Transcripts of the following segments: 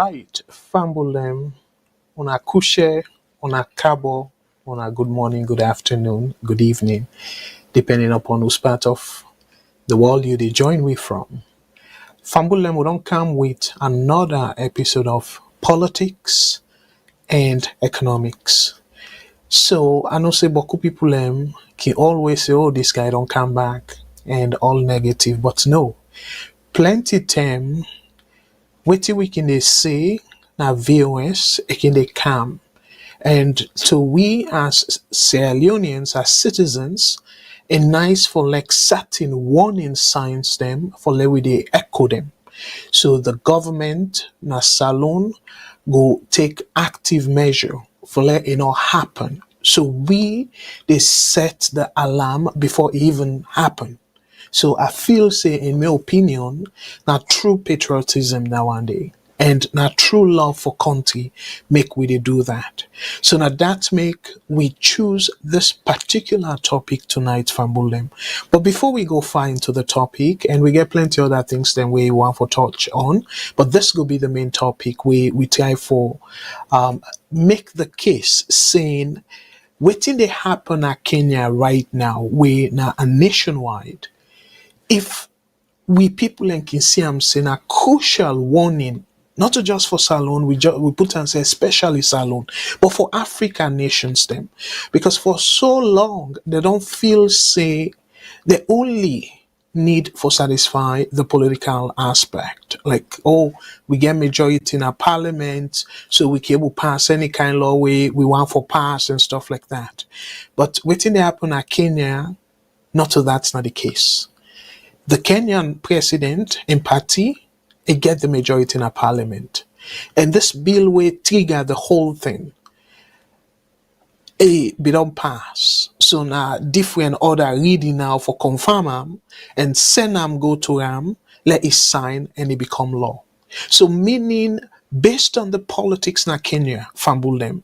right, Fambulem, una kushe, una kabo, una good morning, good afternoon, good evening, depending upon whose part of the world you join we from. Fambulem, we don't come with another episode of politics and economics. So I know say boku people can always say, oh, this guy don't come back and all negative, but no. Plenty time, wetin we can they say na VOS, it can they come. And so we as Sierra Leoneans, as citizens, a nice for like certain warning signs them for let we they echo them. So the government na salon go take active measure for let it not happen. So we they set the alarm before it even happen. So I feel say in my opinion, not true patriotism nowadays and not true love for country make we dey do that. So now that make we choose this particular topic tonight from Bulem. But before we go far into the topic, and we get plenty other things than we want for touch on, but this will be the main topic we try for make the case saying wetin dey happen at Kenya right now, we now a nationwide. If we people in can see I'm saying a crucial warning, not just for Salon, we put and say especially Salon, but for African nations them. Because for so long they don't feel say they only need for satisfy the political aspect. Like, oh, we get majority in our parliament, so we can able pass any kind of law we want for pass and stuff like that. But waiting to happen at Kenya, not so that's not the case. The Kenyan president in party, he get the majority in a parliament. And this bill will trigger the whole thing. It be don't pass. So now different order reading now for confirm am and send am go to am, let it sign and it become law. So meaning based on the politics na Kenya, Fambulem,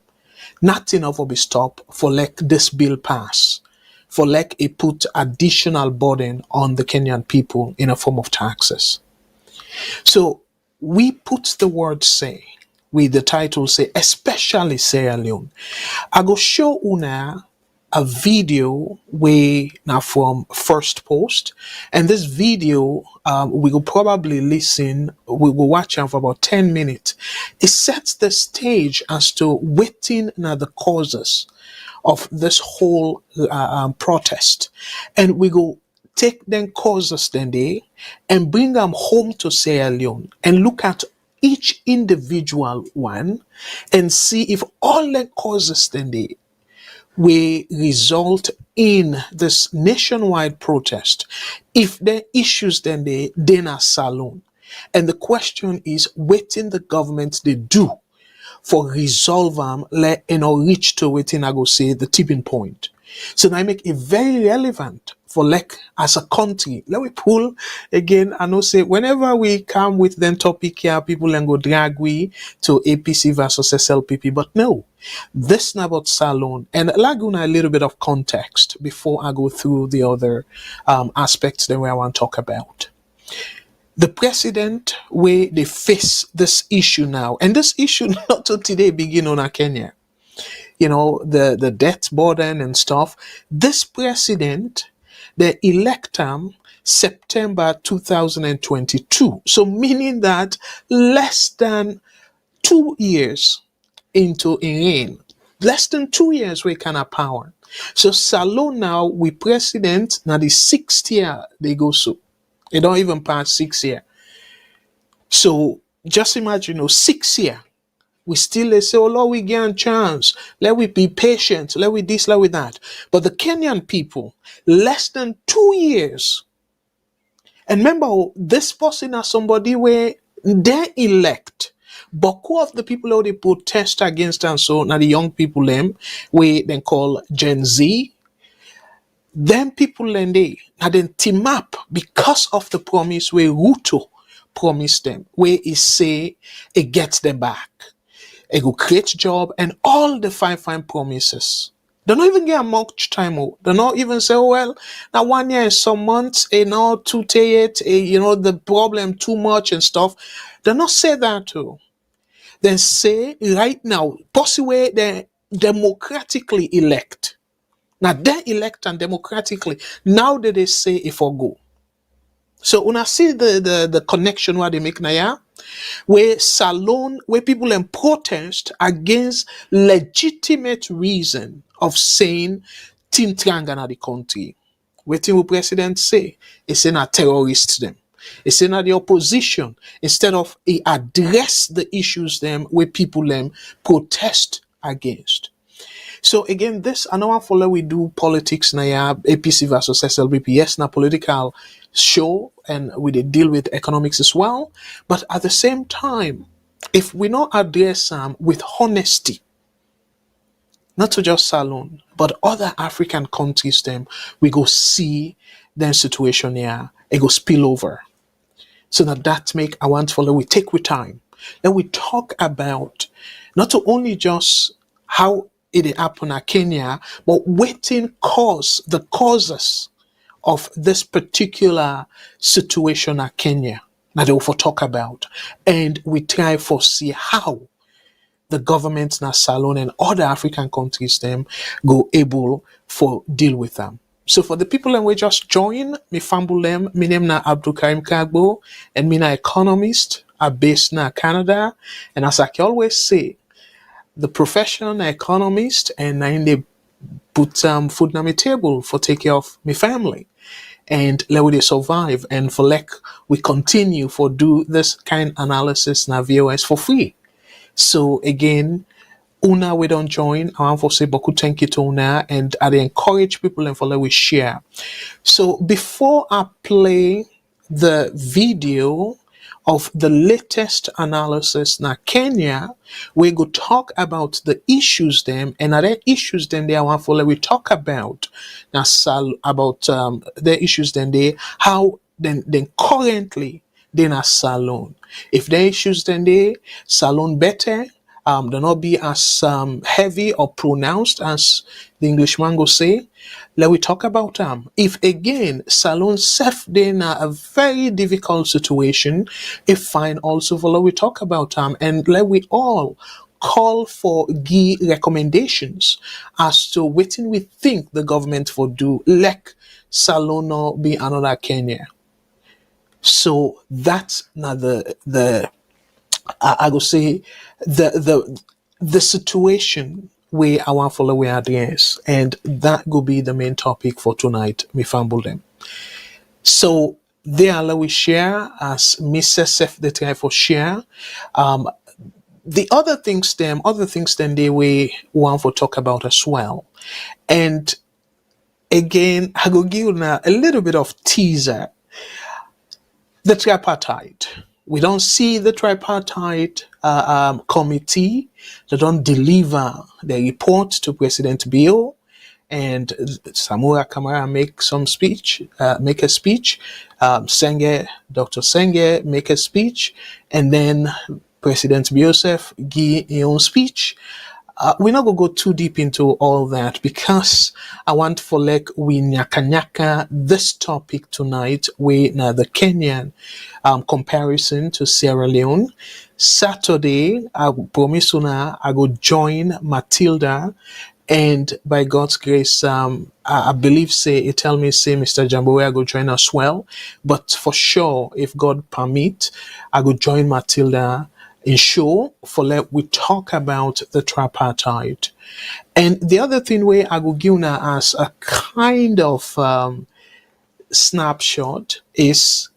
nothing of will be stopped for like this bill pass. For like it put additional burden on the Kenyan people in a form of taxes. So we put the word say, with the title say, especially Sierra Leone. I go show una a video way now from First Post, and this video we will probably listen, we will watch it for about 10 minutes. It sets the stage as to waiting now the causes of this whole protest, and we go take them causes then they and bring them home to Sierra Leone and look at each individual one and see if all the causes then they will result in this nationwide protest. If the issues then they are salon, and the question is waiting the government they do for resolve let reach to waiting I go say the tipping point. So now I make it very relevant for like as a country. Let we pull again. I know say whenever we come with them topic here, people then go drag we to APC versus SLPP. But no, this is about Salon and Laguna a little bit of context before I go through the other aspects that I want to talk about. The president where they face this issue now, and this issue not till today begin on Kenya. You know, the debt burden and stuff. This president, they elect him September 2022. So meaning that less than 2 years into in reign. Less than 2 years we can have power. So Salon now we president now the 6th year they go so. They don't even pass 6 years. So just imagine, 6 years. We still say, oh Lord, we get a chance. Let we be patient. Let we this, let we that. But the Kenyan people, less than 2 years. And remember, this person is somebody where they elect. But who of the people who they protest against and so now the young people them, we then call Gen Z. Them people and they now then team up because of the promise where Ruto promised them, where he say it gets them back. It will create job and all the fine promises. They don't even get much time out. They not even say, oh, well, now 1 year and some months, to take it, the problem too much and stuff. They not say that too. Then say right now, possibly they democratically elect. Now they elect and democratically. Now that they say if or go. So when I see the connection where they make now, yeah, where salon, where people in protest against legitimate reason of saying Team Triangle the country. Waiting will president say? He say na terrorists them. He say na the opposition. Instead of he address the issues them where people them protest against. So again, this another follow we do politics na ya APC versus SLBP. Yes, na political show and we dey deal with economics as well. But at the same time, if we not address them with honesty, not to just Salon, but other African countries, them we go see their situation here, it go spill over. So that make I want to follow. We take with time. Then we talk about not only just how it happened in Kenya, but waiting the causes of this particular situation in Kenya that they will talk about. And we try for see how the governments na Salon and other African countries them go able for deal with them. So for the people that we just join, me fumble them, me name na Abdul Karim Kargbo, and me na economist, are based na Canada. And as I can always say, the professional economist and I they put food on my table for take care of my family. And let we survive and for like we continue for do this kind analysis na VOS for free. So again, Una we don't join. I want to say beaucoup thank you to Una and I encourage people and follow we share. So before I play the video of the latest analysis na Kenya, we go talk about the issues them and other issues then they want follow we talk about now about the issues then they how then currently they na Salon. If the issues then they Salon better, they not be as heavy or pronounced as the Englishman go say. Let we talk about if again Salon self in a very difficult situation, if fine also follow we talk about and let we all call for recommendations as to what we think the government will do, like Salon no be another Kenya. So that's not the I go say the situation where I want follow where address, and that will be the main topic for tonight. Me fumble them. So there we share as Mr. Sef the try for share. The other things then they we want to talk about as well. And again, I go give you a little bit of teaser. The tripartite. We don't see the tripartite committee. They don't deliver the report to President Bill, and Samura Kamara make a speech. Dr. Senge make a speech, and then President Biosef give his own speech. We're not gonna go too deep into all that because I want for like we nyaka this topic tonight with the Kenyan comparison to Sierra Leone. Saturday, I promise I go join Matilda, and by God's grace, I believe it tell me Mr. Jambowe I go join as well. But for sure, if God permit, I go join Matilda in show for let we talk about the tripartite. And the other thing where I go give now as a kind of snapshot is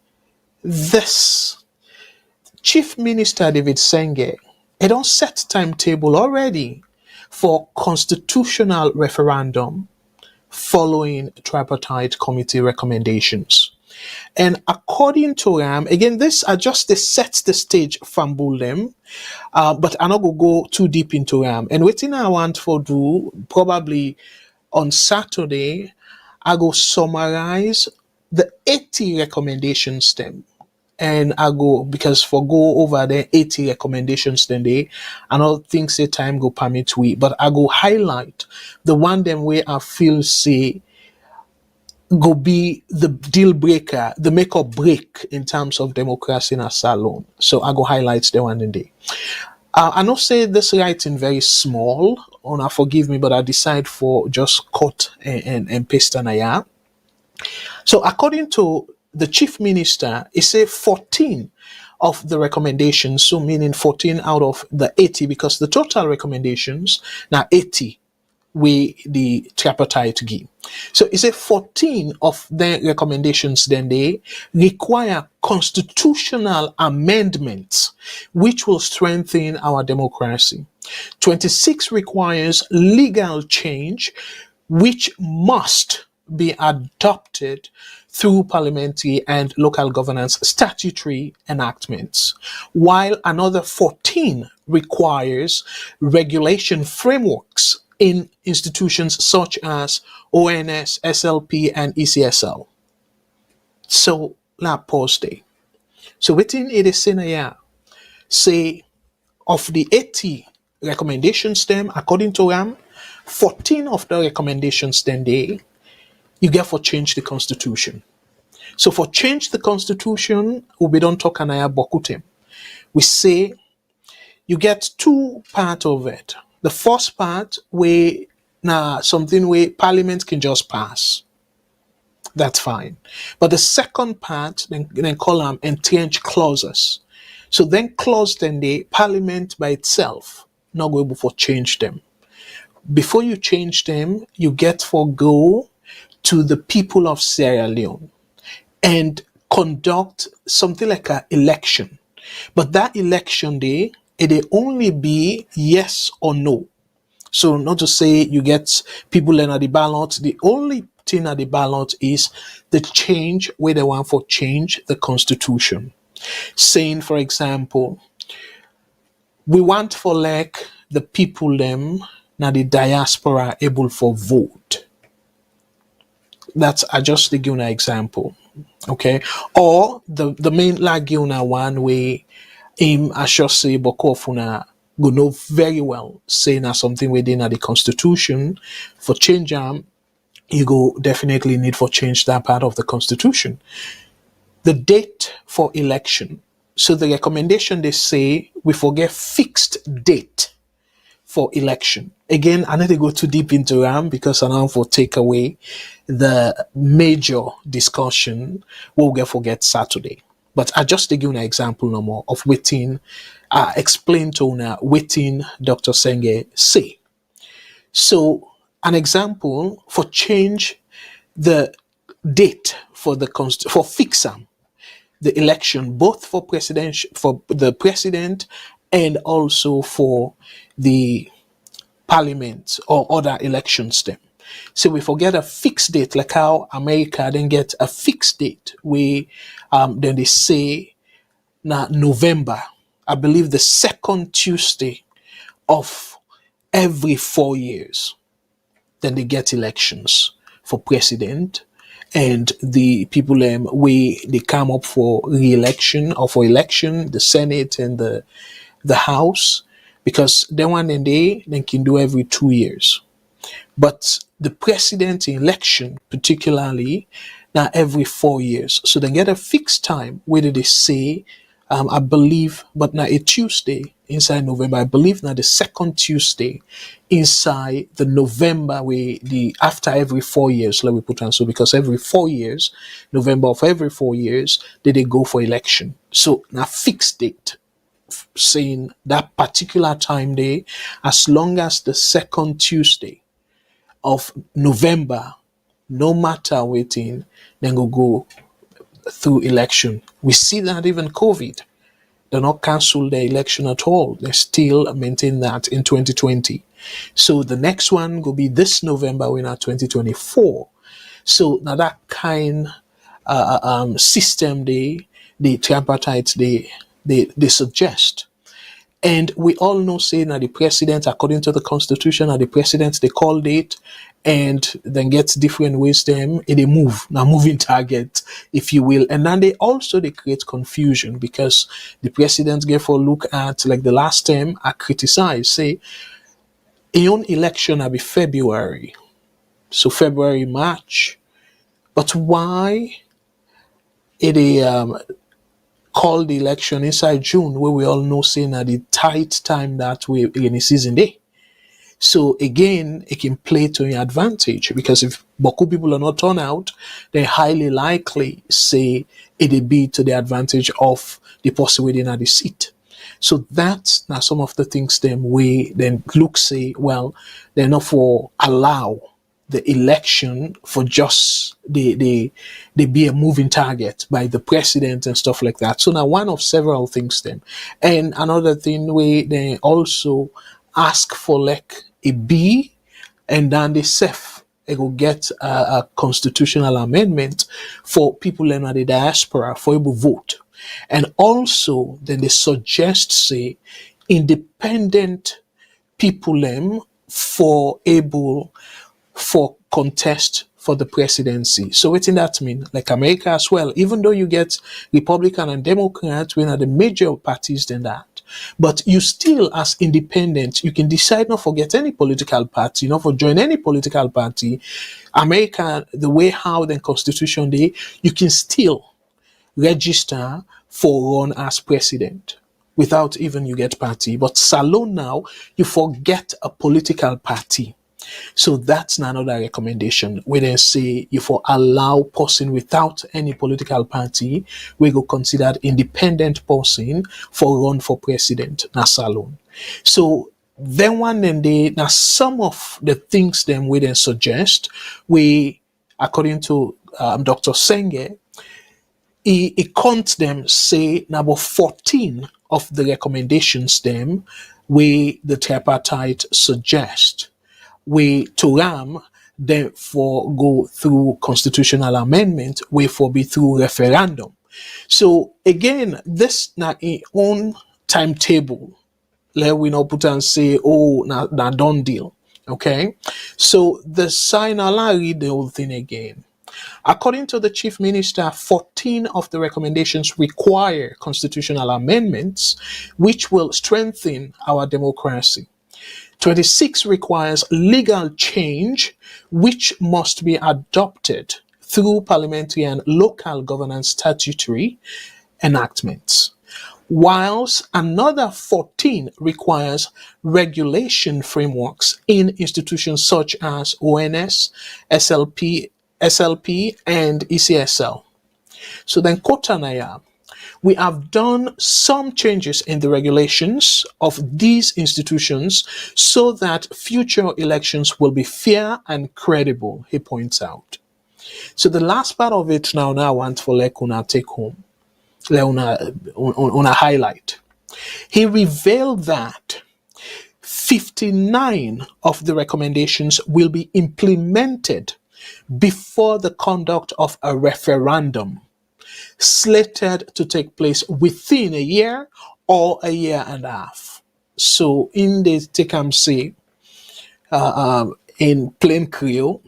this. Chief Minister David Senge, he don't set timetable already for constitutional referendum following tripartite committee recommendations. And according to him, again, this are just to set the stage from Bulem, but I'm not going to go too deep into him. And what I want for do, probably on Saturday, I go summarize the 80 recommendations them. And I go, because for go over the 80 recommendations then I don't think say time go permit we, but I go highlight the one them where I feel say go be the deal breaker, the make or break in terms of democracy in a Salon. So I go highlight the one in there. I know say this writing very small, or forgive me, but I decide for just cut and paste on a yeah. So according to the chief minister, he said 14 of the recommendations, so meaning 14 out of the 80, because the total recommendations now 80 we the tripartite give. So it's a 14 of the recommendations then they require constitutional amendments which will strengthen our democracy. 26 requires legal change which must be adopted through parliamentary and local governance statutory enactments, while another 14 requires regulation frameworks in institutions such as ONS, SLP, and ECSL. So, now pause there. So, within it is in a year, say, of the 80 recommendations, them, according to them, 14 of the recommendations, then you get for change the constitution. So for change the constitution, we don't talk anaya bokutem. We say you get two part of it. The first part where now something where parliament can just pass. That's fine. But the second part, then call them entrenched clauses. So then clause then the parliament by itself not go able for change them. Before you change them, you get for go to the people of Sierra Leone and conduct something like an election. But that election day, it'll only be yes or no. So not to say you get people in at the ballot. The only thing at the ballot is the change where they want for change the constitution. Saying, for example, we want for like the people them now the diaspora able for vote. That's I just to give an example. Okay. Or the main like give una one way I should say Bokofuna go know very well saying as something within the constitution for change you go definitely need for change that part of the constitution. The date for election. So the recommendation they say we forget fixed date for election. Again, I need to go too deep into RAM because I now for take away the major discussion we'll get forget Saturday. But I just to give you an example no more of waiting, explain to now waiting Dr. Senge say. So an example for change the date for the for fixam the election both for the president and also for the parliament or other elections them. So we forget a fixed date, like how America then get a fixed date. Then they say now November, I believe the second Tuesday of every 4 years. Then they get elections for president and the people they come up for re-election or for election, the Senate and the House, because they one and they can do every 2 years. But the president election, particularly, now every 4 years. So they get a fixed time where they say, I believe, but now a Tuesday inside November. I believe now the second Tuesday inside the November where the after every 4 years, let me put on so because every 4 years, November of every 4 years, they go for election. So now fixed date saying that particular time day, as long as the second Tuesday of November, no matter waiting, then go through election. We see that even COVID, they not cancel the election at all. They still maintain that in 2020. So the next one will be this November, we're now 2024. So now that kind system the tripartite they suggest. And we all know saying that the president, according to the constitution, and the president they called it and then gets different wisdom and they move. Now moving target, if you will. And then they create confusion because the president gave a look at like the last time I criticized, say a own election will be February. So February, March. But why it call the election inside June, where we all know saying at the tight time that we in the season day. So again, it can play to your advantage, because if Boku people are not turn out, they highly likely say it'll be to the advantage of the person within at the seat. So that's now some of the things them we then look say, well, they're not for allow the election for just they be a moving target by the president and stuff like that. So now one of several things then. And another thing we they also ask for like a B, and then they safe they go get a constitutional amendment for people in the diaspora for able vote. And also then they suggest say independent people for able for contest for the presidency. So what in that mean? Like America as well, even though you get Republican and Democrat, we are the major parties than that. But you still, as independent, you can decide not forget any political party, not for join any political party. America, the way how the Constitution day, you can still register for run as president without even you get party. But Salon now, you forget a political party. So that's another recommendation. We then say if you allow person without any political party, we go consider independent person for run for president. Na salon. So then one and they now some of the things then we then suggest we according to Dr. Senge, he count them say number 14 of the recommendations them we the tripartite suggest we to ram therefore go through constitutional amendment, we for be through referendum. So again, this na in own timetable. Let we not put and say, oh, na done deal. Okay. So the sign I'll read the whole thing again. According to the Chief Minister, 14 of the recommendations require constitutional amendments, which will strengthen our democracy. 26 requires legal change, which must be adopted through parliamentary and local governance statutory enactments. Whilst another 14 requires regulation frameworks in institutions such as ONS, SLP, and ECSL. So then, Kotanaya, we have done some changes in the regulations of these institutions so that future elections will be fair and credible, he points out. So the last part of it now I want for Lekuna take home, Leuna highlight. He revealed that 59 of the recommendations will be implemented before the conduct of a referendum slated to take place within a year or a year and a half. So in the Tekam say in plain Creole,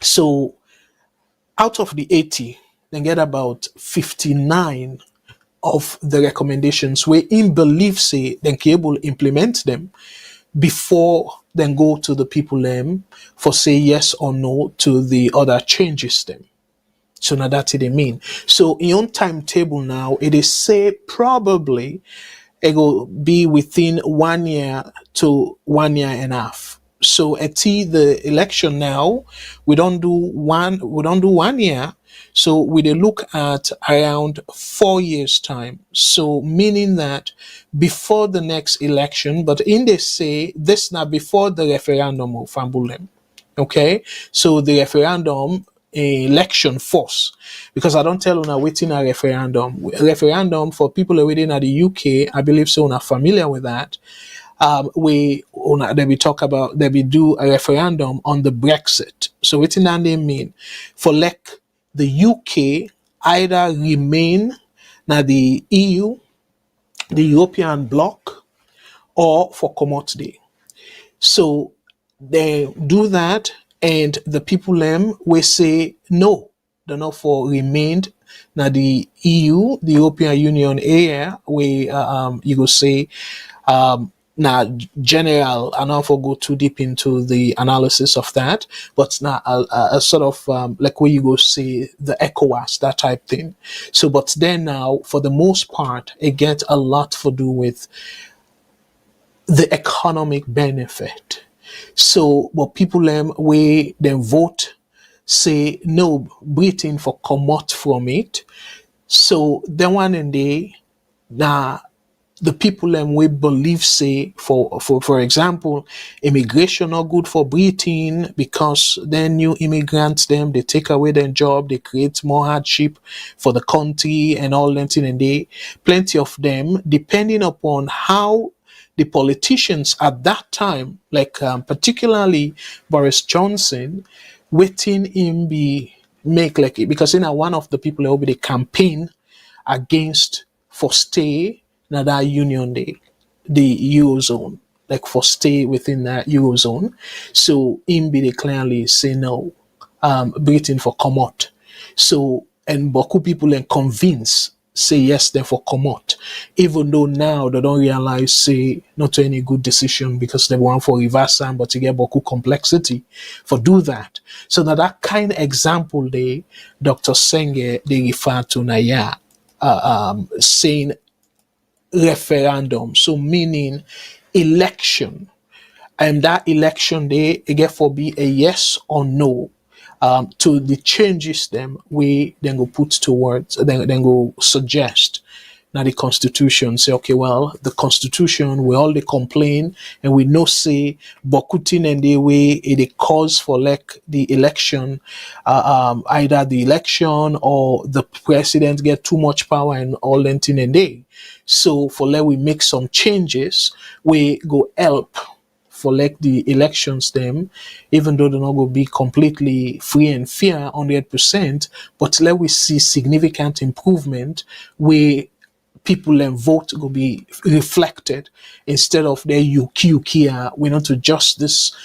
so out of the 80, they get about 59 of the recommendations where in belief say they can able implement them before then go to the people for say yes or no to the other changes them. So now that's what they mean. So in your timetable now, it is say probably it will be within 1 year to 1 year and a half. So at the election now, we don't do 1 year. So we dey look at around 4 years time. So meaning that before the next election, but in they say this now before the referendum of Fambulem. Okay, so the referendum election force, because I don't tell you now waiting a referendum. Referendum for people within the UK, I believe so are familiar with that. They be talk about they be do a referendum on the Brexit. So what in that they mean for like the UK either remain now the EU, the European bloc, or for commodity. So they do that, and the people will say no, they're not for remained. Now the EU, the European Union area, where you go say now general, I don't for go too deep into the analysis of that, but now a sort of like where you go see the ECOWAS, that type thing. So but then now for the most part it gets a lot to do with the economic benefit. So but people way then vote say no, Britain for come out from it. So the one and they now the people them we believe say for example immigration not good for Britain because then new immigrants them they take away their job, they create more hardship for the country and all that thing, and they plenty of them depending upon how the politicians at that time, like particularly Boris Johnson, waiting him be make like it because in one of the people that will be the campaign against for stay in that union day, the Eurozone, like for stay within that Eurozone. So him be they clearly say no, Britain for come out. So and Boku people then convince say yes, therefore come out. Even though now they don't realize say not any good decision because they want for reverse them, but to get Boku complexity for do that. So now that kind of example they Dr. Senge they refer to Naya saying referendum, so meaning election, and that election day it for be a yes or no to the changes them we then go put towards then go suggest now the constitution say okay well the constitution we all they complain and we know say bokutin and the way it cause for like the election either the election or the president get too much power and all that thing and they so for let we make some changes we go help for like the elections them, even though they're not going to be completely free and fair 100%, but let we see significant improvement where people and vote will be reflected instead of their UQ we not to just this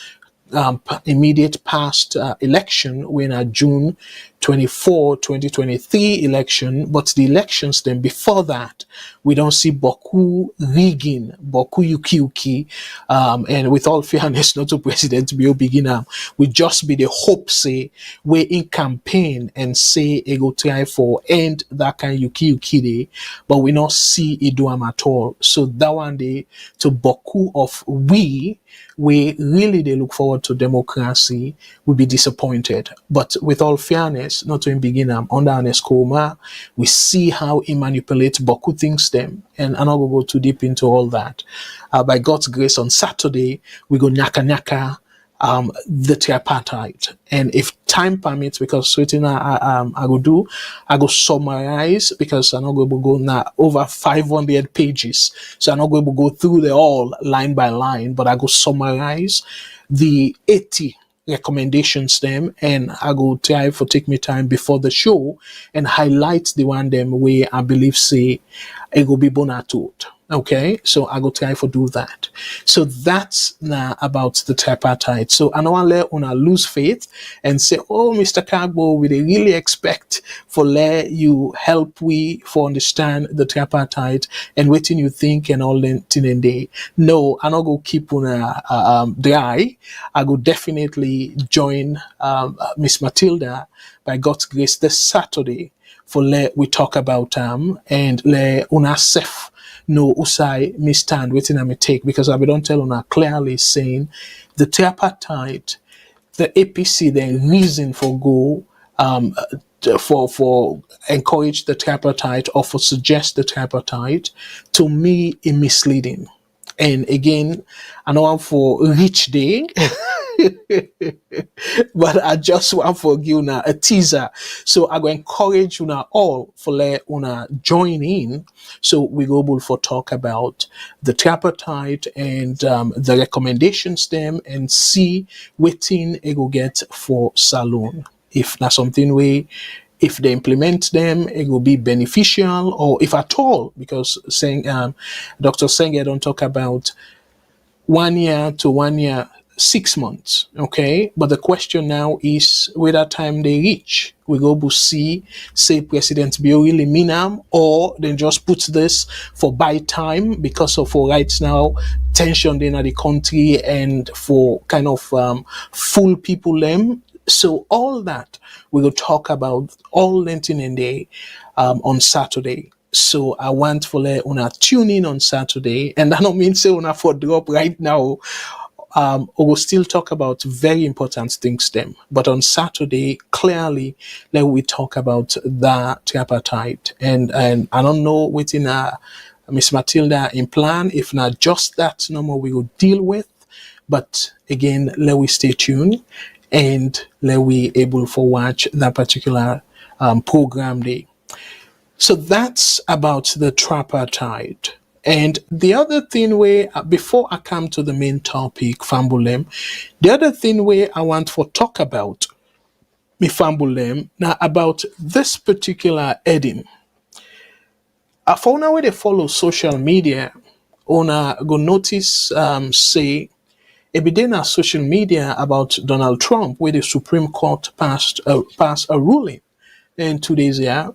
immediate past election when a June 24, 2023 election, but the elections then before that, we don't see Boku rigging, Boku Yuki, and with all fairness, not to President Bio beginner, we just be the hope say we in campaign and say it go try for end that kind Yuki day, but we not see it do at all. So that one day to Boku of we really they look forward to democracy will be disappointed. But with all fairness, not to begin under an escoma, we see how he manipulates Boku things them. And I'm not going to go too deep into all that. By God's grace, on Saturday, we go nyaka nyaka the tripartite. And if time permits, because certain I go summarize because I'm not going to go now over 500 pages. So I'm not going to go through the all line by line, but I go summarize the 80 recommendations them and I go try for take me time before the show and highlight the one them where I believe say it will be bonatot. Okay, so I go try for do that. So that's now about the tripartite. So I don't want to let una lose faith and say, oh, Mr. Kargbo, we dey really expect for let you help we for understand the tripartite and waiting you think and all that thing and day. No, I not go keep una dry. I go definitely join Miss Matilda by God's grace this Saturday for let we talk about and let una self no usai me stand waiting I may take because I don't tell on clearly saying the tripartite, the APC, the reason for go for encourage the tripartite or for suggest the tripartite to me is misleading. And again, I know I'm for rich day, but I just want for you now a teaser. So I go encourage you now all for let una join in. So we go able for talk about the tripartite and the recommendations them and see waiting it go get for Salon. If that's something we if they implement them, it will be beneficial, or if at all, because saying Dr. Senge don't talk about 1 year to 1 year 6 months, okay? But the question now is whether time they reach. We go to see, say, President Biori Minam, or then just put this for buy time because of for right now tension in the country and for kind of full people them. So all that we will talk about all lengthen in day on Saturday. So I want for let una tune in on Saturday, and I don't mean say una for drop right now. We will still talk about very important things then. But on Saturday, clearly, let we talk about the tripartite. And I don't know within Miss Matilda in plan, if not just that number we will deal with. But again, let we stay tuned and let we able for watch that particular program day. So that's about the tripartite. And the other thing where, before I come to the main topic, Fambulem, the other thing where I want to talk about, me Fambulem, now about this particular heading. For now, where they follow social media, ona go notice, say, a day na social media about Donald Trump, where the Supreme Court passed a ruling in 2 days here.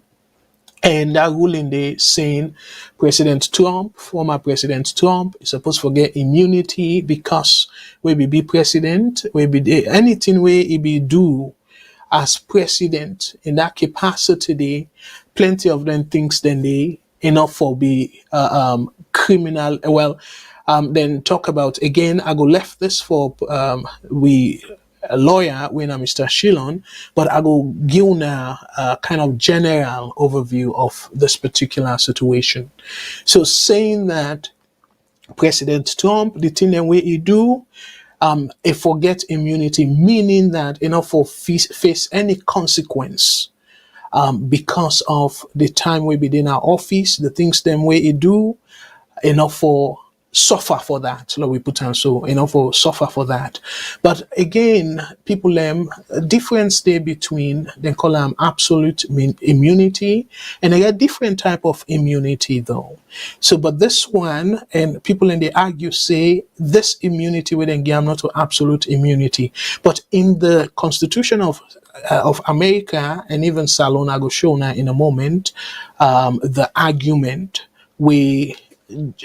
And that ruling they saying President Trump, former President Trump, is supposed to get immunity because we be president, we be anything where he be do as president in that capacity, they, plenty of them things then they enough for be criminal. Well, then talk about again. I go left this for we a lawyer when I'm Mr. Shillon, but I will give a kind of general overview of this particular situation. So saying that President Trump, the thing that he do, a forget immunity, meaning that for face any consequence because of the time we be in our office, the things them way he do, enough for suffer for that. So we put on so for suffer for that. But again, people difference there between they call them absolute immunity and they get different type of immunity though. So but this one and people in the argue say this immunity will then give not to absolute immunity. But in the Constitution of America and even Salon I go show now in a moment, the argument we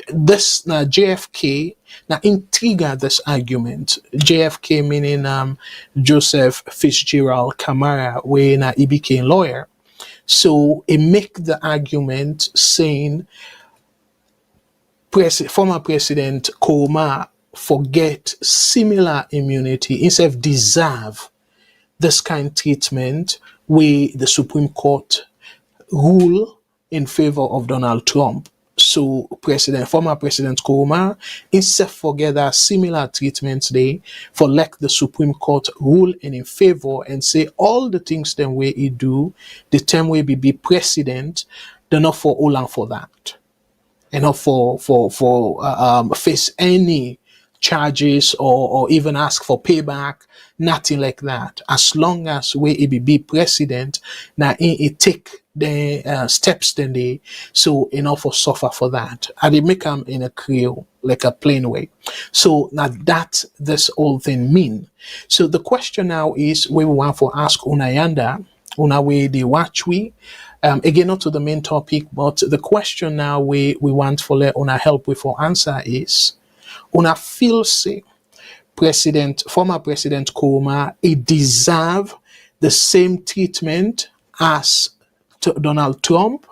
this now JFK now intriga this argument. JFK meaning Joseph Fitzgerald Camara, where now he became lawyer. So he make the argument saying former President Nkrumah forget similar immunity instead of deserve this kind of treatment where the Supreme Court rule in favor of Donald Trump. So former President Nkrumah, instead forget that similar treatments they for like the Supreme Court rule in favor and say all the things them way he do, the term way be president, they're not for all and for that. And not for face any charges or even ask for payback, nothing like that. As long as we be president, now it take the steps then they so enough for suffer for that. And they make them in a Creole, like a plain way. So now that this whole thing mean. So the question now is we want to ask Unayanda, Una way they watch we. Again, not to the main topic, but the question now we want for let Una help with for answer is Una feel say former President Nkrumah, he deserve the same treatment as Donald Trump.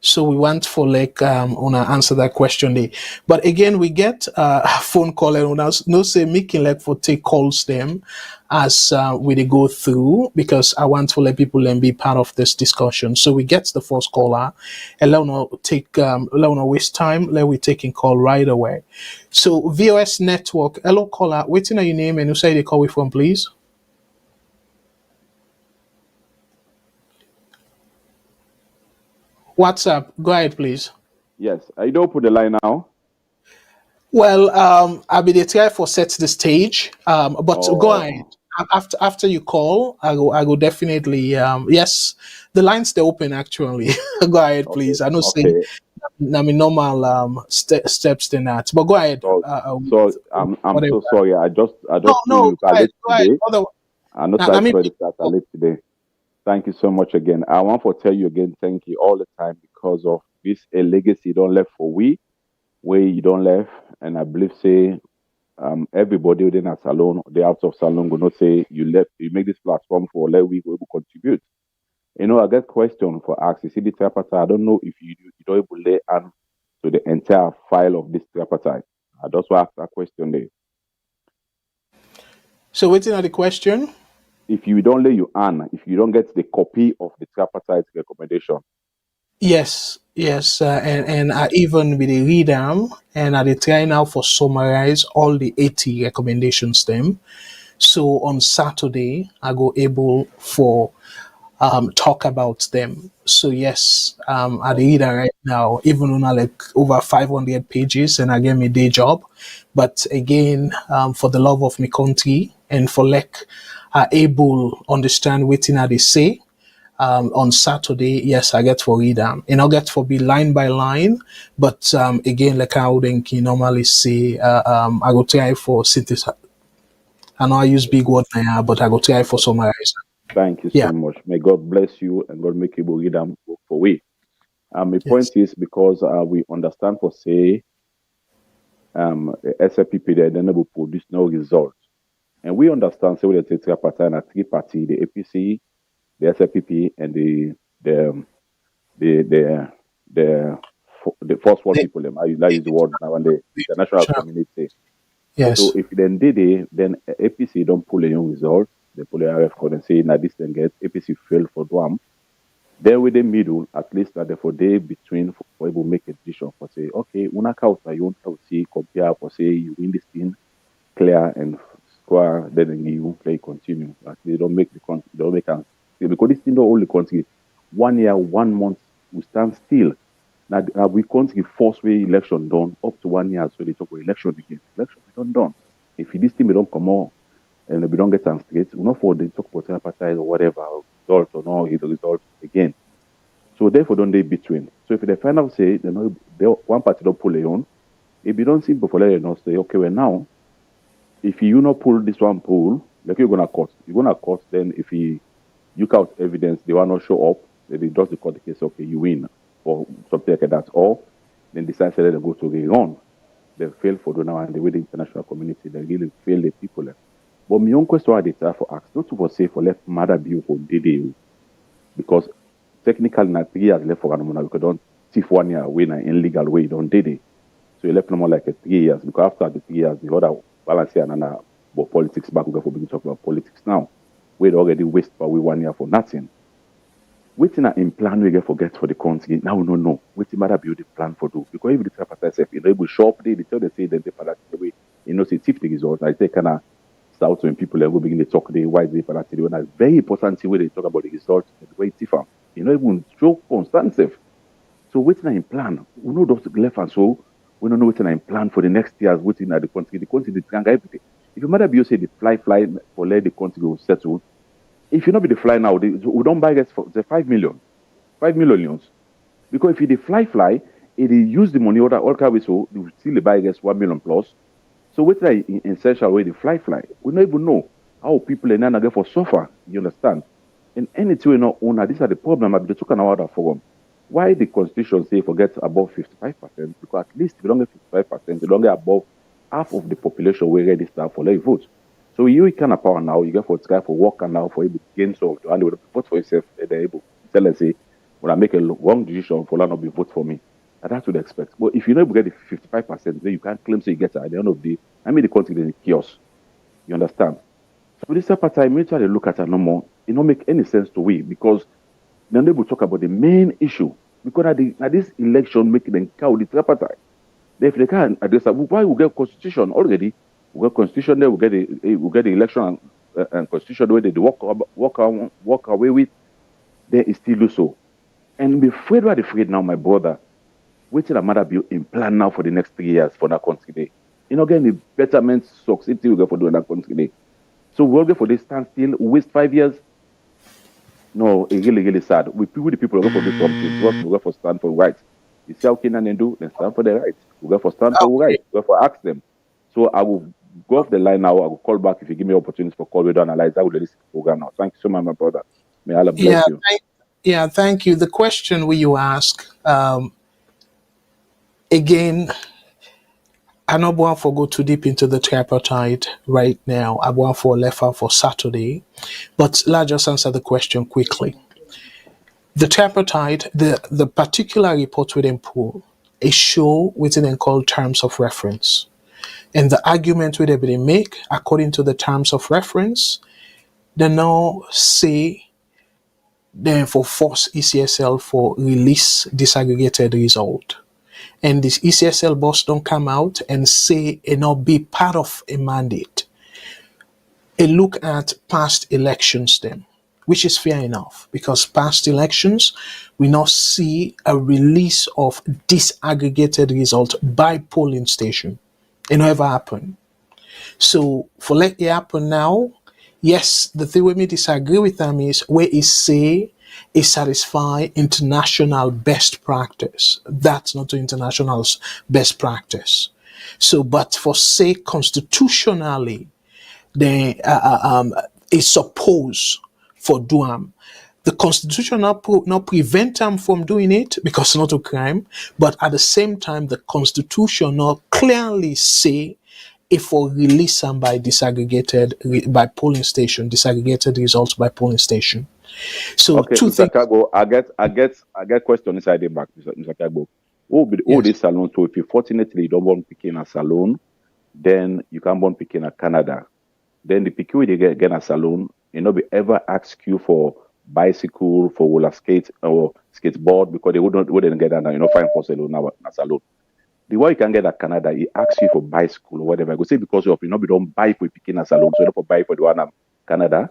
So we want for like Una answer that question there. But again, we get a phone call and Una no say making like for take calls them as we go through because I want to let people be part of this discussion. So we get the first caller and let Una waste time. Let we take in call right away. So VOS Network, hello caller, waiting on your name and who say they call we from, please. What's up? Go ahead, please. Yes, I don't put the line now. Well, I'll be the try for set the stage. But go ahead. After you call, I go definitely yes. The lines they open actually. Go ahead, please. I know say normal steps than that. But go ahead. So I'm Whatever. so sorry. I just No, told no, you go I ahead. late Go ahead. today. Otherwise, I know I sorry mean, for the start I late today. Thank you so much again. I want to tell you again, thank you all the time because of this a legacy you don't left for we, where you don't left, and I believe say everybody within a salon, the out of salon, will not say you left, you make this platform for let we will contribute. You know, I get question for ask. You see the tripartite. I don't know if you don't able to lay hand to the entire file of this tripartite. I just want to ask that question there. so waiting on the question. If you don't lay your hand, if you don't get the copy of the tripartite recommendation, Yes, yes, and I even with the read them, and I dey try now for summarize all the 80 recommendations them. So on Saturday, I go able for talk about them. So yes, I dey read that right now, even on like over 500 pages, and I get me day job. But again, for the love of my country and for like I able understand waiting I they say on Saturday, yes, I get for read them. And I get for be line by line, but again, like I would normally say, I go try for cities. I know I use big word now, but I go try for summarize. thank you Yeah, so much. May God bless you and God make you read them for we. My point yes, is because we understand for say SLPP they never produce no result. And we understand so the tripartite and a three-party, the APC, the SLPP, and the the the the the first world the, people. I use the word now and the international sure. community. So Yes, if then did it, then APC don't pull a young result, they pull a RF code and say now this then get APC fail for DWAM. Then with the middle, at least that for day between for able make a decision for say, okay, una count you want to see compare for say you win this thing clear and square, then you play continue. Like they don't make they don't make an because this thing don't only country 1 year, 1 month we stand still. Now we country force way election done up to 1 year, so they talk about election again. Election we don't done. If this thing we don't come out and we don't get them straight, we not for the talk about tripartite or whatever result or no the result again. So therefore don't they between. So if they find out say they one party don't pull it on, if you don't see before let you know say okay well now if you not pull this one pull, like you're gonna court. You're gonna court, then if you count evidence, they will not show up, then they just record the case, okay, you win or something like that. Or then decide that they go to the run. They fail for the now and the way the international community, they really fail the people. But my own question I did try for ask, not to say for left mother bill for DD because technically not 3 years left for Anamona because don't thief 1 year away in an illegal way, don't did it. So you left no more like a 3 years because after the 3 years, the other balance here and about politics back, we go for beginning to talk about politics now. We'd already waste probably 1 year for nothing. Waiting in plan we get forget for the country. Now we don't know. Waiting matter build the plan for do. Because if the tripartite self, able shop they tell they say that they party the way, say tip the result. I say kinda start when people go begin to talk they why they party when that's very important thing where they talk about the result and the way it's different. Even show constant self. So waiting in plan. We know those left and so we don't know waiting in plan for the next years, waiting at the country. The country the tranga everything. If your mother be say the fly for let the country go settle. If you not be the fly now, we don't buy this for the 5 million. 5 million. Because if you the fly, it use the money order all carry so you still buy guess 1 million plus. So what's that in essential way the fly? We don't even know how people in Nana get for suffer. You understand? And anything we not own, these are the problem. I've been talking about that forum. Why the constitution say forget above 55%? Because at least if you don't get 55%, you don't get above half of the population will register for let vote. So you kind of power now, you get for try for work and now for able to gain some and they will vote for yourself and they're able to tell and say, when I make a wrong decision for not be vote for me. And that's what they expect. But if you don't get the 55%, then you can't claim so you get it at the end of the day. I mean the country is in chaos. You understand? So this type of time, we try to look at it no more. It don't make any sense to we because then they will talk about the main issue. Because at this election making them cow the tripartite. If they can address that, why we get constitution already? We get constitution there. We get the election and constitution where they walk away with. There is still do so. And be afraid what afraid now, my brother. Wait till a matter be in plan now for the next 3 years for that country day. Again, the betterment succeed we go for doing that country day. So we'll go for this standstill, waste 5 years. No, it's really, really sad. We people the people go for do something. Trust me, we go for stand for rights. You see how Kenyan they do, then stand for the right. We go for stand for Okay. right. We go for ask them. So I will go off the line now. I will call back if you give me opportunities for call. We don't analyze. I will listen to the program now. Thank you so much, my brother. May Allah bless Yeah, you. thank you. The question will you ask, again, I don't want to go too deep into the tripartite right now. I want for left out for Saturday, but let's just answer the question quickly. The tripartite, the particular report within Pool, a show within and called terms of reference. And the argument where they make, according to the terms of reference, they now say then for force ECSL for release disaggregated result. And this ECSL boss don't come out and say it not be part of a mandate. A look at past elections then, which is fair enough because past elections we now see a release of disaggregated result by polling station. It never happened. So for let it happen now, yes, the thing we may disagree with them is where it say it satisfy international best practice. That's not international best practice. So, but for say constitutionally, they is supposed for do the constitution not prevent them from doing it because it's not a crime, but at the same time the constitution not clearly say if for release them by by polling station, disaggregated results by polling station. So Okay, two Mr. things. Kargbo, I get question inside the back, Mr. Kargbo. Who Yes. this salon to if you fortunately you don't want picking a salon, then you can born picking a Canada. Then the PQ they get a salon, you know, be ever ask you for bicycle, for roller skate or skateboard because they wouldn't get that, fine for salon now a salon. The way you can get a Canada, he asks you for bicycle or whatever. I go say because of we don't buy for picking a salon, so you don't for buy for the one Canada.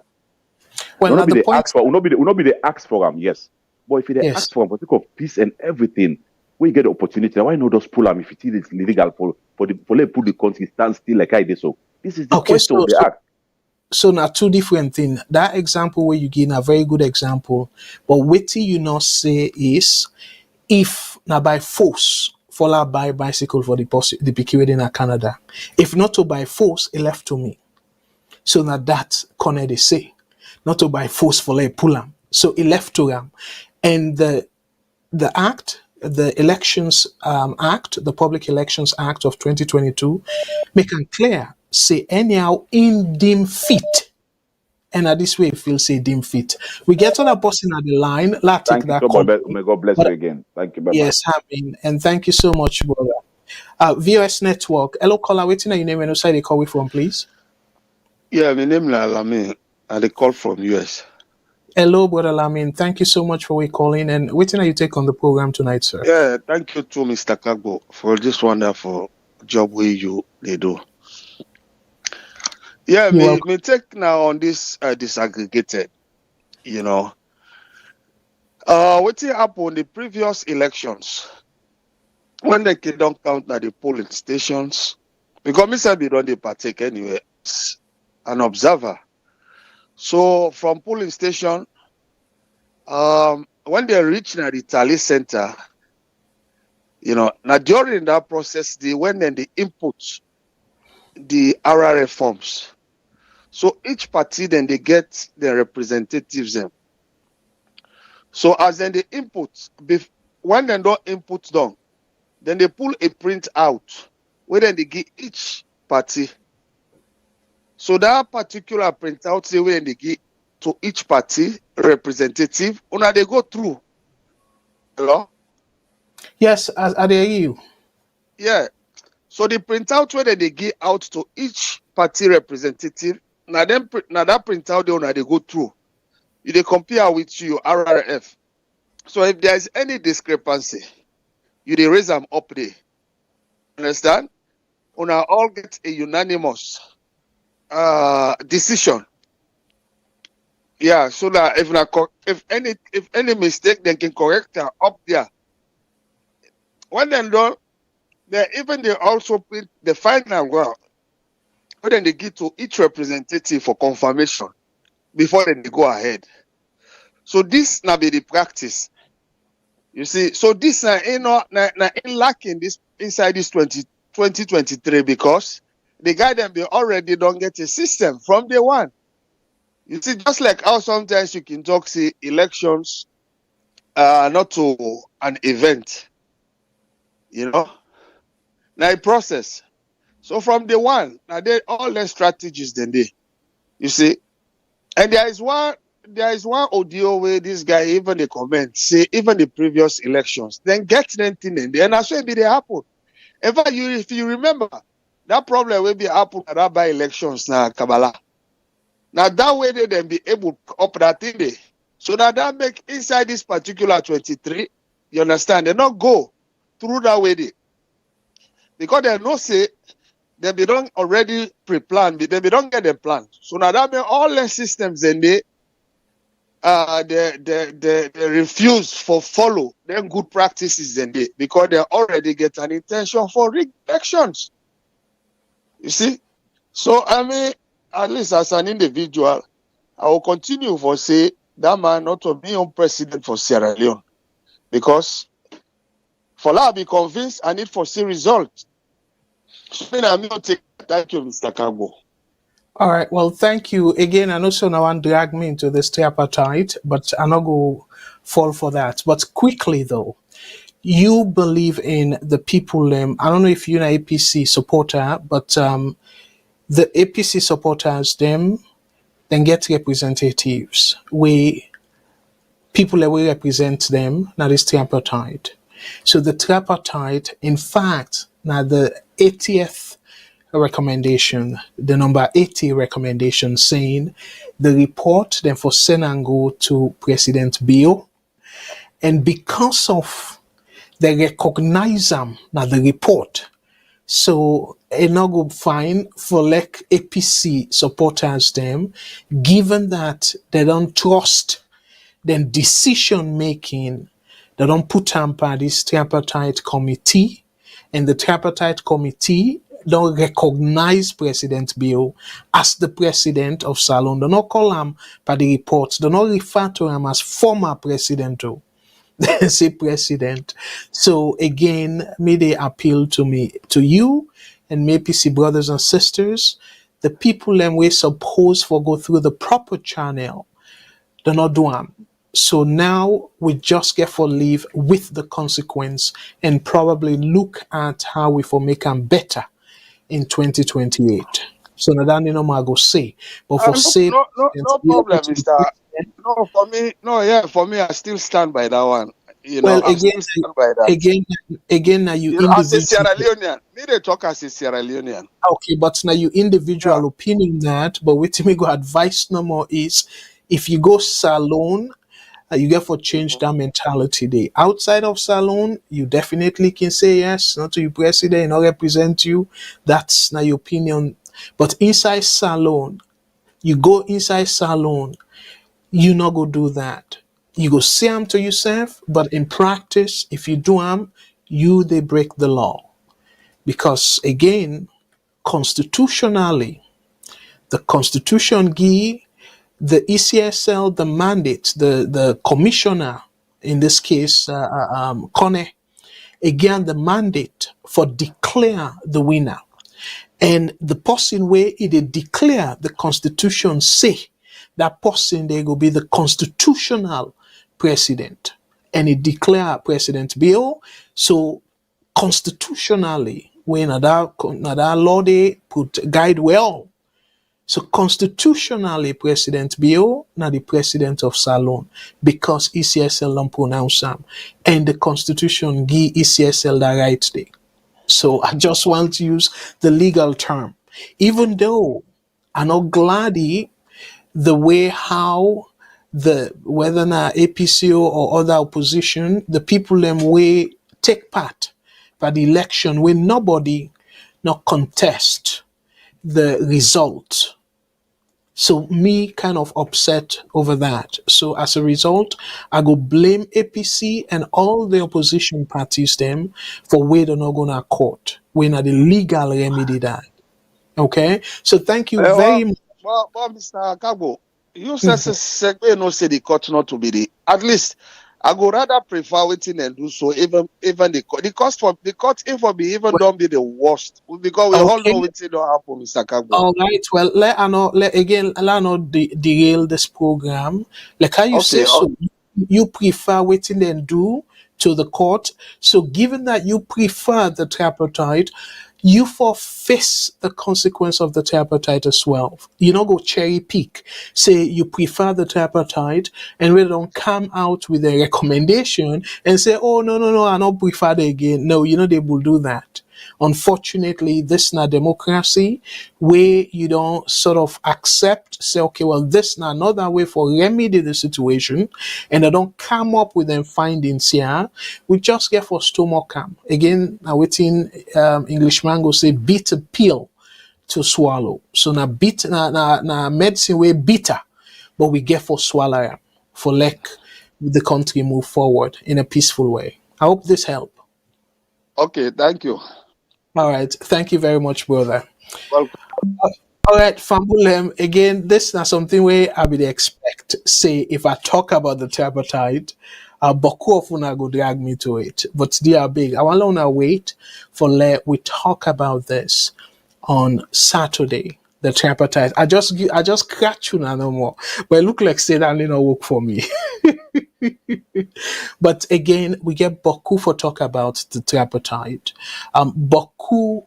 Well, No, now not be the they point. ask for, not be they ask for them, yes. But if they Yes. ask for them for sake of peace and everything, we get the opportunity. Why not just pull them if it is illegal for let put the country stand still like I did so? This is the Okay. question they ask. So now two different things. That example where you give a very good example, but what you not say is if now by force follow by bicycle for the PQ in Canada. If not to by force, it left to me. So now that corner they say. Not to by force for like pull am. So it left to them. And the act, the elections act, the Public Elections Act of 2022, make it clear, say anyhow in dim fit. And at this way, it feels say dim fit. We get on a person at the line. Let's take Thank you that so call. much. May God bless But you again. Thank you. Bye bye. yes, I mean, and thank you so much, brother. VOS Network. Hello, caller. Waiting on your name and who side they call we from, please. Yeah, my name is Alamin. I dey call from US. Hello, brother Lamin. Thank you so much for we calling and waiting on you take on the program tonight, sir. Yeah, thank you to Mr. Kargbo for this wonderful job they do. Yeah, You're welcome. me take now on this disaggregated, you know. What happened in the previous elections when they don't count at the polling stations, because me said we don't dey partake anyway, an observer. So from polling station, when they reach the tally center, now during that process, they went and they input the RRF forms. So each party then they get their representatives then. So as then they input, when they don't input them, then they pull a print out where then they give each party. So that particular printout say where they give to each party representative, una they go through. Hello? Yes, I hear you. Yeah. So the printout where they give out to each party representative, now that printout they go through. You they compare with your RRF. So if there is any discrepancy, you they raise them up there. Understand? Una all get a unanimous decision. Yeah, so that if any mistake, they can correct her up there. When they done, they also print the final one. But then they give to each representative for confirmation before then they go ahead. So this now be the practice. You see, so this in lacking this inside this 2023 because the guy them be already don't get a system from day one. You see, just like how sometimes you can talk say elections not to an event, you know, now a process. So from day one, now they all the strategies then they, you see, and there is one audio where this guy even the comment say even the previous elections then get anything in there and that's what be they happen. If you remember that problem will be happen at that by elections now Kabbalah. Now that way they then be able to up that thing there. So now that make inside this particular 23, you understand? They not go through that way there. Because they no say they be don't already pre-plan, they be don't get them planned. So now that means all the systems in there they refuse for follow them good practices in there because they already get an intention for elections. You see? So I mean, at least as an individual, I will continue for say that man not to be on president for Sierra Leone. Because for that I be convinced I need for see results. So I'm not take thank you, Mr. Kargbo. All right. Well, thank you again. I know so no one drag me into this tripartite, but I'm not go fall for that. But quickly though, you believe in the people. I don't know if you're an APC supporter, but the APC supporters them then get representatives. People that will represent them. Now this tripartite. So the tripartite, in fact, now the 80th recommendation, the number 80 recommendation saying the report then for send and go to President Bill. And because of they recognize them now the report, so it not go fine for like APC supporters them, given that they don't trust then decision making, they don't put them by this tripartite committee, and the tripartite committee don't recognize President Bill as the president of Salon. They don't call him by the reports. They don't refer to him as former president. They say president. So again, may they appeal to you, and maybe see brothers and sisters, the people them we supposed for go through the proper channel. They not do them. So now we just get for leave with the consequence and probably look at how we for make them better in 2028. So now that no more go say, but for say No problem, Mr. No, for me, I still stand by that one. You know, well, I still stand by that. again, now you know, as a individual. Sierra Leonean, me they talk as a Sierra Leonean. Okay, but now you individual opinion that, but what me go advice no more is if you go Salon, you get for change that mentality there. Outside of Salon, you definitely can say yes, not to your president, not represent you. That's not your opinion. But inside Salon, you go inside Salon, you not go do that. You go say them to yourself, but in practice, if you do them, they break the law. Because again, constitutionally, the Constitution give the ECSL the mandate, the commissioner, in this case, Kone, again the mandate for declare the winner. And the person where it declare the Constitution say, that person they go be the constitutional president. And it declare President Bill. So constitutionally, when that law they put guide well. So constitutionally, President Bill, not the president of Salon, because ECSL don't pronounce them. And the Constitution give ECSL the right there. So I just want to use the legal term. Even though I'm not glad the way how whether not APCO or other opposition, the people them way take part by the election where nobody not contest the result. So me kind of upset over that. So as a result, I go blame APC and all the opposition parties them for where they're not gonna court. We're not the legal remedy that. Okay? So thank you very much. Well, Mr. Kargbo, you say no say the court not to be the at least I go rather prefer waiting and do so. Even the court info be even Well, don't be the worst because we all okay. know waiting don't happen, Mr. Kargbo. All right. Well, let I not derail this program. Like how you say Okay, so, you prefer waiting and do to the court. So, given that you prefer the tripartite, you face the consequence of the tripartite as well. You know, go cherry pick. Say you prefer the tripartite, and we don't come out with a recommendation and say, "Oh no, I don't prefer it again." No, you know they will do that. Unfortunately, this is not democracy where you don't sort of accept, say, okay, well, this is not another way for remedy the situation, and they don't come up with them findings here. We just get for stomach calm. Again, now waiting Englishman go say bitter pill to swallow. So now na medicine way bitter, but we get for swallow am, for let the country move forward in a peaceful way. I hope this help. okay, thank you. All right. Thank you very much, brother. Welcome. All right, Fambulem, again, this is not something where I would expect. Say, if I talk about the tripartite, Boku of una go drag me to it. But they are big. I want to wait for let we talk about this on Saturday. The tripartite. I just scratch you now no more. But it look like say that didn't work for me. But again, we get Boku for talk about the tripartite. Boku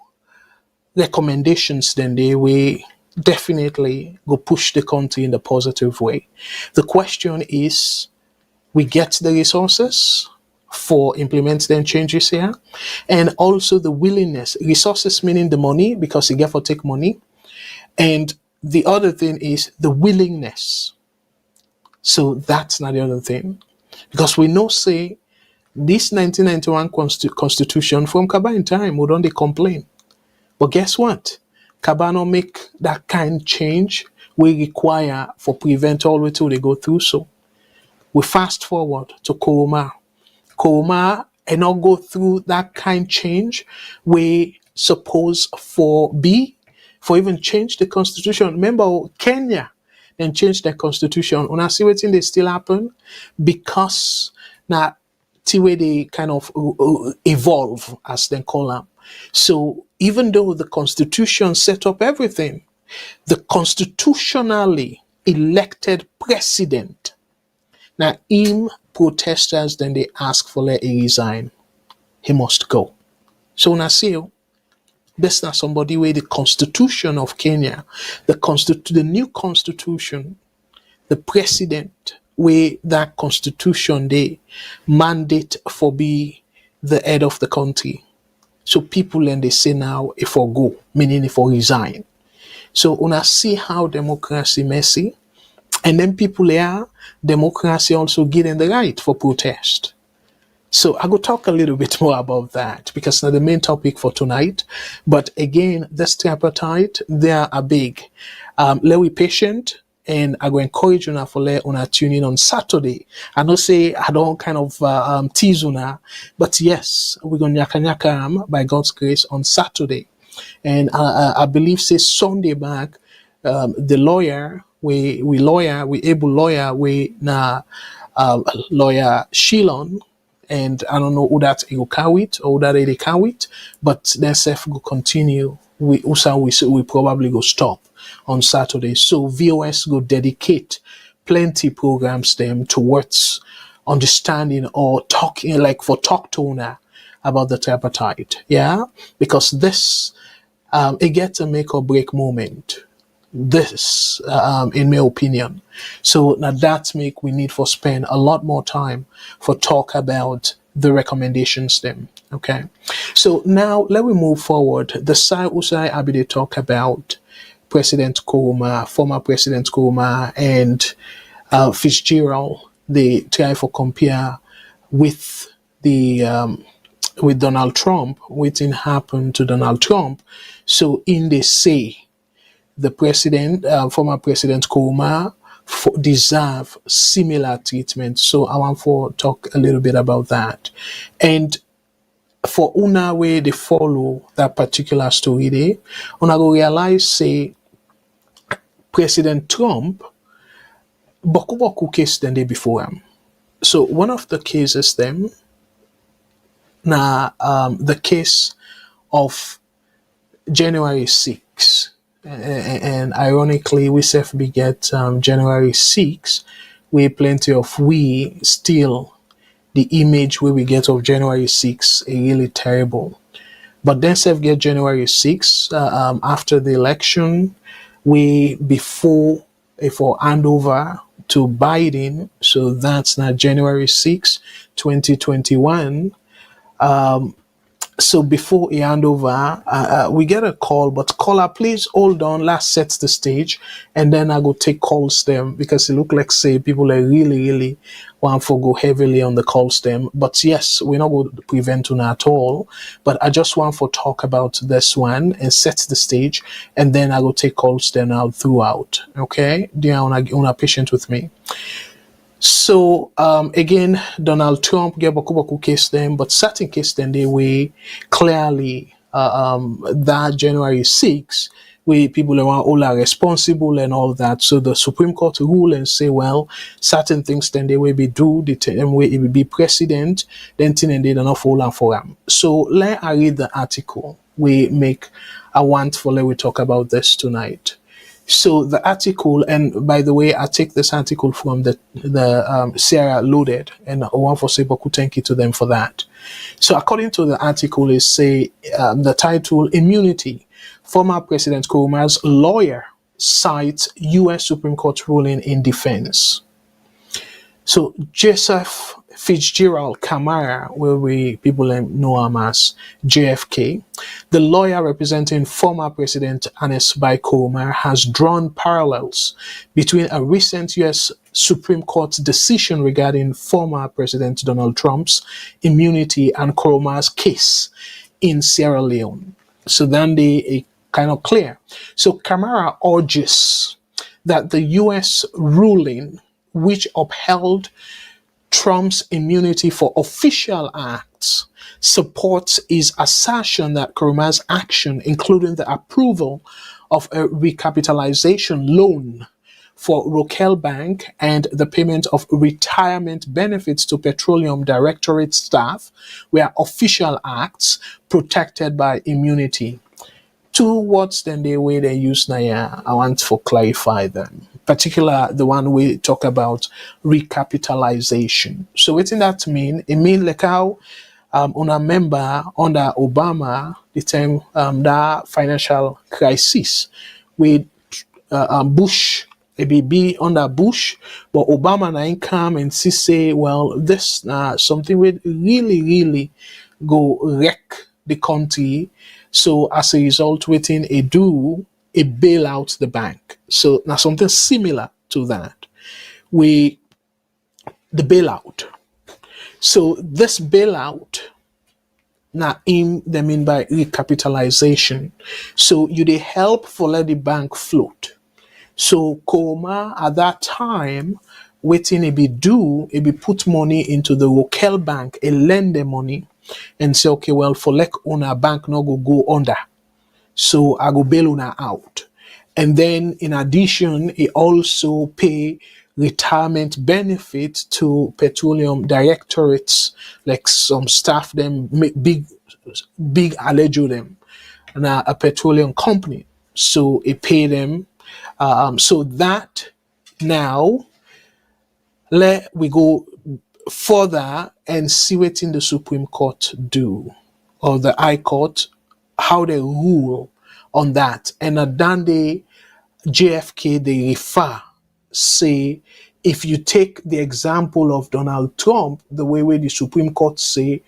recommendations then they will definitely go push the country in the positive way. The question is, we get the resources for implementing changes here, and also the willingness. Resources meaning the money, because you get for take money, and the other thing is the willingness. So that's not the other thing, because we know say this 1991 constitution from Kabine time would only complain. But guess what? Cabano make that kind change we require for prevent all the way till they go through. So we fast forward to Koroma. Koroma and not go through that kind change we suppose for for even change the constitution. Remember Kenya then change the constitution. When I see what they still happen because now the way they kind of evolve as they call them. So even though the constitution set up everything, the constitutionally elected president, now him protesters then they ask for let he resign. He must go. So now see, this not somebody where the constitution of Kenya, the new constitution, the president where that constitution they mandate for be the head of the country. So people and they say now if I go, meaning if I resign. So when I see how democracy messy, and then people here, democracy also getting the right for protest. So I will talk a little bit more about that because it's the main topic for tonight. But again, this tripartite, they are big. Let we patient. And I will encourage you now for let una tune in on Saturday. I know say I don't kind of tease una, but yes, we're gonna nyaka by God's grace on Saturday. And I believe say Sunday back, the lawyer we able lawyer we na lawyer Shilon, and I don't know who that he will carry it or who that they carry it, but then self will continue. We probably go stop on Saturday. So VOS go dedicate plenty programs them towards understanding or talking like for talk to owner about the tripartite. Yeah, because this it gets a make or break moment. This, in my opinion. So now that make we need for spend a lot more time for talk about the recommendations them. Okay. So now let me move forward. The side Usai Abide talk about President Kuruma, former President Kuruma and Fitzgerald, they try for compare with the with Donald Trump, what happened to Donald Trump. So in they say the president, former President Kuruma, deserve similar treatment. So I want to talk a little bit about that. And for una way they follow that particular story there, una go realize say President Trump boku case than day before him. So one of the cases then, now the case of January 6th, and ironically, we self beget January 6th. We plenty of we still the image where we get of January 6th is really terrible. But then self get January 6th after the election, we before for handover to Biden. So that's now January 6th, 2021. So before he hand over, we get a call, but caller, please hold on. Last sets the stage, and then I go take calls them because it look like say people are really want to go heavily on the calls them. But yes, we're not going to prevent on at all. But I just want to talk about this one and set the stage, and then I go take calls them out throughout. Okay, do you wanna patient with me? So again, Donald Trump get boku case them, but certain case then they way clearly that January 6th, where people around all are responsible and all that. So the Supreme Court rule and say, well, certain things then they will be do, the time way it will be president, then thing and they don't fall and for them. So let I read the article. We make I want for let we talk about this tonight. So the article, and by the way, I take this article from the Sierra Loaded, and I want to say Boku thank you to them for that. So according to the article, is say the title "Immunity." Former President Nkrumah's lawyer cites U.S. Supreme Court ruling in defense. So Joseph Fitzgerald Camara, where we people know him as JFK, the lawyer representing former President Ernest Bai Koroma, has drawn parallels between a recent U.S. Supreme Court decision regarding former President Donald Trump's immunity and Koroma's case in Sierra Leone. So then they kind of clear. So Camara urges that the U.S. ruling, which upheld Trump's immunity for official acts, supports his assertion that Koroma's action, including the approval of a recapitalization loan for Rokel Bank and the payment of retirement benefits to Petroleum Directorate staff, were official acts protected by immunity. Two words then the way they use now, I want to clarify them. Particular the one we talk about recapitalization. So what does that mean? It means like how on a member under Obama, the time that financial crisis with Bush, it be under Bush, but Obama na come and say, well, this something would really go wreck the country. So as a result, within a bail out the bank. So now something similar to that. The bailout. So this bailout now they mean by recapitalization. So you they help for let the bank float. So Koroma at that time, waiting it be put money into the Rokel Bank, a lend the money and say, okay, well, for like owner bank no go under. So I go bail owner out. And then in addition, he also pay retirement benefit to petroleum directorates, like some staff them make big allege them and a petroleum company. So he pay them. So that now let we go further and see what in the Supreme Court do or the High Court, how they rule on that. And at the JFK they refer, say, if you take the example of Donald Trump, the way where the Supreme Court say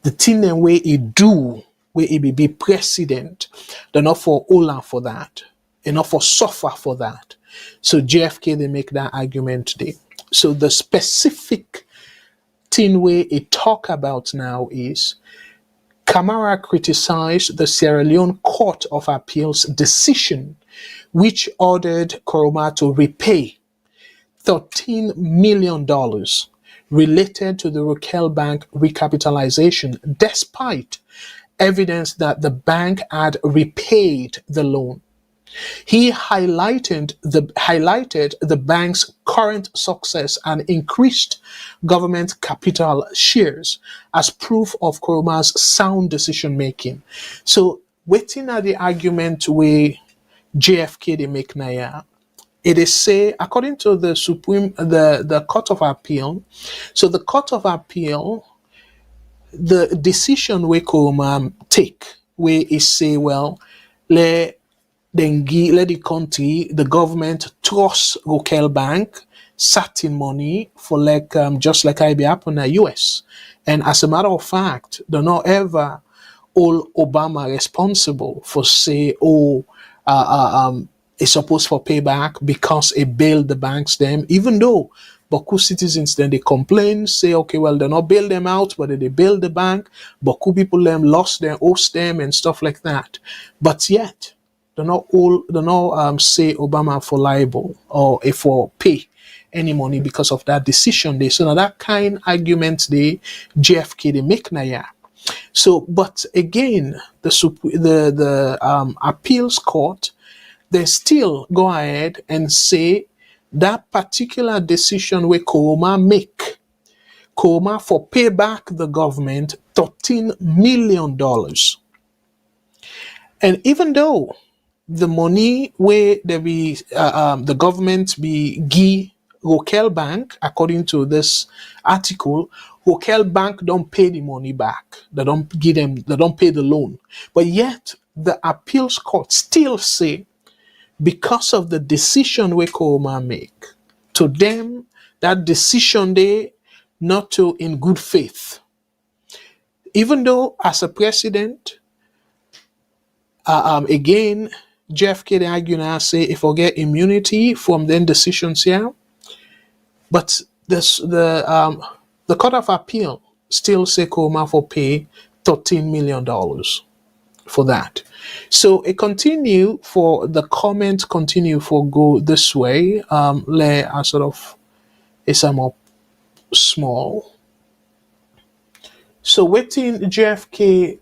the thing and way he do, where he be president, they're not for all for that, enough for suffer for that. So JFK they make that argument today. So the specific thing we talk about now is Camara criticized the Sierra Leone Court of Appeals decision, which ordered Koroma to repay $13 million related to the Rokel Bank recapitalization, despite evidence that the bank had repaid the loan. He highlighted the bank's current success and increased government capital shares as proof of Nkrumah's sound decision making. So, waiting at the argument where JFK they make now, it is say according to the Court of Appeal. So the Court of Appeal, the decision where Nkrumah take, where is say, well, let let the country, the government trust local bank certain money for like just like I be happen in the US. And as a matter of fact, they're not ever all Obama responsible for say, oh, it's supposed for payback because it bailed the banks them, even though Baku citizens then they complain, say, okay, well, they not bail them out, but they bail the bank. Baku people them lost their host them and stuff like that. But yet, they not say Obama for liable or for pay any money because of that decision they. So now that kind argument they JFK they make now, yeah. So, but again, the appeals court, they still go ahead and say that particular decision where Nkrumah for pay back the government $13 million. And even though the money where the government be give local bank, according to this article, local bank don't pay the money back. They don't pay the loan. But yet the appeals court still say because of the decision we Nkrumah make, to them, that decision they not to in good faith. Even though as a president, again, JFK the argue now say if I get immunity from then decisions here, but the Court of Appeal still say Nkrumah for pay $13 million for that. So it continue for the comment continue for go this way. Let I sort of is more small. So waiting JFK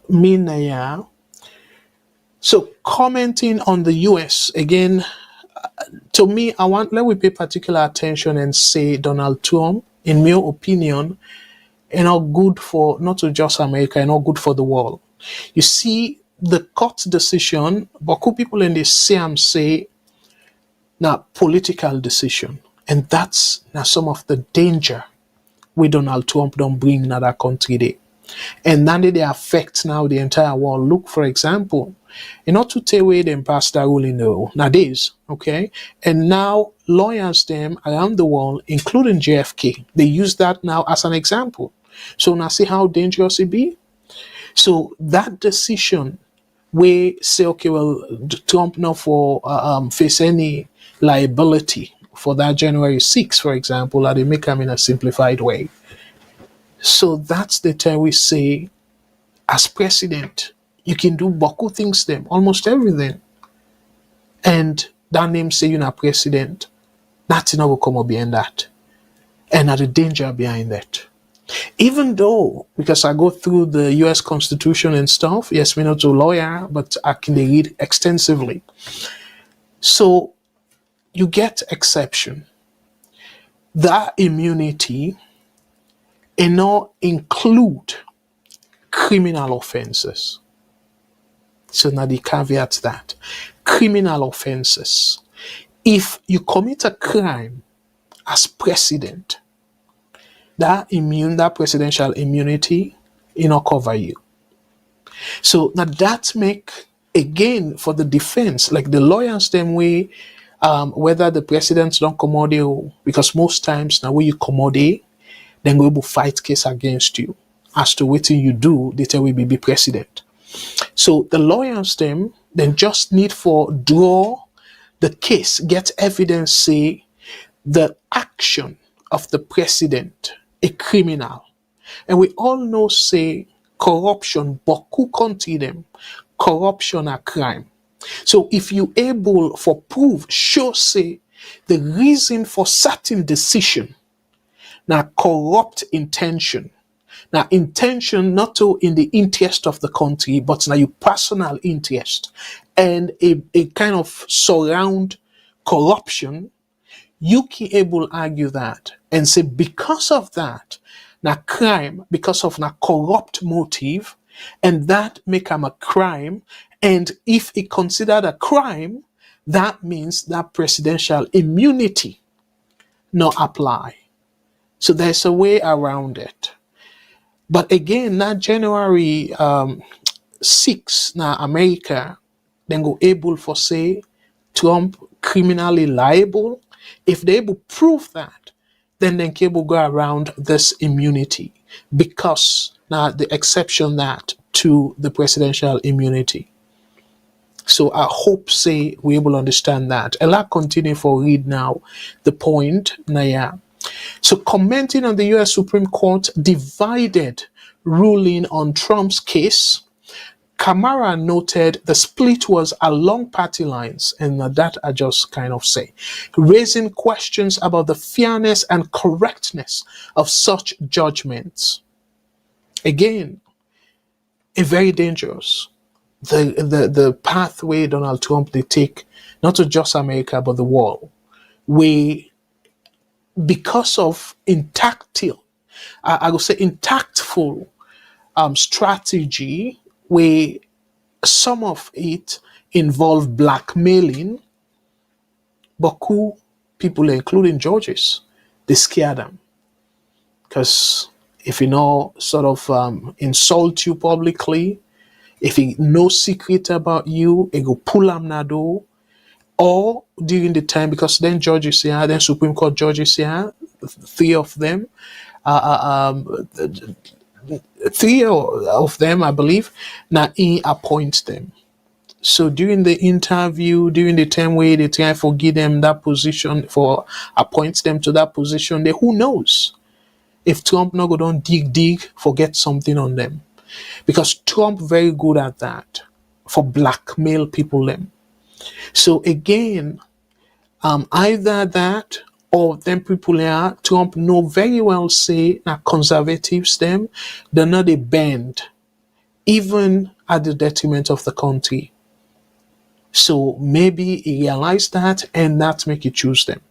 mean yeah. So commenting on the US again, to me, let we pay particular attention and say Donald Trump, in my opinion, not good for not to just America, not good for the world. You see, the court decision, Baku people in the same say now political decision. And that's now some of the danger we Donald Trump don't bring in other country there. And now they affect now the entire world. Look, for example, in order to take away them past that ruling nowadays, okay? And now lawyers them around the world, including JFK, they use that now as an example. So now see how dangerous it be? So that decision where say, okay, well, Trump not for face any liability for that January 6th, for example, or they make them in a simplified way. So that's the time we say, as president, you can do Baku things them, almost everything. And that name say you're not president, nothing will come up behind that. And at the danger behind that. Even though, because I go through the US Constitution and stuff, yes, we're not a lawyer, but I can read extensively. So you get exception. That immunity not include criminal offenses. So now the caveat that criminal offenses, if you commit a crime as president, that presidential immunity, not cover you. So now that make again for the defense, like the lawyers them way, whether the presidents don't commode, because most times now when you commode, then we will fight case against you as to what you do, they tell we be president. So the lawyers them then just need for draw the case, get evidence, say the action of the president a criminal. And we all know say corruption, Baku country them, corruption a crime. So if you able for prove, show say the reason for certain decision, now corrupt intention. Now intention not to in the interest of the country, but now your personal interest. and a kind of surround corruption, you can able argue that and say because of that, na crime, because of na corrupt motive, and that make him a crime. And if it considered a crime, that means that presidential immunity not apply. So there's a way around it. But again, na January 6, na America, then go able for say Trump criminally liable. If they able prove that, then they can able go around this immunity because now the exception that to the presidential immunity. So I hope say we able understand that. And I continue for read now the point Naya. So commenting on the US Supreme Court divided ruling on Trump's case, Kamara noted the split was along party lines, and that I just kind of say, raising questions about the fairness and correctness of such judgments. Again, a very dangerous. The pathway Donald Trump they take, not to just America but the world, where because of I would say intactful strategy, where some of it involve blackmailing, but who people, including judges, they scare them. Because if you know, sort of insult you publicly, if he no secret about you, it go pull am na door. Or during the time, because then judges here, then Supreme Court judges here, three of them, three of them, I believe, now he appoints them. So during the interview, during the time where they try to give them that position, for appoints them to that position, they who knows if Trump not go down dig, forget something on them. Because Trump very good at that, for blackmail people them. So again, either that or them people here, Trump know very well say that conservatives them, they're not a bend, even at the detriment of the country. So maybe he realized that and that make you choose them.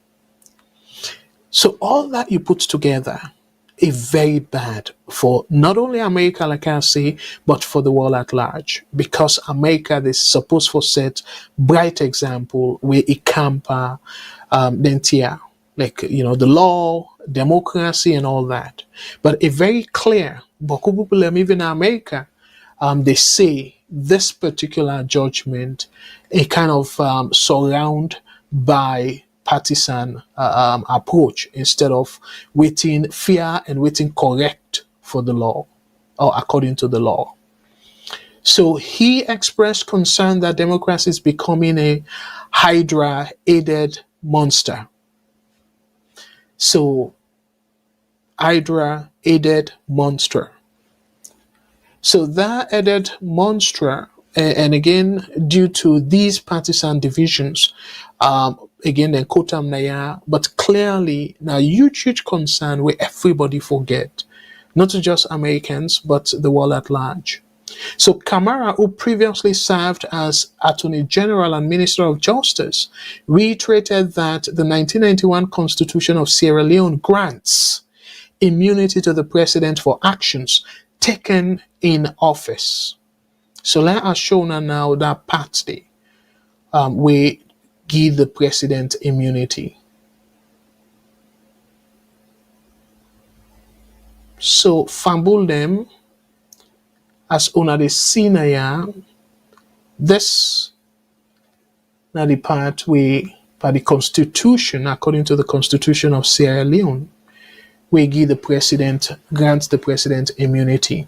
So all that you put together is very bad for not only America, like I say, but for the world at large. Because America is supposed to set bright example where it camper then tier, like the law, democracy, and all that. But a very clear, but people even in America, they say this particular judgment a kind of surround by partisan approach instead of waiting fair and waiting correct for the law or according to the law. So he expressed concern that democracy is becoming a Hydra-aided monster. So Hydra-aided monster. So that added monster, and again, due to these partisan divisions, again, then Kotam Naya, but clearly now huge concern where everybody forget, not just Americans, but the world at large. So Kamara, who previously served as Attorney General and Minister of Justice, reiterated that the 1991 Constitution of Sierra Leone grants immunity to the president for actions taken in office. So let us show now that part there, we give the president immunity. So fumble them as una the senior. This now the part where by the constitution, according to the Constitution of Sierra Leone, we give the president, grants the president immunity.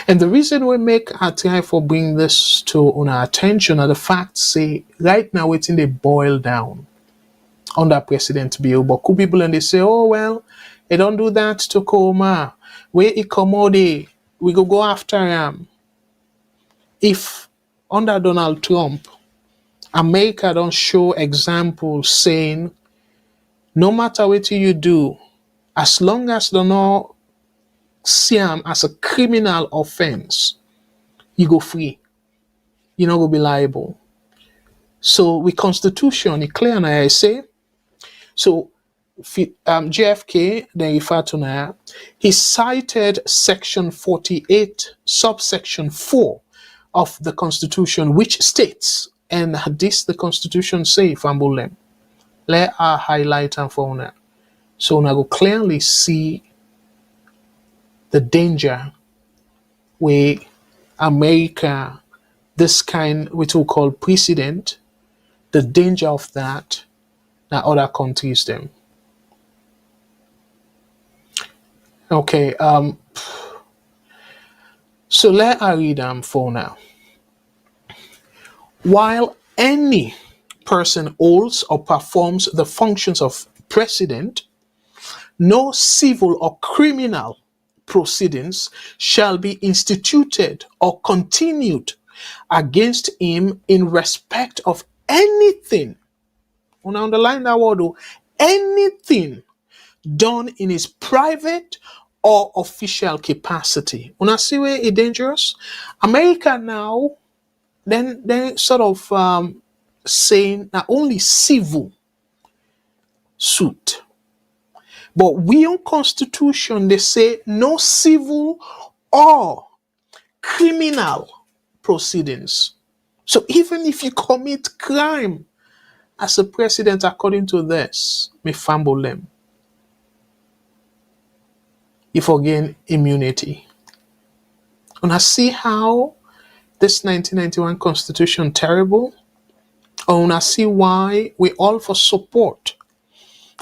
And the reason we make a try for bring this to our attention are the facts say right now it's in the boil down under President Bill. But could people and they say, oh well, they don't do that to Koma. Where he commode, we go after him. If under Donald Trump, America don't show examples saying no matter what you do, as long as they don't see him as a criminal offense, you go free. You're not going to be liable. So with constitution, it clear na I say. So JFK, then refer to now, he cited section 48, subsection 4 of the constitution, which states, and this the constitution say, Fambulem, let our highlight and for now. So now go clearly see the danger where America, this kind which we call precedent, the danger of that other countries them. Okay, so let I read for now. While any person holds or performs the functions of president, no civil or criminal proceedings shall be instituted or continued against him in respect of anything. I want to underline that word, anything done in his private or official capacity. When I see where it's dangerous, America now, then sort of saying not only civil suit, but we on Constitution they say no civil or criminal proceedings. So even if you commit crime as a president, according to this, me fumble them, you forgain immunity. And I see how this 1991 Constitution terrible. And I see why we all for support.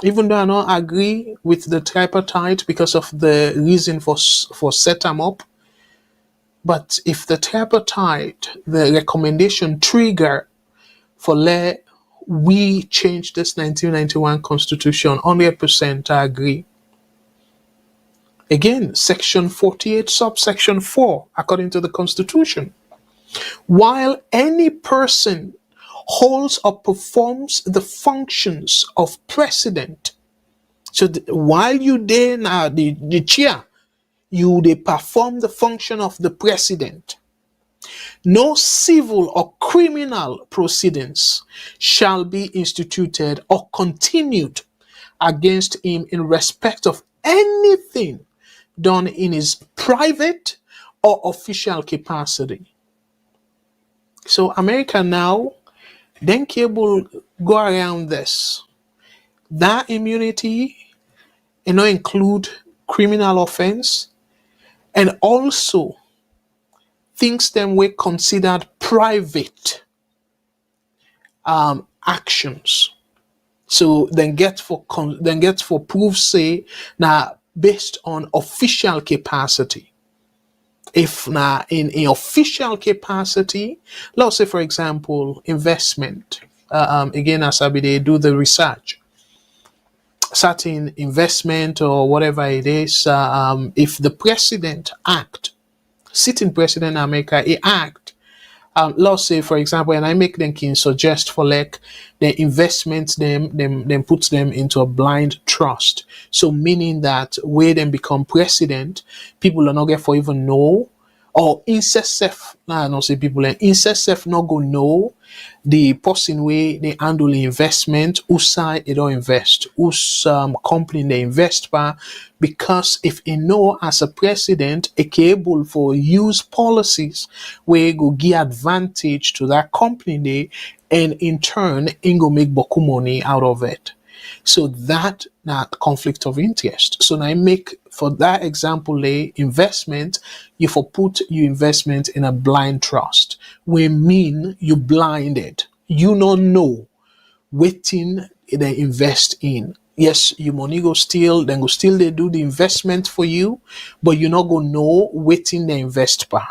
Even though I don't agree with the tripartite because of the reason for set them up. But if the tripartite, the recommendation trigger for let we change this 1991 Constitution, 100% I agree. Again, section 48, subsection 4, according to the Constitution. While any person holds or performs the functions of president, so while you there now, the chair, they perform the function of the president. No civil or criminal proceedings shall be instituted or continued against him in respect of anything done in his private or official capacity. So America now, then cable go around this. That immunity, include criminal offense, and also things them were considered private actions. So then get for proof say now based on official capacity. If now in official capacity, let's say for example investment. Again, as they do the research, certain investment or whatever it is. If the president act, sitting president in America, he act. Let's say, for example, and I make them can suggest for like the investments, them puts them into a blind trust. So meaning that where them become president, people are not get for even know, or incest nah, not say people and incest not go know the person way they handle the investment, whose side they don't invest, whose company they invest by, because if you know as a president, a capable for use policies where go give advantage to that company they, and in turn, it go make boku money out of it. So that conflict of interest. So now I make for that example, investment, you for put your investment in a blind trust. We mean you blinded. You don't know waiting they invest in. Yes, your money go still, then go still they do the investment for you, but you not go know waiting they invest by.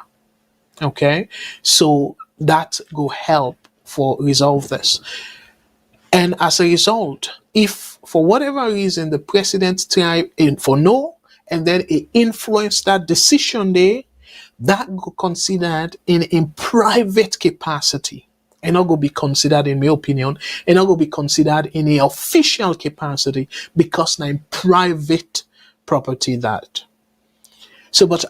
Okay, so that go help for resolve this. And as a result, if for whatever reason the president try in for no, and then it influence that decision there, that go considered in private capacity. And not go be considered, in my opinion, and not go be considered in a official capacity because now in private property that. So, but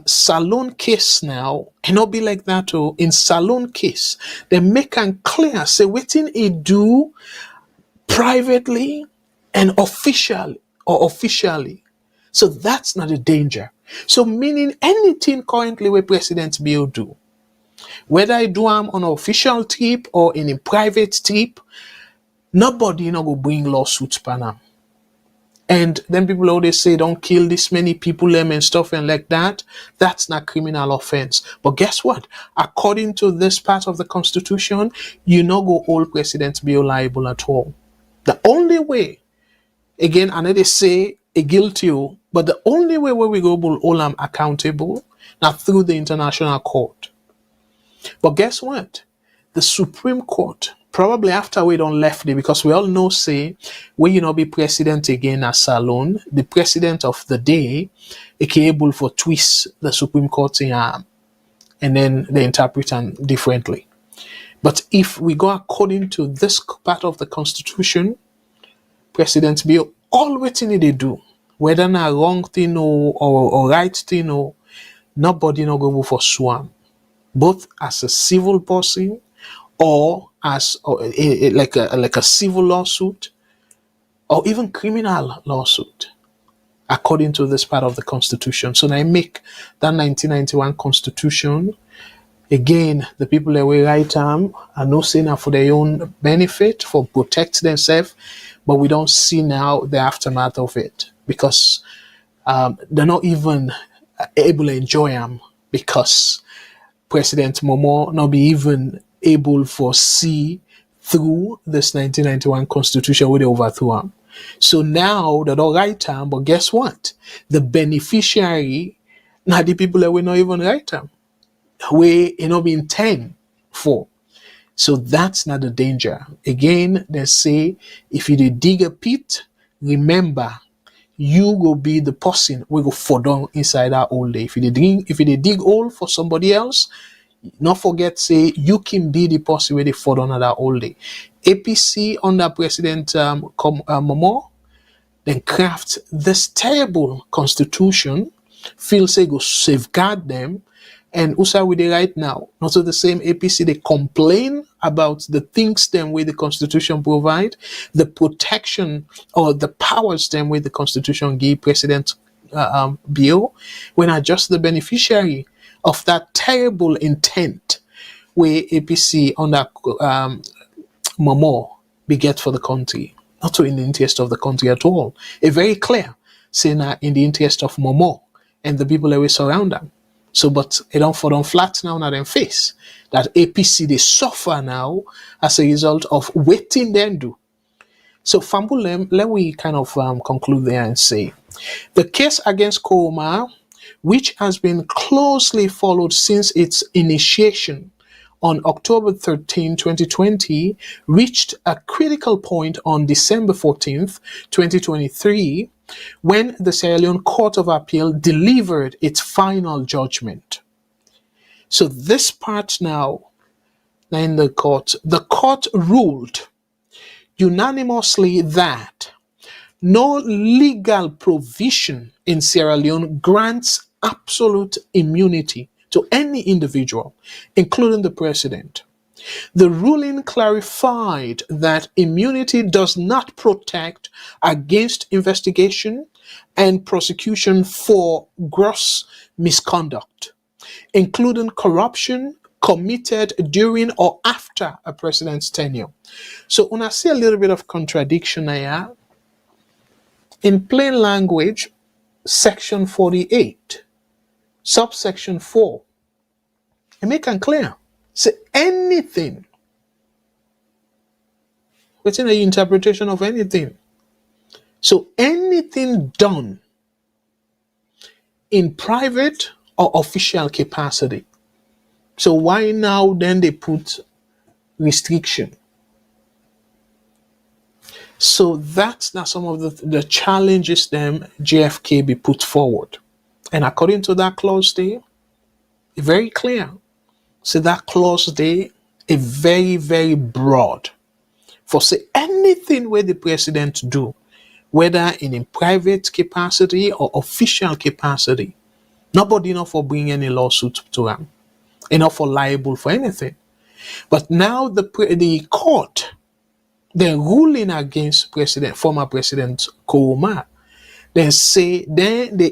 Salon case now cannot be like that. Oh, in Salon case, they make and clear say waiting he do privately and officially. So that's not a danger. So meaning anything currently where President Bill do, whether I do am on an official trip or in a private trip, nobody go bring lawsuits pan. And then people always say, don't kill this many people them and stuff and like that. That's not criminal offense. But guess what? According to this part of the Constitution, you no go hold President Bill liable at all. The only way, again, I know they say a guilty, but the only way where we go hold them accountable now through the International Court. But guess what? The Supreme Court, probably after we don't left it, because we all know, say, when you not be president again as Salon, the president of the day, is able for twist the Supreme Court in arm, and then they interpret them differently. But if we go according to this part of the Constitution, President Bill, all waiting they do, whether na wrong thing or right thing or nobody no go for swam, both as a civil person or as like a civil lawsuit or even criminal lawsuit, according to this part of the Constitution. So I make that 1991 Constitution. Again, the people that we write are not saying for their own benefit, for protect themselves, but we don't see now the aftermath of it because they're not even able to enjoy them because President Momo not be even able to see through this 1991 Constitution where they overthrew him. So now they don't write them, but guess what? The beneficiary, now the people that will not even write them. We not be intend for. So that's not the danger. Again, they say if you dig a pit, remember you will be the person we go fall down inside that hole day. If you dig hole for somebody else, not forget say you can be the person where they fall down that hole day. APC under President Momo then craft this terrible constitution, feel say go safeguard them. And also with it right now, not so the same APC, they complain about the things them where the Constitution provide, the protection or the powers them where the Constitution give President Bill, when are just the beneficiary of that terrible intent where APC under Momo beget for the country, not so in the interest of the country at all. It's very clear, saying in the interest of Momo and the people that we surround them. So, but it don't fall down flat now on them face. That APC, they suffer now as a result of waiting them do. So, Fambulem, let me kind of conclude there and say, the case against Koma, which has been closely followed since its initiation on October 13, 2020, reached a critical point on December 14th, 2023, when the Sierra Leone Court of Appeal delivered its final judgment. So this part now in the court ruled unanimously that no legal provision in Sierra Leone grants absolute immunity to any individual, including the president. The ruling clarified that immunity does not protect against investigation and prosecution for gross misconduct, including corruption committed during or after a president's tenure. So when I see a little bit of contradiction here, in plain language, section 48, subsection 4, it make it clear. Say anything. What's in the interpretation of anything? So anything done in private or official capacity. So why now then they put restriction? So that's not some of the challenges them JFK be put forward. And according to that clause there, very clear. So that clause there is very, very broad. For say anything where the president do, whether in a private capacity or official capacity, Nobody not for bring any lawsuit to him, enough for liable for anything. But now the court, they're ruling against former President Kuruma. They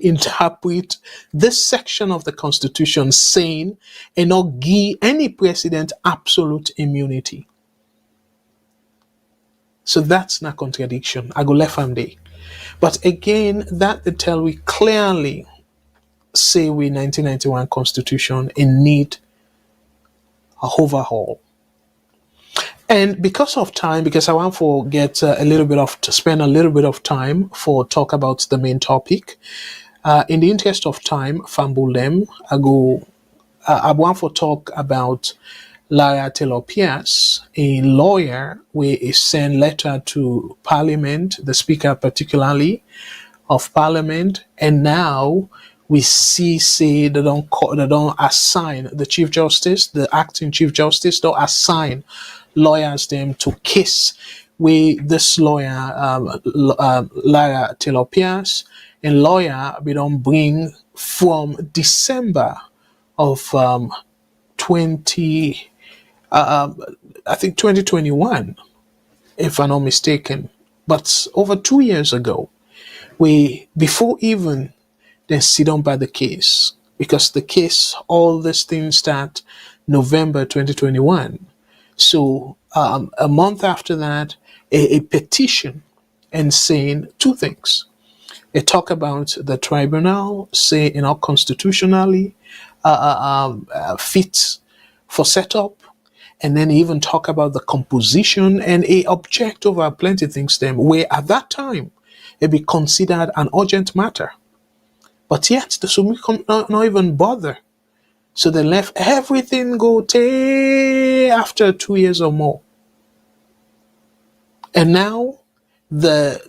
interpret this section of the Constitution saying and not give any president absolute immunity. So that's not contradiction. I go left from there. But again, that they tell we clearly say we 1991 Constitution in need a overhaul. And because of time, because I want to get to spend a little bit of time for talk about the main topic. In the interest of time, Fambulem, I want to talk about Lara Taylor Pierce, a lawyer, where he sent letter to Parliament, the Speaker particularly of Parliament, and now we say they don't assign the Chief Justice, the acting Chief Justice, don't assign lawyers them to case with this lawyer, Lara Taylor Pierce, and lawyer we don't bring from December of 2021, if I'm not mistaken. But over 2 years ago, before even they sit down by the case, because the case, all these things start November 2021. So a month after that, a petition and saying two things. They talk about the tribunal, say, constitutionally fit for setup, and then even talk about the composition and a object over plenty things them, where at that time it be considered an urgent matter. But yet the Supreme Court not even bother. So they left everything go after 2 years or more. And now the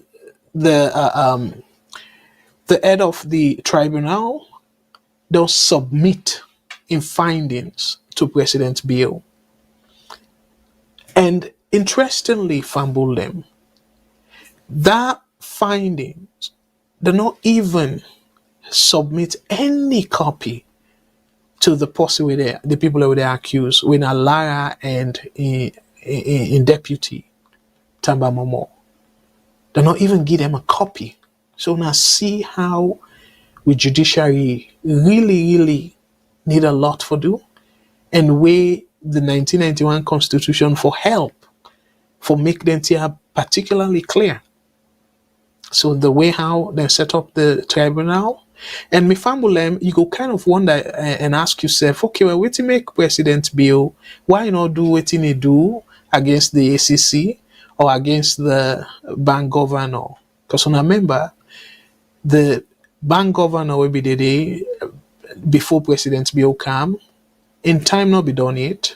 head of the tribunal don't submit in findings to President Bill. And interestingly, Fambulem, that findings, they not even submit any copy to the person the people who they accuse, when a liar and in deputy Tamba Momo. They not even give them a copy. So now see how we judiciary really need a lot for do, and weigh the 1991 Constitution for help, for make them here particularly clear. So the way how they set up the tribunal, and me Fambulem, you go kind of wonder and ask yourself, okay, well, what to make President Bill? Why not do what he do against the ACC or against the bank governor? Because remember, the bank governor will be the day before President Bill come. In time, not be done yet.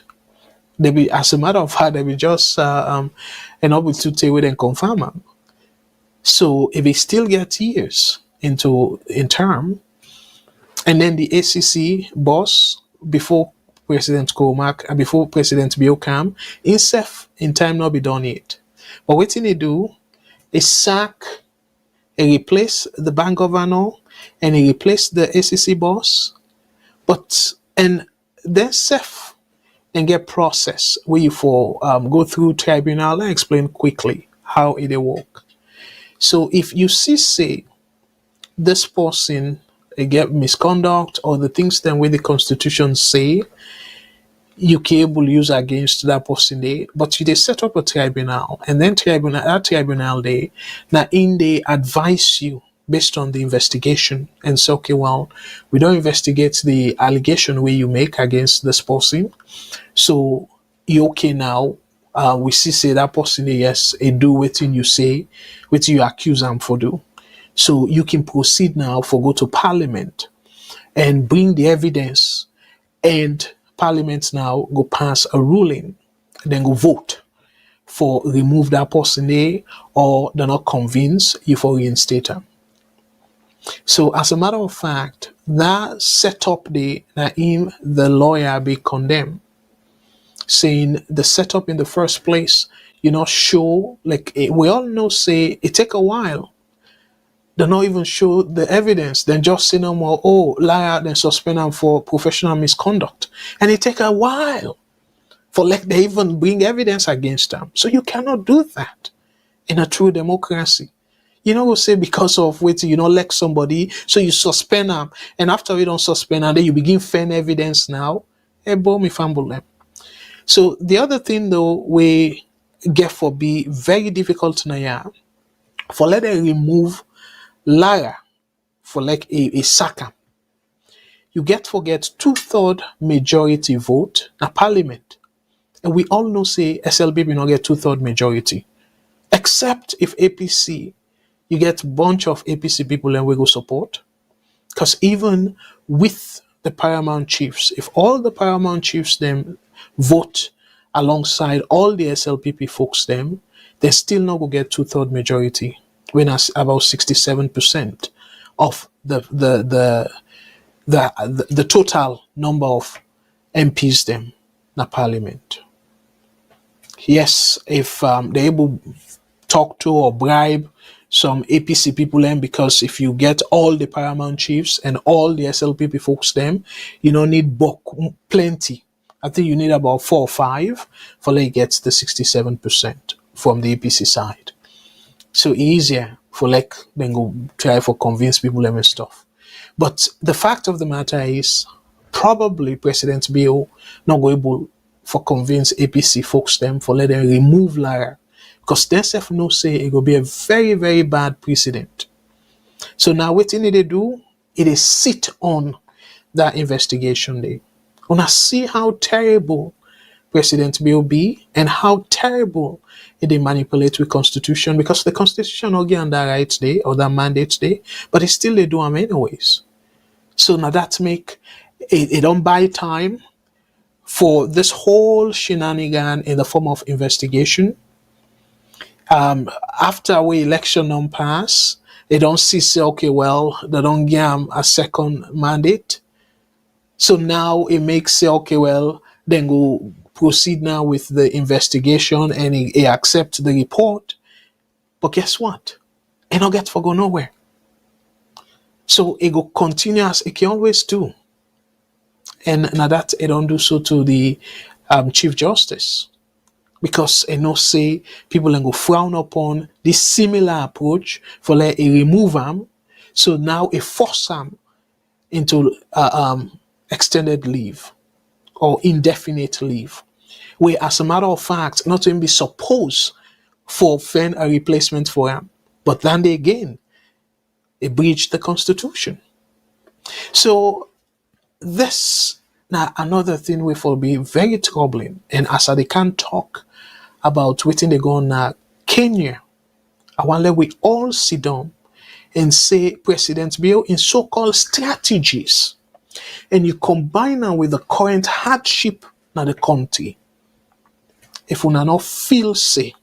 They be, as a matter of fact, they be just able to take with and confirm them. So if they still get years in term, and then the ACC boss before President Cormac and before President Bill come, himself in time not be done yet. But what they do is sack and replace the bank governor and he replace the ACC boss, and then self and get process where you for go through tribunal and explain quickly how it work. So if you say this person get misconduct or the things then where the Constitution say you can able use against that person there, but you they set up a tribunal, and then that tribunal day now in they advise you based on the investigation and say, okay, well, we don't investigate the allegation where you make against this person, so you okay now. We say that person yes, do what you say, what you accuse them for do. So you can proceed now for go to Parliament and bring the evidence, and Parliament now go pass a ruling, then go vote for remove that person there, or they're not convinced you for reinstate them. So as a matter of fact, that setup the lawyer be condemned, saying the setup in the first place, show like we all know say it take a while They not even show the evidence. Then just say no more, oh, liar, then suspend them for professional misconduct. And it take a while for like they even bring evidence against them. So you cannot do that in a true democracy. You know, we'll say because of waiting, you know, elect somebody, so you suspend them, and after you don't suspend them, then you begin find evidence now. Me fumble them. So the other thing though, we get for be very difficult now, yeah, for let them remove Lara for like a saka. You get forget 2/3 majority vote na parliament. And we all know say SLB will not get 2/3 majority. Except if APC, you get bunch of APC people and we go support. Because even with the paramount chiefs, if all the paramount chiefs them vote alongside all the SLPP folks them, they still not go get 2/3 majority. When as about 67% of the total number of MPs them na parliament. Yes, if they're able talk to or bribe some APC people then, because if you get all the paramount chiefs and all the SLPP folks them, you don't need plenty. I think you need about 4 or 5 for like gets the 67% from the APC side. So easier for like then go try for convince people them and stuff. But the fact of the matter is probably President Bill not go able for convince APC folks them for let them remove Lara. Because they self no say it will be a very, very bad precedent. So now what they need to do, it is sit on that investigation day. Wanna see how terrible President Bill be and how terrible they manipulate with constitution, because the constitution not get on that rights day or that mandate day, but it still they do them anyways. So now that make it don't buy time for this whole shenanigan in the form of investigation. After we election don't pass, they don't see say okay, well, they don't give them a second mandate. So now it makes say okay, well, then go proceed now with the investigation and he accept the report. But guess what? It not get for go nowhere. So it go continue as it can always do. And now that it don't do so to the Chief Justice. Because I know say people then go frown upon this similar approach for like a remove them. So now it force them into extended leave or indefinite leave. Where as a matter of fact, not even be supposed for find a replacement for him. But then they again, it breached the constitution. So this now another thing we will be very troubling. And as they can't talk about waiting they go on Kenya, I want let we all sit down and say President Bill in so-called strategies, and you combine them with the current hardship in the country. If we not feel say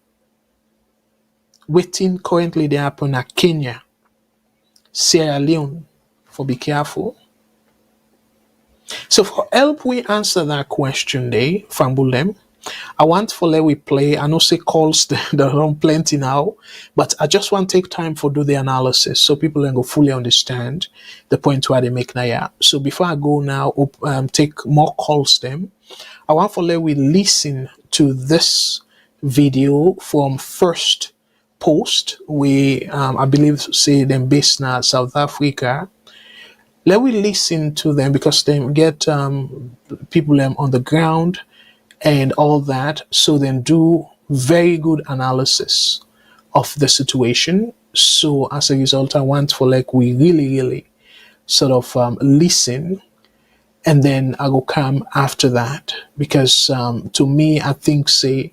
waiting currently they happen at Kenya, Sierra Leone, for be careful. So for help we answer that question day, Fambulem, I want for let we play. I know say calls they run plenty now, but I just want to take time for do the analysis so people can go fully understand the point where they make now. So before I go now, take more calls them. I want for let we listen to this video from First Post. We I believe say them based in South Africa. Let we listen to them because they get people on the ground and all that, so then do very good analysis of the situation. So as a result, I want for like we really sort of listen, and then I will come after that, because to me I think say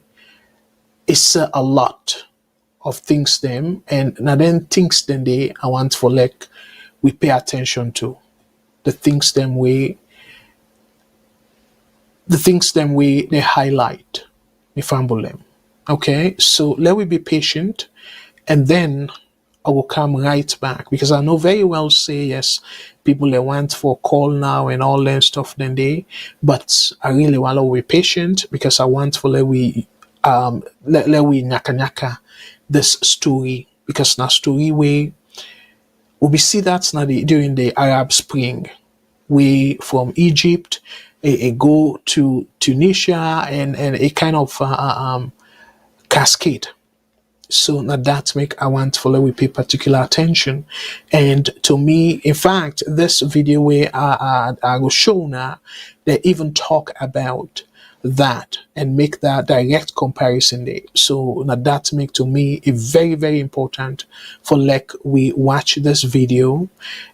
it's a lot of things them, and now then things then they I want for like we pay attention to the things them we they highlight, if I'm them. Okay, so let we be patient, and then I will come right back, because I know very well say yes, people they want for call now and all that stuff then they, but I really want to be patient, because I want for let we nyaka this story, because now story way We see that now during the Arab Spring. We from Egypt go to Tunisia and a kind of cascade. So now that make I want to follow we pay particular attention. And to me, in fact, this video where I will show now, they even talk about that and make that direct comparison there. So now that make to me a very, very important for like we watch this video,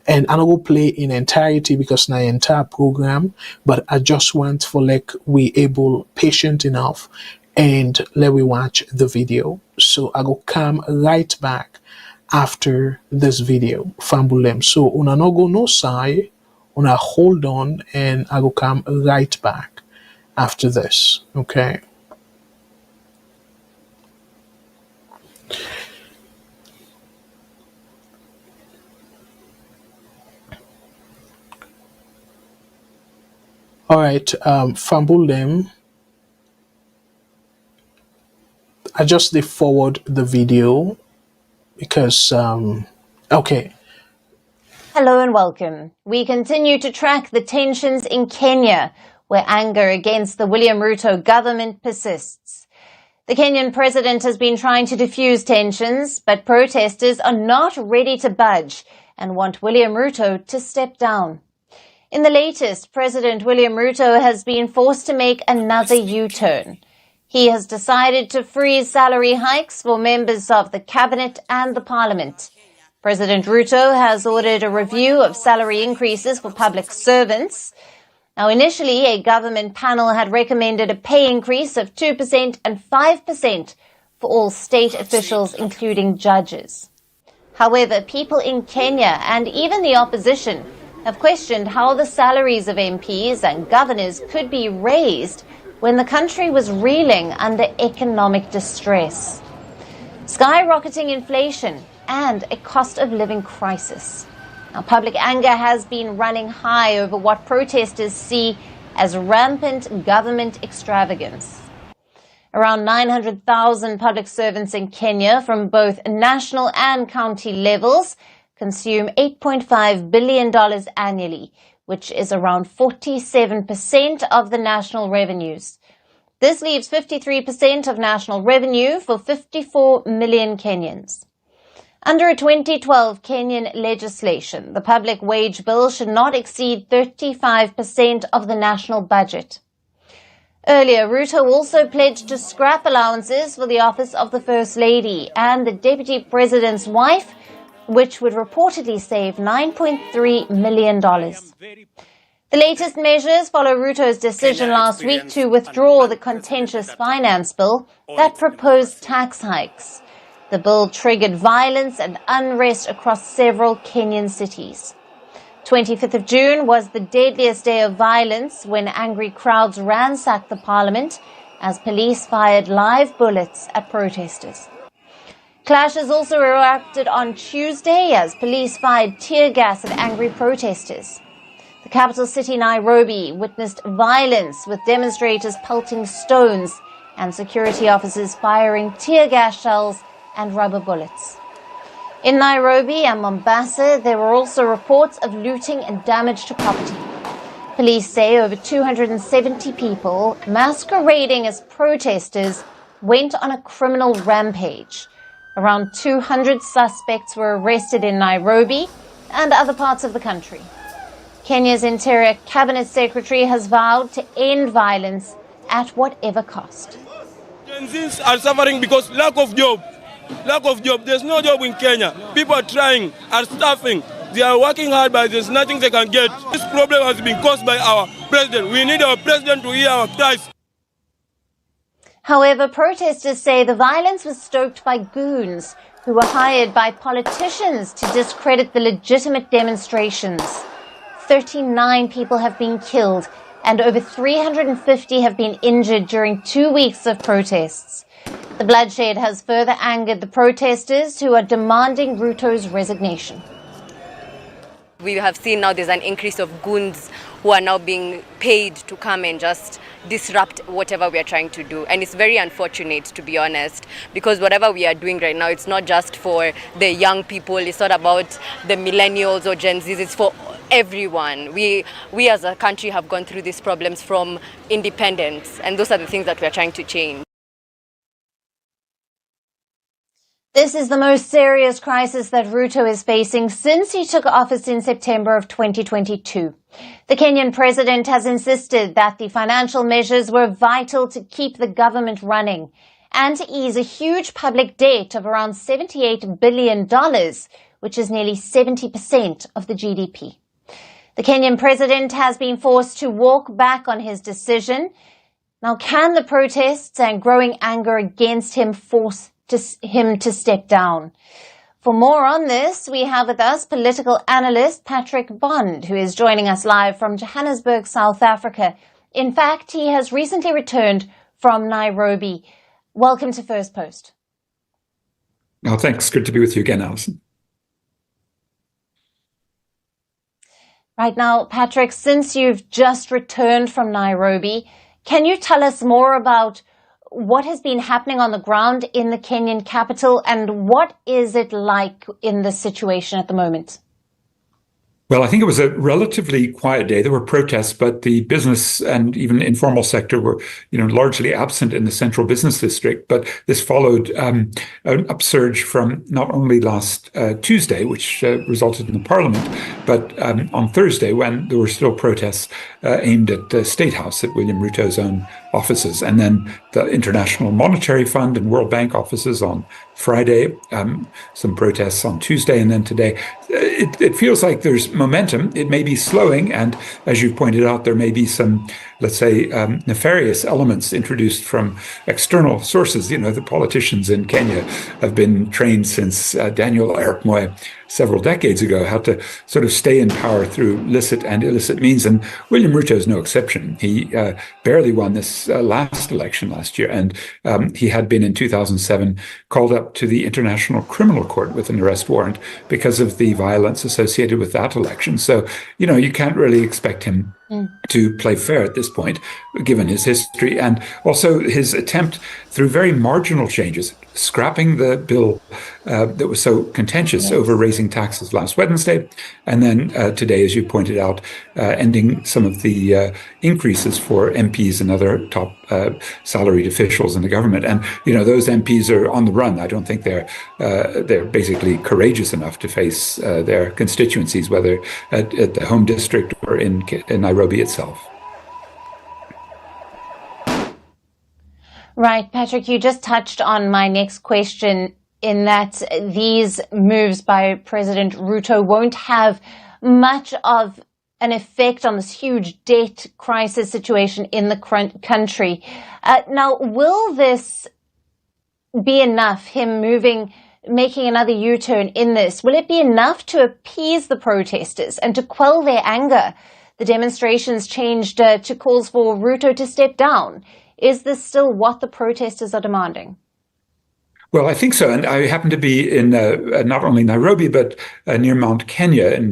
and I will play in entirety because now entire program, but I just want for like we able patient enough and let me watch the video. So I will come right back after this video. Fambulem. So una no go no side, una hold on, and I will come right back after this. Okay. All right, Fambulem. I just did forward the video because, okay. Hello and welcome. We continue to track the tensions in Kenya, where anger against the William Ruto government persists. The Kenyan president has been trying to diffuse tensions, but protesters are not ready to budge and want William Ruto to step down. In the latest, President William Ruto has been forced to make another U-turn. He has decided to freeze salary hikes for members of the cabinet and the parliament. President Ruto has ordered a review of salary increases for public servants. Now, initially, a government panel had recommended a pay increase of 2% and 5% for all state officials, including judges. However, people in Kenya and even the opposition have questioned how the salaries of MPs and governors could be raised when the country was reeling under economic distress. Skyrocketing inflation and a cost of living crisis. Now, public anger has been running high over what protesters see as rampant government extravagance. Around 900,000 public servants in Kenya from both national and county levels consume $8.5 billion annually, which is around 47% of the national revenues. This leaves 53% of national revenue for 54 million Kenyans. Under a 2012 Kenyan legislation, the public wage bill should not exceed 35% of the national budget. Earlier, Ruto also pledged to scrap allowances for the office of the First Lady and the Deputy President's wife, which would reportedly save $9.3 million. The latest measures follow Ruto's decision last week to withdraw the contentious finance bill that proposed tax hikes. The bill triggered violence and unrest across several Kenyan cities. 25th of June was the deadliest day of violence when angry crowds ransacked the parliament as police fired live bullets at protesters. Clashes also erupted on Tuesday as police fired tear gas at angry protesters. The capital city, Nairobi, witnessed violence with demonstrators pelting stones and security officers firing tear gas shells and rubber bullets. In Nairobi and Mombasa, there were also reports of looting and damage to property. Police say over 270 people masquerading as protesters went on a criminal rampage. Around 200 suspects were arrested in Nairobi and other parts of the country. Kenya's Interior Cabinet Secretary has vowed to end violence at whatever cost. Gen Zs are suffering because lack of job. There's no job in Kenya. People are trying, are starving. They are working hard, but there's nothing they can get. This problem has been caused by our president. We need our president to hear our cries. However, protesters say the violence was stoked by goons who were hired by politicians to discredit the legitimate demonstrations. 39 people have been killed and over 350 have been injured during 2 weeks of protests. The bloodshed has further angered the protesters who are demanding Ruto's resignation. we have seen now there's an increase of goons who are now being paid to come and just disrupt whatever we are trying to do. And it's very unfortunate, to be honest, because whatever we are doing right now, it's not just for the young people, it's not about the millennials or Gen Zs, it's for everyone. We as a country have gone through these problems from independence, and those are the things that we are trying to change. This is the most serious crisis that Ruto is facing since he took office in September of 2022. The Kenyan president has insisted that the financial measures were vital to keep the government running and to ease a huge public debt of around $78 billion, which is nearly 70% of the GDP. The Kenyan president has been forced to walk back on his decision. Now, can the protests and growing anger against him force him to step down? For more on this, we have with us political analyst Patrick Bond, who is joining us live from Johannesburg, South Africa. In fact, he has recently returned from Nairobi. Welcome to First Post. Oh, thanks. Good to be with you again, Alison. Right now, Patrick, since you've just returned from Nairobi, can you tell us more about what has been happening on the ground in the Kenyan capital and what is it like in this situation at the moment? Well, I think it was a relatively quiet day. There were protests, but the business and even informal sector were, largely absent in the central business district. But this followed an upsurge from not only last Tuesday, which resulted in the parliament, but on Thursday when there were still protests aimed at the State House, at William Ruto's own offices, and then the International Monetary Fund and World Bank offices on Friday, some protests on Tuesday, and then today. It feels like there's momentum. It may be slowing, and as you pointed out, there may be some, let's say, nefarious elements introduced from external sources. The politicians in Kenya have been trained since Daniel Arap Moi several decades ago how to sort of stay in power through licit and illicit means, and William Ruto is no exception. He barely won this last election last year, and he had been in 2007 called up to the International Criminal Court with an arrest warrant because of the violence associated with that election. So, you can't really expect him to play fair at this point, given his history, and also his attempt through very marginal changes, scrapping the bill that was so contentious over raising taxes last Wednesday, and then today, as you pointed out, ending some of the increases for MPs and other top salaried officials in the government. And those MPs are on the run. I don't think they're basically courageous enough to face their constituencies, whether at the home district or in Nairobi itself. Right, Patrick, you just touched on my next question in that these moves by President Ruto won't have much of an effect on this huge debt crisis situation in the country. Now, will this be enough, him making another U-turn in this? Will it be enough to appease the protesters and to quell their anger? The demonstrations changed to calls for Ruto to step down. Is this still what the protesters are demanding? Well, I think so. And I happen to be in not only Nairobi, but near Mount Kenya in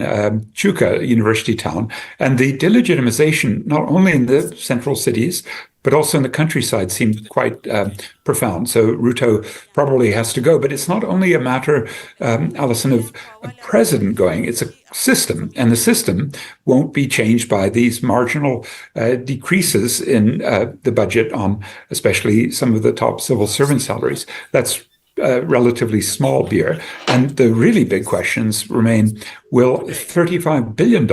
Chuka, university town. And the delegitimization, not only in the central cities, but also in the countryside, seemed quite profound. So Ruto probably has to go. But it's not only a matter, Alison, of a president going. It's a system. And the system won't be changed by these marginal decreases in the budget on especially some of the top civil servant salaries. That's relatively small beer. And the really big questions remain, will $35 billion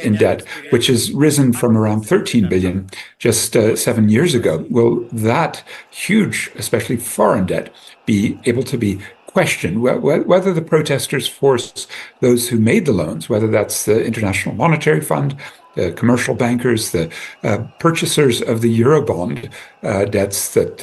in debt, which has risen from around $13 billion just 7 years ago, will that huge, especially foreign debt, be able to be questioned? Whether the protesters force those who made the loans, whether that's the International Monetary Fund, the commercial bankers, the purchasers of the Eurobond debts that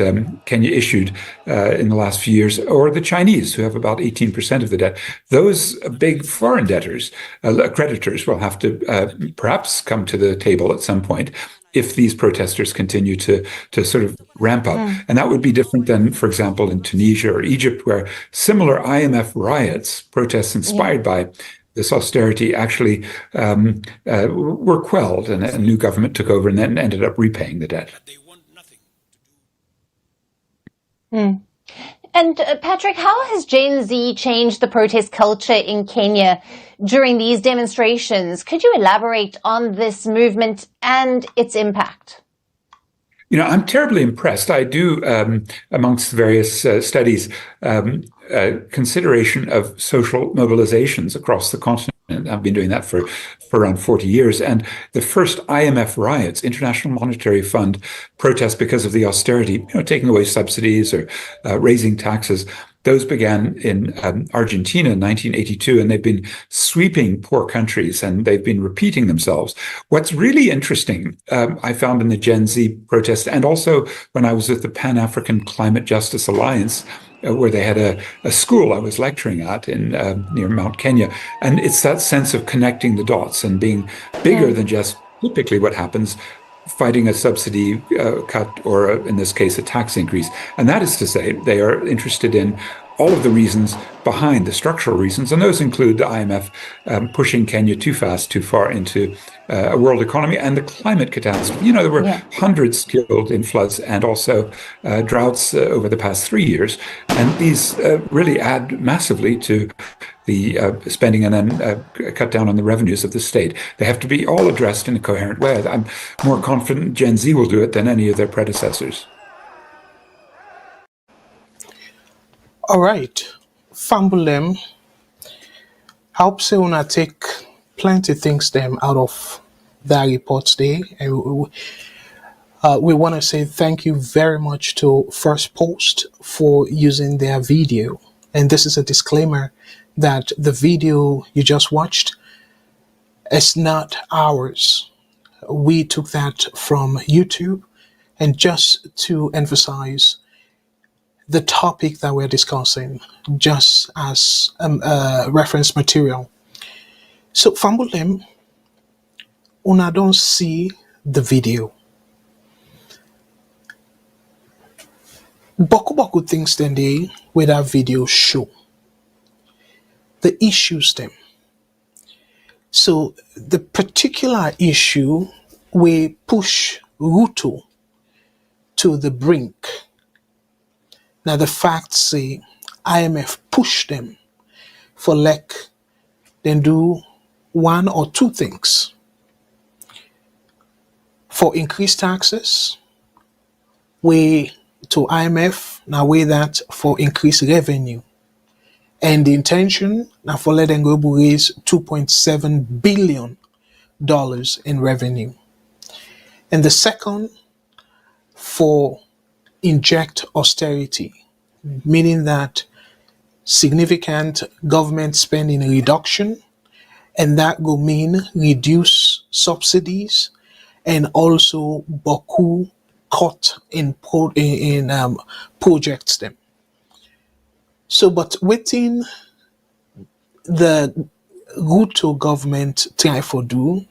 Kenya issued in the last few years, or the Chinese, who have about 18% of the debt. Those big foreign debtors, creditors, will have to perhaps come to the table at some point if these protesters continue to sort of ramp up. And that would be different than, for example, in Tunisia or Egypt, where similar IMF riots, protests inspired by this austerity actually were quelled, and a new government took over and then ended up repaying the debt. And Patrick, how has Gen Z changed the protest culture in Kenya during these demonstrations? Could you elaborate on this movement and its impact? I'm terribly impressed. I do, amongst various studies, consideration of social mobilizations across the continent. I've been doing that for around 40 years. And the first IMF riots, International Monetary Fund protests because of the austerity, taking away subsidies or raising taxes, those began in Argentina in 1982, and they've been sweeping poor countries, and they've been repeating themselves. What's really interesting, I found in the Gen Z protest, and also when I was with the Pan-African Climate Justice Alliance, where they had a school I was lecturing at in near Mount Kenya, and it's that sense of connecting the dots and being bigger than just typically what happens, fighting a subsidy cut or, in this case, a tax increase. And that is to say, they are interested in all of the reasons behind the structural reasons, and those include the IMF pushing Kenya too fast, too far into a world economy, and the climate catastrophe. There were hundreds killed in floods and also droughts over the past 3 years, and these really add massively to the spending and then cut down on the revenues of the state. They have to be all addressed in a coherent way. I'm more confident Gen Z will do it than any of their predecessors. All right. Fambulem, I hope so una take plenty things them out of that report today. And we want to say thank you very much to First Post for using their video. And this is a disclaimer that the video you just watched is not ours. We took that from YouTube, and just to emphasize the topic that we're discussing, just as reference material. So, Fambulem, una don't see the video. Boku things then they where that video show. The issues them. So the particular issue we push Ruto to the brink. Now the facts say IMF push them for then do one or two things. For increased taxes, way to IMF, now way that for increased revenue. And the intention now for let them go raise $2.7 billion in revenue. And the second, for inject austerity, meaning that significant government spending reduction, and that will mean reduce subsidies and also Boku cut in projects them. So, but within the Ruto government try for do,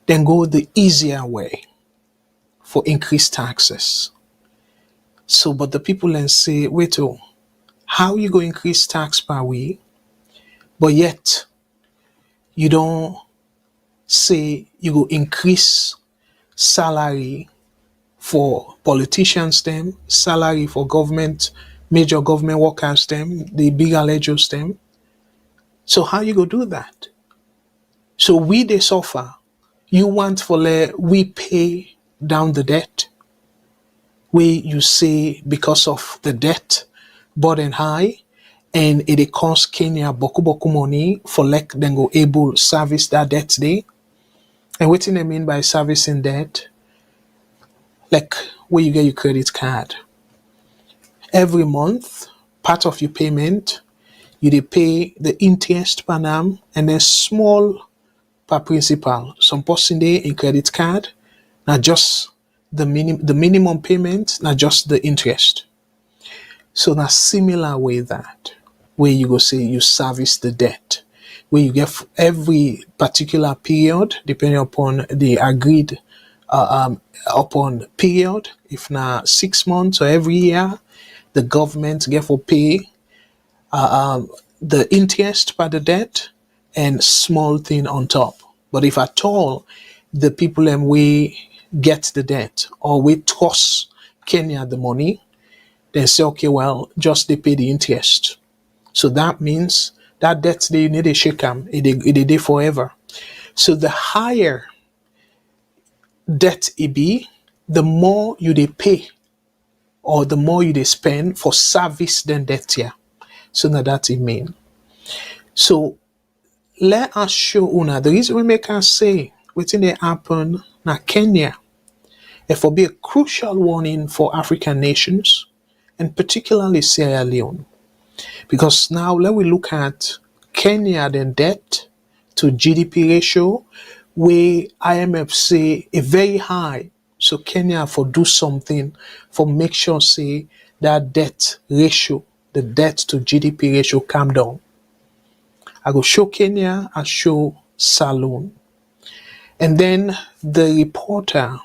then go the easier way for increased taxes. So, but the people then say, wait, how you go increase tax per way, but yet you don't say you go increase salary for politicians them, salary for government, major government workers them, the big allegiance them. So how you go do that? So we they suffer. You want for we pay down the debt. We you say because of the debt burden high, and it cost Kenya boku money for then go able service that debt day. And what do I mean by servicing debt? Like where you get your credit card. Every month, part of your payment, you pay the interest per annum and then small per principal. Some person there in credit card, not just the minimum payment, not just the interest. So na similar way that where you go say you service the debt, where you get every particular period depending upon the agreed upon period. If na 6 months or every year, the government get for pay the interest by the debt, and small thing on top. But if at all the people we get the debt or we trust Kenya the money, then say, okay, well, just they pay the interest. So that means that debt they need a shake them, it day forever. So the higher debt it be, the more you they pay or the more you they spend for service than debt here. So now that it mean. So let us show una the reason we make us say within they happen na Kenya. It will be a crucial warning for African nations and particularly Sierra Leone. Because now let we look at Kenya then debt to GDP ratio where IMF say a very high. So Kenya for do something for make sure say that debt ratio, the debt to GDP ratio come down. I go show Kenya, I show Saloon. And then the reporter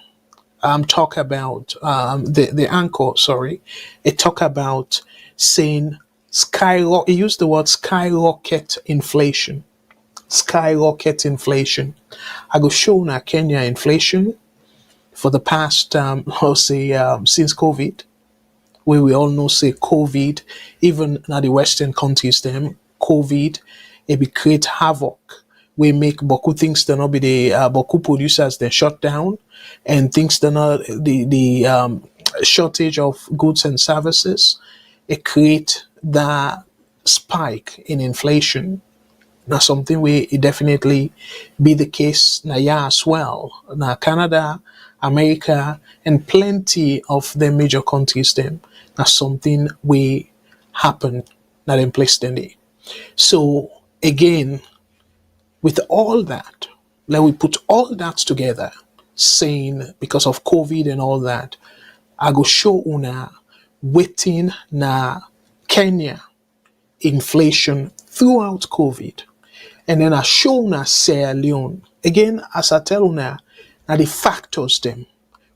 talk about the anchor, sorry, it talk about saying skyrocket. He used the word skyrocket inflation. Skyrocket inflation. I go show now Kenya inflation for the past since COVID, where we all know say COVID, even now the Western countries them COVID, it be create havoc. We make Boku things that not be the Boku producers they shut down, and things that not the shortage of goods and services. It create the spike in inflation. Now something we it definitely be the case now yeah as well. Now Canada, America, and plenty of the major countries them. Now something we happen not in place then. So again, with all that, let we put all that together, saying because of COVID and all that, I go show una waiting na Kenya inflation throughout COVID. And then I show una Sierra Leone. Again, as I tell una, now the factors them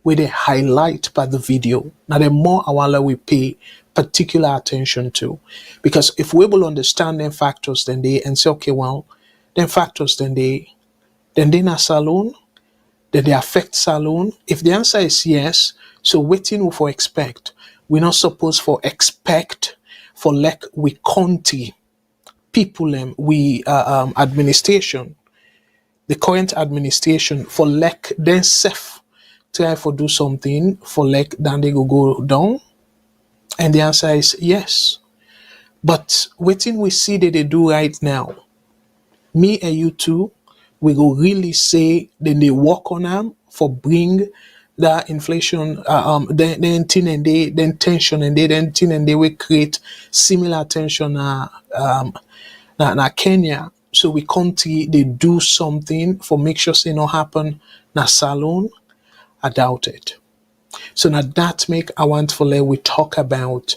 where they highlight by the video. Now the more our we pay particular attention to. Because if we will understand them factors, then they and say, okay, well, them factors then they not Saloon, then they affect Saloon. If the answer is yes, so waiting we for expect. We're not supposed for expect for like we country people we administration, the current administration for like then self try for do something for like then they go down. And the answer is yes. But waiting we see that they do right now. Me and you too, we go really say then they work on them for bring the inflation, then thing and they then tension and they then thing and they will create similar tension na Kenya. So we country they do something for make sure say no happen na Saloon. I doubt it. So now that make I want for let we talk about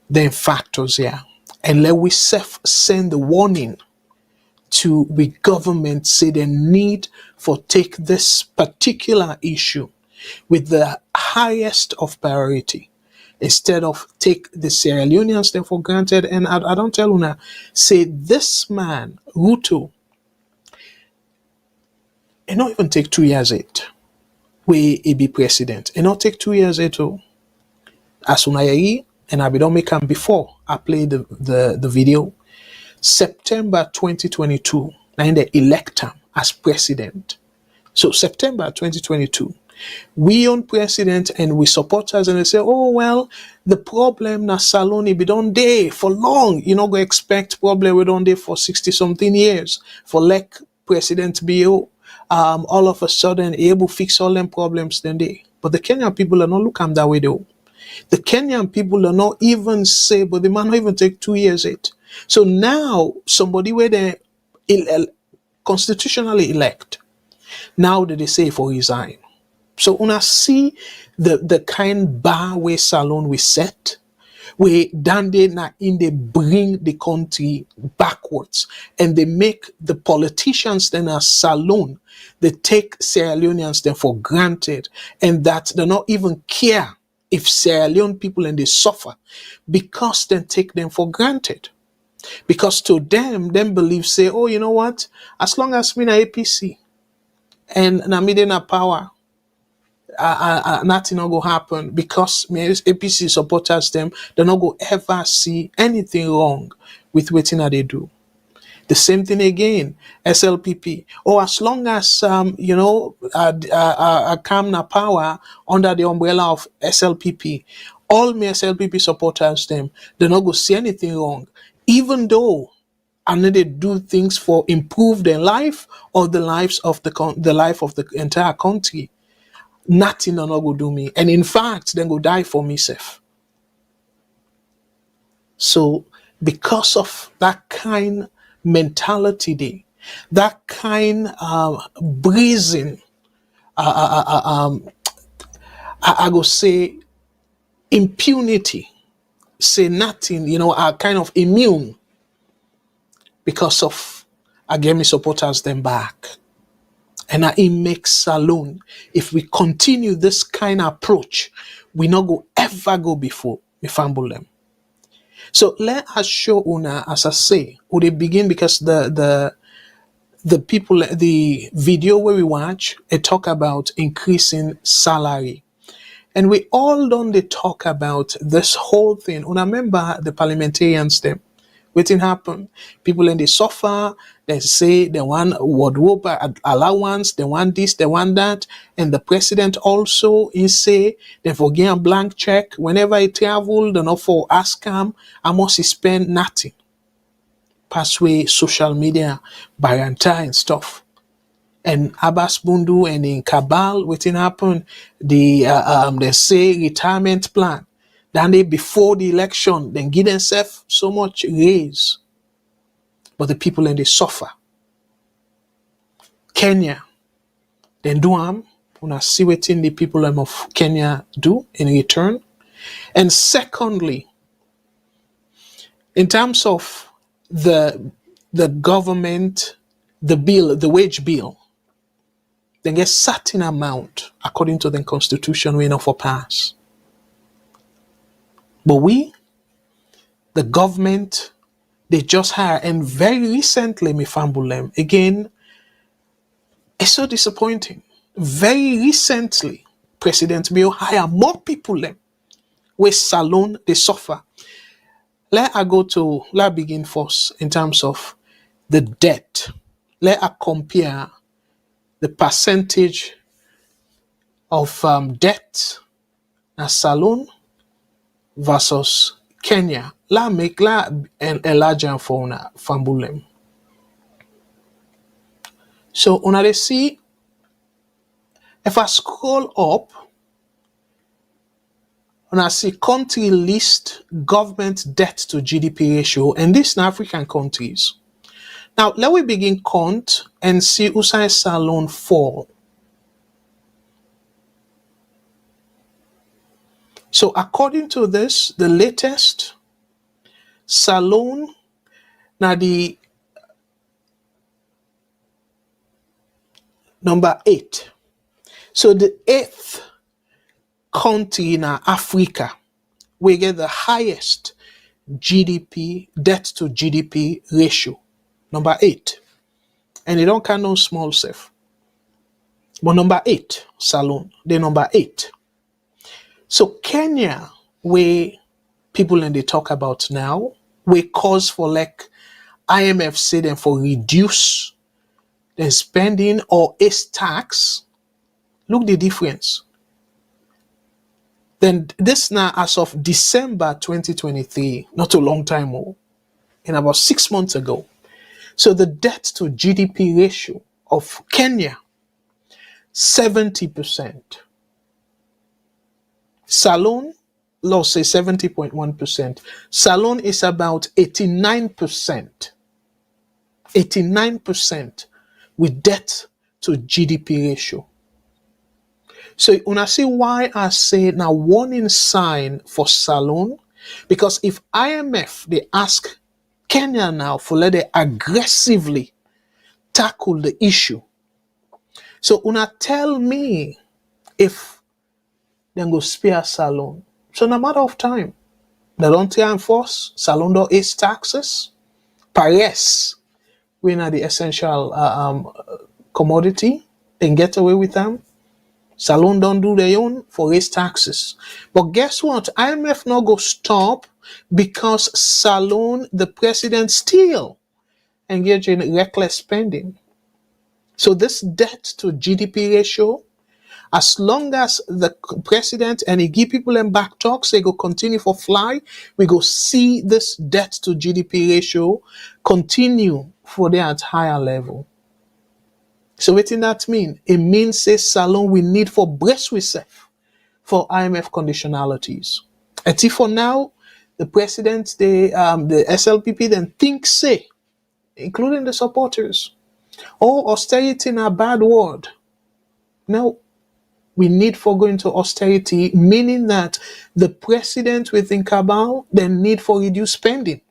the factors here and let we send the warning to the government say they need for take this particular issue with the highest of priority instead of take the Sierra Leoneans there for granted. And I don't tell una say this man Ruto it not even take 2 years it where he be president. It not take 2 years it all. As una yeri, and I be don't make him before I play the video. September 2022, and they elect him as president. So September 2022, we on president and we supporters and they say, oh well, the problem na Saloni be done day for long. You know, go expect problem we done day for 60 something years for like President Bio. All of a sudden able to fix all them problems then they. But the Kenyan people are not look at that way though. The Kenyan people are not even say, but they might not even take 2 years it. So now somebody where they constitutionally elect, now that they say for resign. So when I see the kind bar where Salon we set, where Dande na in they bring the country backwards and they make the politicians then as Salon, they take Sierra Leoneans then for granted and that they not even care if Sierra Leone people and they suffer because they take them for granted. Because to them believe say, oh, you know what? As long as me na APC and na me dey na power, nothing not go happen because me APC supporters them, they not go ever see anything wrong with what they do. The same thing again, SLPP. Oh, as long as come na power under the umbrella of SLPP, all me SLPP supporters them, they not go see anything wrong, even though and they do things for improve their life or the lives of the life of the entire country. Nothing no go do me, and in fact, then go die for myself. So, because of that kind mentality, that kind breezing, I go say impunity, say nothing, are kind of immune because of again me supporters them back. And it makes Salone. If we continue this kind of approach, we not go ever go before we fumble them. So let us show una, as I say, would it begin because the people, the video where we watch, it talk about increasing salary. And we all don't talk about this whole thing. Una remember the parliamentarians them. Waiting happen. People in the suffer, they say they want wardrobe allowance, they want this, they want that. And the president also is say they forget a blank check. Whenever he travel, they not for ask him, I must spend nothing. Passway social media, baranta and stuff. And Abbas Bundu and in Kabal, waiting happen, they say retirement plan. Then they before the election, then give themselves so much raise. But the people and they suffer. Kenya, then do am. Una see what the people of Kenya do in return. And secondly, in terms of the government, the bill, the wage bill, they get certain amount according to the constitution we know for pass. But we, the government, they just hire, and very recently, me fumble them again. It's so disappointing. Very recently, President Bill hire more people them with Salone they suffer. Let begin first in terms of the debt. Let us compare the percentage of debt na Salone versus Kenya. La make la enlarge for una fambulem. So una they see, if I scroll up, una see country list government debt to GDP ratio, and these are African countries. Now let we begin count and see Usai Salone fall. So according to this, the latest Salone, now the number 8. So the 8th country in Africa, we get the highest GDP, debt to GDP ratio. Number 8. And it don't count no small self. But number 8, Salone, the number 8. So Kenya, where people and they talk about now, we cause for like IMF say them for reduce the spending or its tax. Look the difference. Then this now as of December 2023, not a long time more, and about 6 months ago. So the debt to GDP ratio of Kenya, 70%. Salone, let's say 70.1%. Salone is about 89%. 89% with debt to GDP ratio. So when I see why I say now warning sign for Salone, because if IMF they ask Kenya now for let they aggressively tackle the issue. So una tell me if then go spare Salone. So no matter of time, they don't try and force Salone to its taxes. Paris, we are the essential commodity, then get away with them. Salon don't do their own for raise taxes. But guess what? IMF not go stop because Salon, the president, still engage in reckless spending. So this debt to GDP ratio, as long as the president and he give people them back talks, they go continue for fly, we go see this debt to GDP ratio continue for there at higher level. So what does that mean? It means, say, Salon, we need for brace yourself for IMF conditionalities. And see, for now, the president, the SLPP, then think, say, including the supporters, oh, austerity in a bad word. No, we need for going to austerity, meaning that the president we think about the need for reduced spending.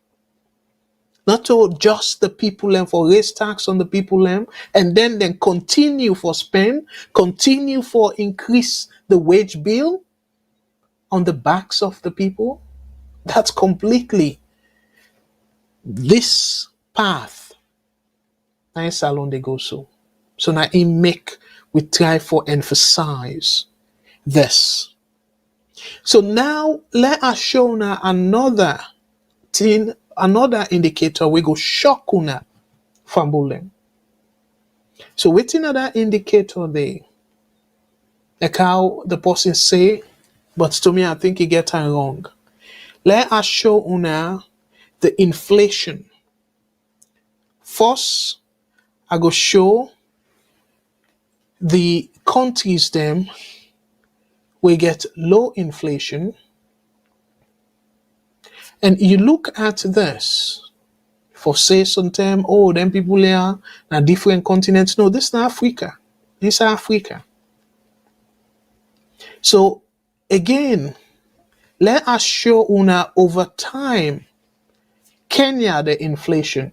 Not to just the people and for raise tax on the people and then continue for spend, continue for increase the wage bill on the backs of the people. That's completely this path. Nice Salon they go so. So now we try for emphasize this. So now let us show now another thing, another indicator we go shock una fambulem. So waiting another indicator there, like how the person say, but to me I think he get it wrong. Let us show una the inflation. First, I go show the countries them we get low inflation. And you look at this for say sometime, oh, them people there na different continents. No, this is not Africa. This is Africa. So again, let us show una over time Kenya the inflation.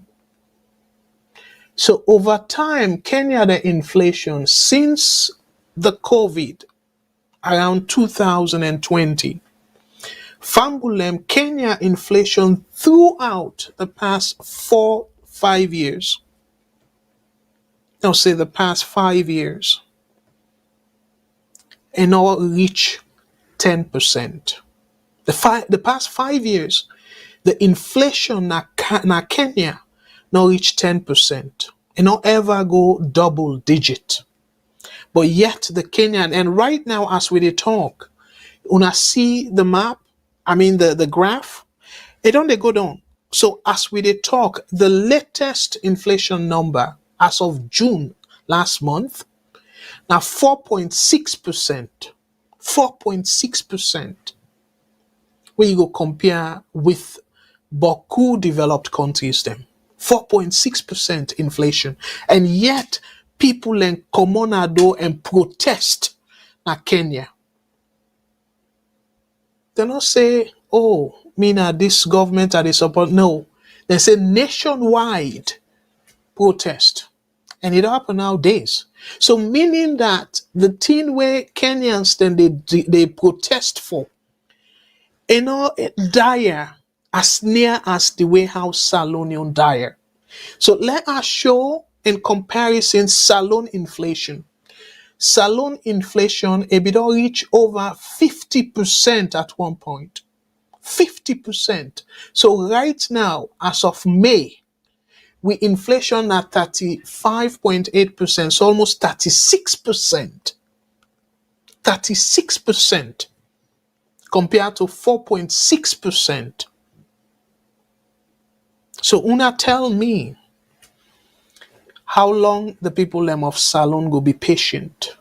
So over time, Kenya the inflation since the COVID around 2020. Fambulem, Kenya inflation throughout the past 4-5 years. Now say the past 5 years. And now reach 10%. The past 5 years, the inflation na Kenya now reach 10%. And not ever go double digit. But yet the Kenyan, and right now as we talk, una see the map, the graph, it don't they go down. So as we talk, the latest inflation number as of June last month, now 4.6%. 4.6%. Where you go compare with Baku developed countries them. 4.6% inflation. And yet people in Comonado and protest na Kenya. They don't say, oh, Mina, this government are they support. No. They say nationwide protest. And it happen nowadays. So meaning that the thing where Kenyans then they protest for, dire as near as the way how Salonian dire. So let us show in comparison Salon inflation. Salon inflation, it don't reach over 50% at one point. 50%. So right now, as of May, we inflation at 35.8%, so almost 36%. 36% compared to 4.6%. So una tell me how long the people them of Salon go be patient.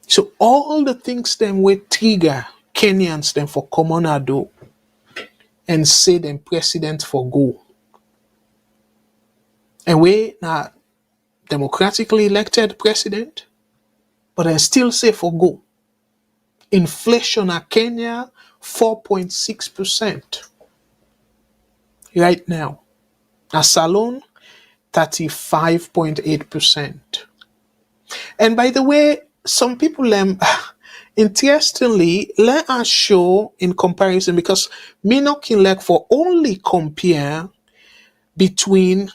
So all the things them we trigger Kenyans them for Comonado and say them president for go. And we now democratically elected president, but I still say for go. Inflation at Kenya 4.6% right now. At Salon 35.8%. And by the way, some people interestingly, let us show in comparison, because me not can like for only compare between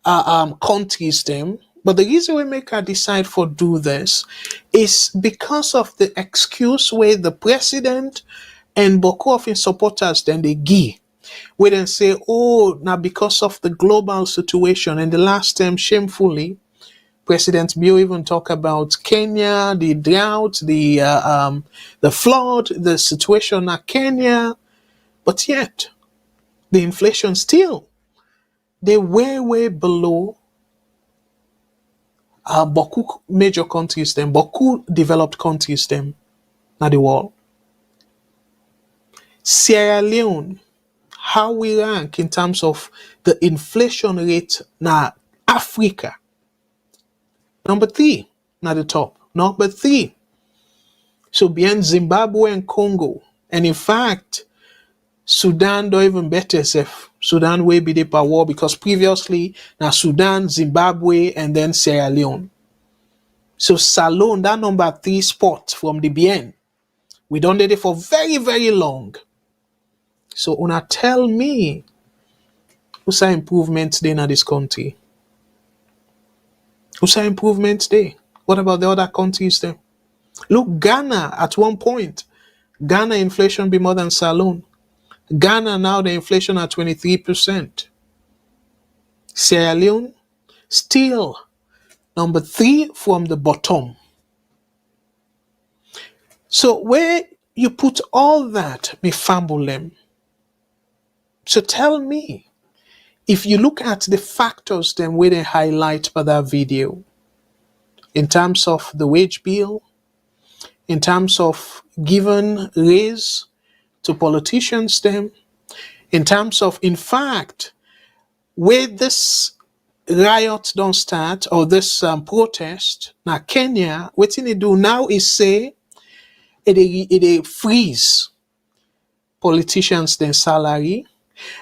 countries them. But the reason we make her decide for do this is because of the excuse where the president and Boko of his supporters then they give. We then say, oh, now because of the global situation, and the last time shamefully, President Bio even talk about Kenya, the drought, the flood, the situation at Kenya, but yet the inflation still they way below Boku major countries them, Boku developed countries them, not the world. Sierra Leone, how we rank in terms of the inflation rate na Africa. Number 3, not the top. Number 3. So beyond Zimbabwe and Congo. And in fact, Sudan don't even better self. Sudan will be the power because previously now Sudan, Zimbabwe, and then Sierra Leone. So Salone, that number 3 spot from the BN. We don't did it for very, very long. So una tell me who's improvements there in this country? Who's improvements there? What about the other countries there? Look, Ghana at one point. Ghana inflation be more than Salone. Ghana now the inflation at 23%. Sierra Leone still number 3 from the bottom. So where you put all that, me fumble them. So tell me, if you look at the factors then where they highlight by that video, in terms of the wage bill, in terms of given raise to politicians them, in terms of, in fact, where this riot don't start or this protest, now Kenya, what they do now is say, it freeze politicians their salary,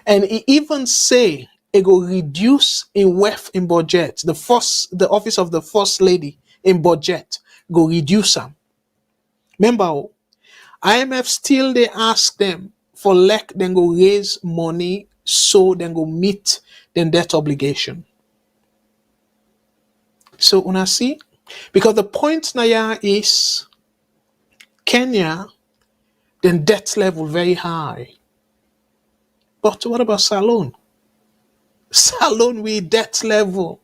and it even say it go reduce in wealth in budget. The office of the first lady in budget go reduce them. Remember, IMF still they ask them for then go raise money so then go meet the debt obligation. So una see, because the point now is Kenya, then debt level very high. But what about Salone? Salone with debt level,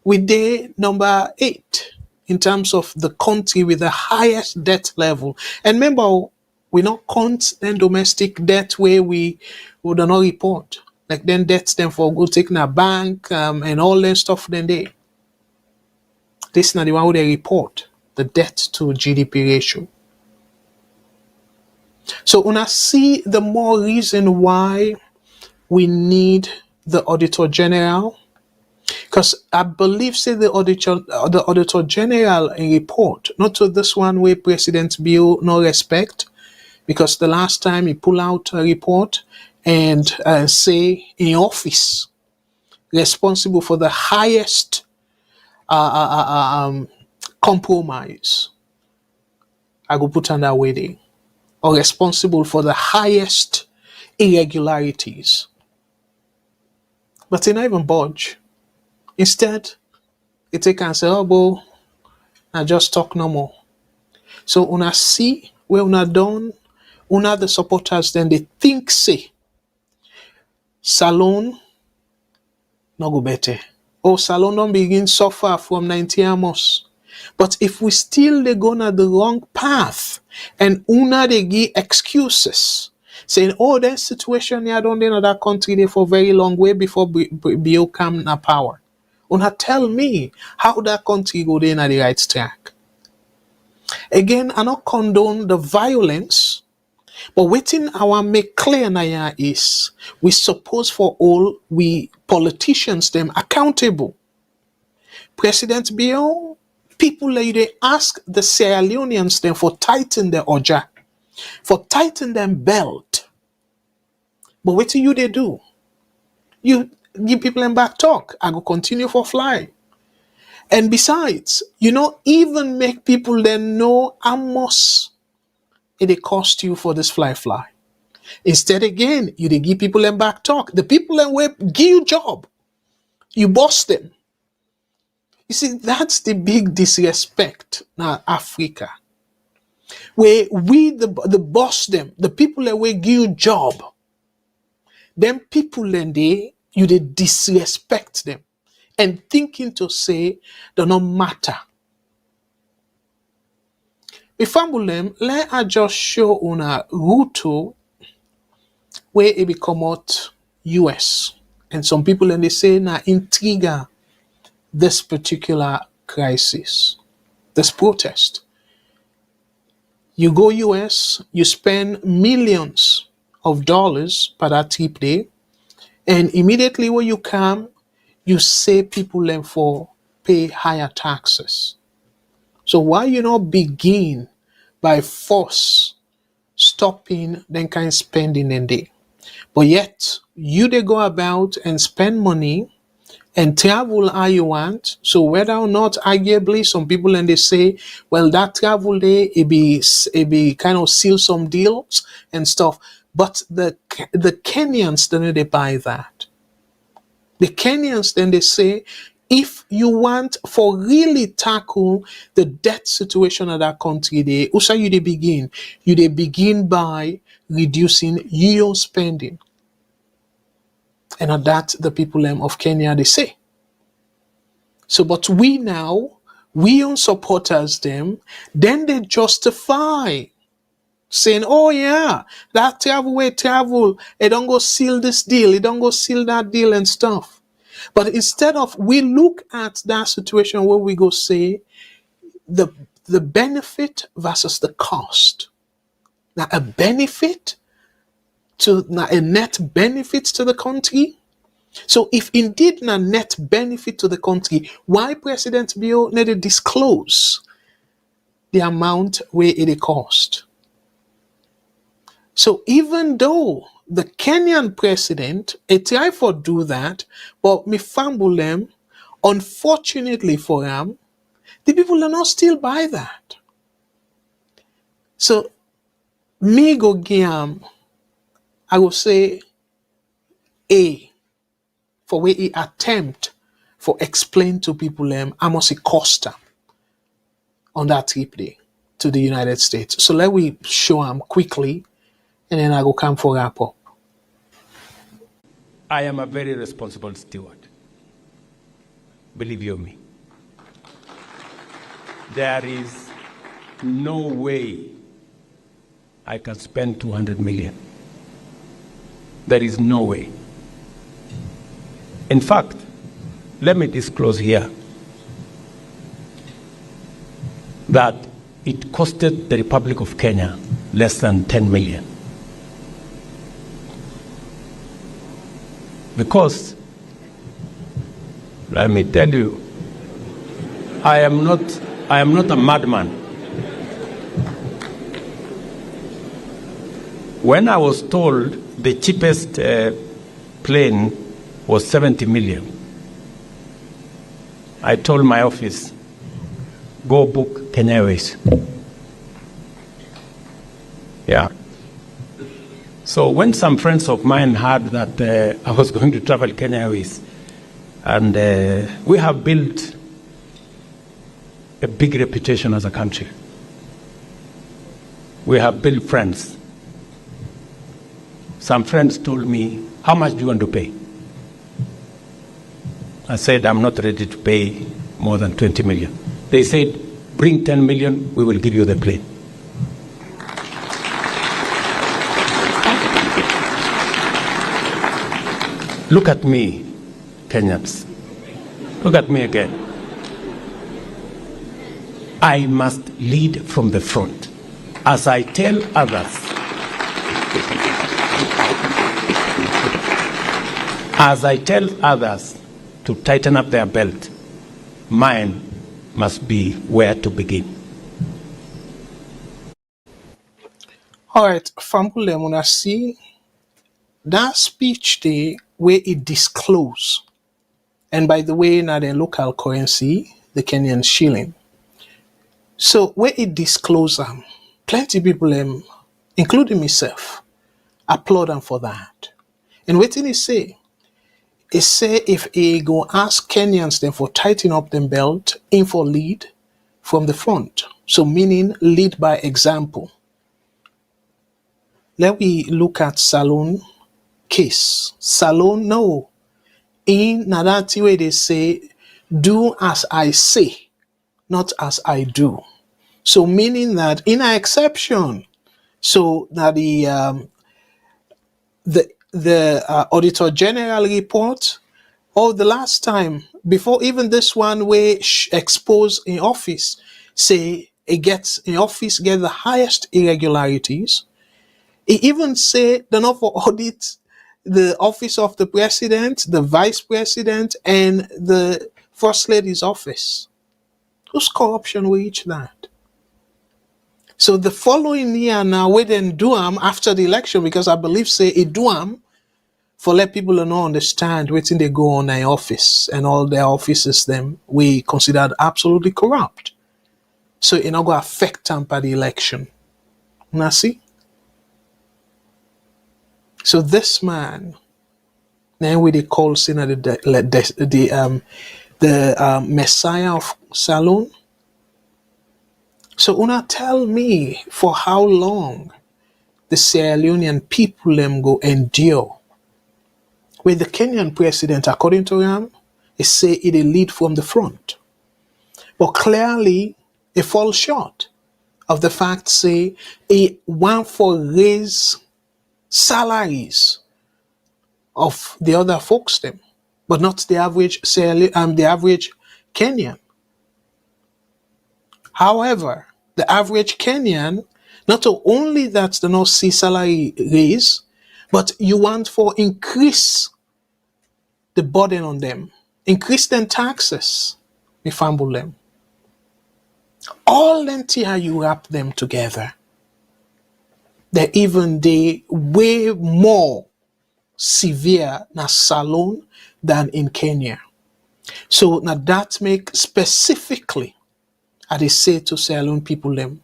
we day number 8 in terms of the country with the highest debt level. And remember, we not count then domestic debt where we would not report. Like then debts then for go taking a bank and all that stuff then they. This is not the one where they report the debt to GDP ratio. So when I see the more reason why we need the Auditor General, because I believe say the Auditor General in report, not to this one where President Bill no respect, because the last time he pull out a report and say in office responsible for the highest compromise, I go put on that way there, or responsible for the highest irregularities. But he not even budge. Instead, he take and say, oh, boy, I just talk no more. So una see where una done, una the supporters then they think say, Salone no go better. Oh, Salone don't begin suffer from 90 amos. But if we still they go on the wrong path and una they give excuses, saying, oh, that situation here don't in that country there for very long way before Bio come na power. Una tell me how that country go there in the right track. Again, I not condone the violence, but waiting our make clear now is we suppose for all we politicians them accountable. President Bio, people like they ask the Sierra Leoneans them for tighten their oja, for tighten them belt. But what do you they do? You give people them back talk. I go continue for fly. And besides, you know, even make people then know how much it cost you for this fly. Instead, again, you dey give people them back talk. The people them will give you job. You boss them. You see, that's the big disrespect now Africa. Where we the boss them, the people that will give you job. Them people then you they disrespect them and thinking to say they not matter. If I'm let I just show on a Ruto where it become out US. And some people then they say na intriga this particular crisis, this protest. You go US, you spend millions of dollars per that trip day, and immediately when you come, you say people then for pay higher taxes. So why you not begin by force stopping then kind spending in day? But yet you they go about and spend money and travel how you want. So whether or not arguably some people and they say, well, that travel day it be kind of seal some deals and stuff. But the Kenyans then they buy that. The Kenyans then they say, if you want for really tackle the debt situation of that country, they also you they begin. You they begin by reducing your spending. And at that the people of Kenya they say. So but we own supporters them, then they justify saying, oh yeah, that travel, it don't go seal this deal, it don't go seal that deal and stuff. But instead of we look at that situation where we go say the benefit versus the cost. Now a net benefit to the country. So if indeed a net benefit to the country, why President Bill need to disclose the amount where it cost? So even though the Kenyan president, tried for do that, but me fumble them, unfortunately for him, the people are not still buy that. So me go give I will say A for where he attempt for explain to people how much it cost them on that trip day to the United States. So let me show him quickly and then I go come for wrap up. I am a very responsible steward. Believe you me. There is no way I can spend 200 million. There is no way. In fact, let me disclose here that it costed the Republic of Kenya less than 10 million. Because, let me tell you, I am not a madman. When I was told the cheapest plane was 70 million, I told my office, go book Kenya Airways. Yeah. So when some friends of mine heard that I was going to travel Kenya Airways, and we have built a big reputation as a country. We have built friends. Some friends told me, how much do you want to pay? I said, I'm not ready to pay more than 20 million. They said, bring 10 million, we will give you the plane. Look at me, Kenyans. Look at me again. I must lead from the front. As I tell others, to tighten up their belt, mine must be where to begin. All right, Fambule, when I see that speech day where it disclose, and by the way, now the local currency, the Kenyan shilling. So where it disclose, plenty people, including myself, applaud him for that. And what did he say? He say if he go ask Kenyans then for tighten up them belt, in for lead from the front. So meaning lead by example. Let we look at Salone case. Salone, no. In Nadati way they say, do as I say, not as I do. So meaning that in an exception, so that the Auditor General report, the last time, before even this one where expose in office, say it gets in office, get the highest irregularities. It even say they not for audit the office of the president, the vice president, and the first lady's office. Whose corruption will reach that? So the following year now, we then do after the election, because I believe say it do for let people not understand waiting they go on their office and all their offices them we considered absolutely corrupt. So it not go affect them by the election. Now see? So this man, now we they call Sinner the Messiah of Salone. So una tell me for how long the Sierra Leonean people them go endure. With the Kenyan president, according to him, he say it a lead from the front. But clearly, it falls short of the fact say it want for raise salaries of the other folks them, but not the average the average Kenyan. However, the average Kenyan, not only that they not see salary raise, but you want for increase the burden on them, increase them taxes, we fumble them. All until you wrap them together. They're even they way more severe na Salone than in Kenya. So now that make specifically, I they say to Sierra Leone people them,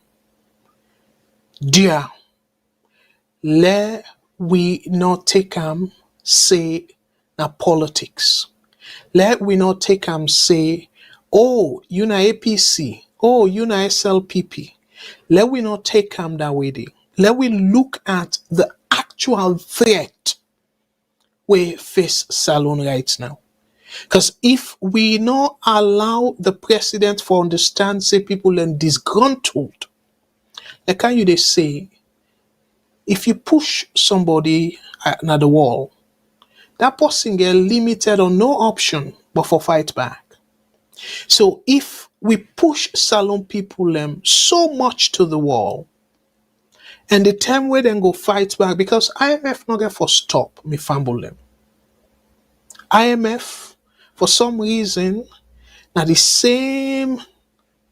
dear, let we not take say na politics. Let we not take say, oh, you na APC, oh, you na SLPP. Let we not take that way. Let we look at the actual threat we face Salone right now. Because if we not allow the president for understand, say people and disgruntled, like how you they say, if you push somebody at the wall, that person get limited or no option but for fight back. So if we push Salone people so much to the wall, and the time where then go fight back, because IMF not get for stop me fumble them. IMF, for some reason, now the same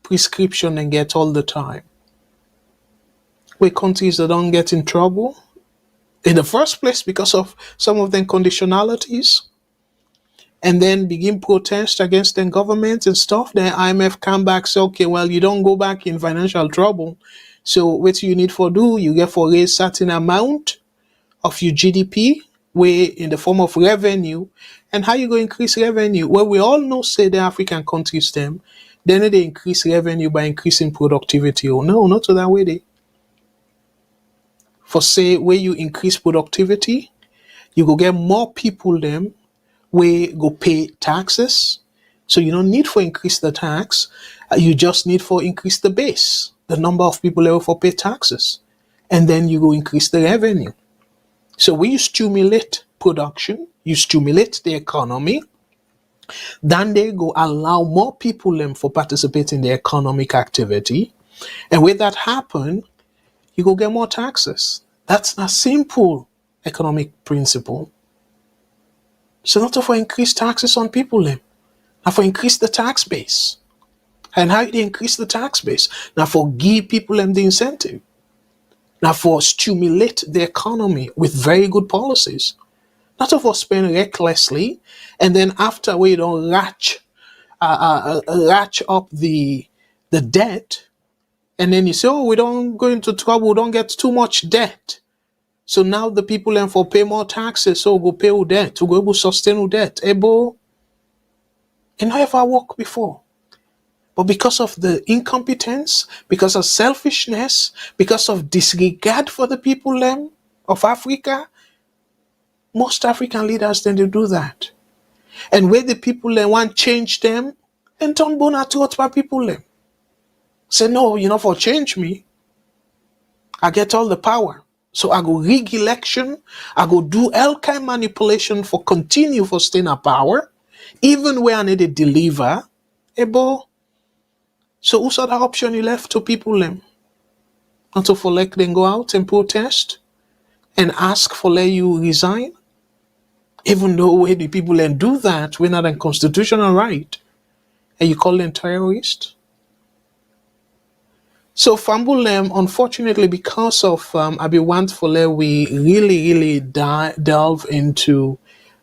prescription and get all the time. Where countries that don't get in trouble in the first place because of some of them conditionalities, and then begin protest against the government and stuff, then IMF come back, say, okay, well, you don't go back in financial trouble. So what you need for do, you get for raise certain amount of your GDP, way in the form of revenue. And how you go increase revenue? Well, we all know, say the African countries then they increase revenue by increasing productivity. Oh no, not to that way they. For say where you increase productivity, you go get more people them where go pay taxes. So you don't need for increase the tax. You just need for increase the base, the number of people able for pay taxes. And then you go increase the revenue. So when you stimulate production, you stimulate the economy, then they go allow more people them for participate in the economic activity. And when that happen, you go get more taxes. That's a simple economic principle. So not for increase taxes on people them, not for increase the tax base. And how they increase the tax base? Now for give people them the incentive. Now for stimulate the economy with very good policies. Not for spend recklessly, and then after we don't latch up the debt, and then you say, oh, we don't go into trouble, we don't get too much debt. So now the people then for pay more taxes, so go pay with debt, to go able sustain with debt. Able, it never worked before. But because of the incompetence, because of selfishness, because of disregard for the people them of Africa, most African leaders tend to do that. And where the people then want change them, then turn bona to what people them. Say, no, you know, for change me, I get all the power. So I go rig election, I go do all kind manipulation for continue for staying at power, even where I need to deliver. Ebo. So who's other option you left to people them? Not to for let them go out and protest and ask for let you resign? Even though when the people then do that, we're not a constitutional right. And you call them terrorists? So Fambulem, unfortunately, because of Abi Wantfole, we really delve into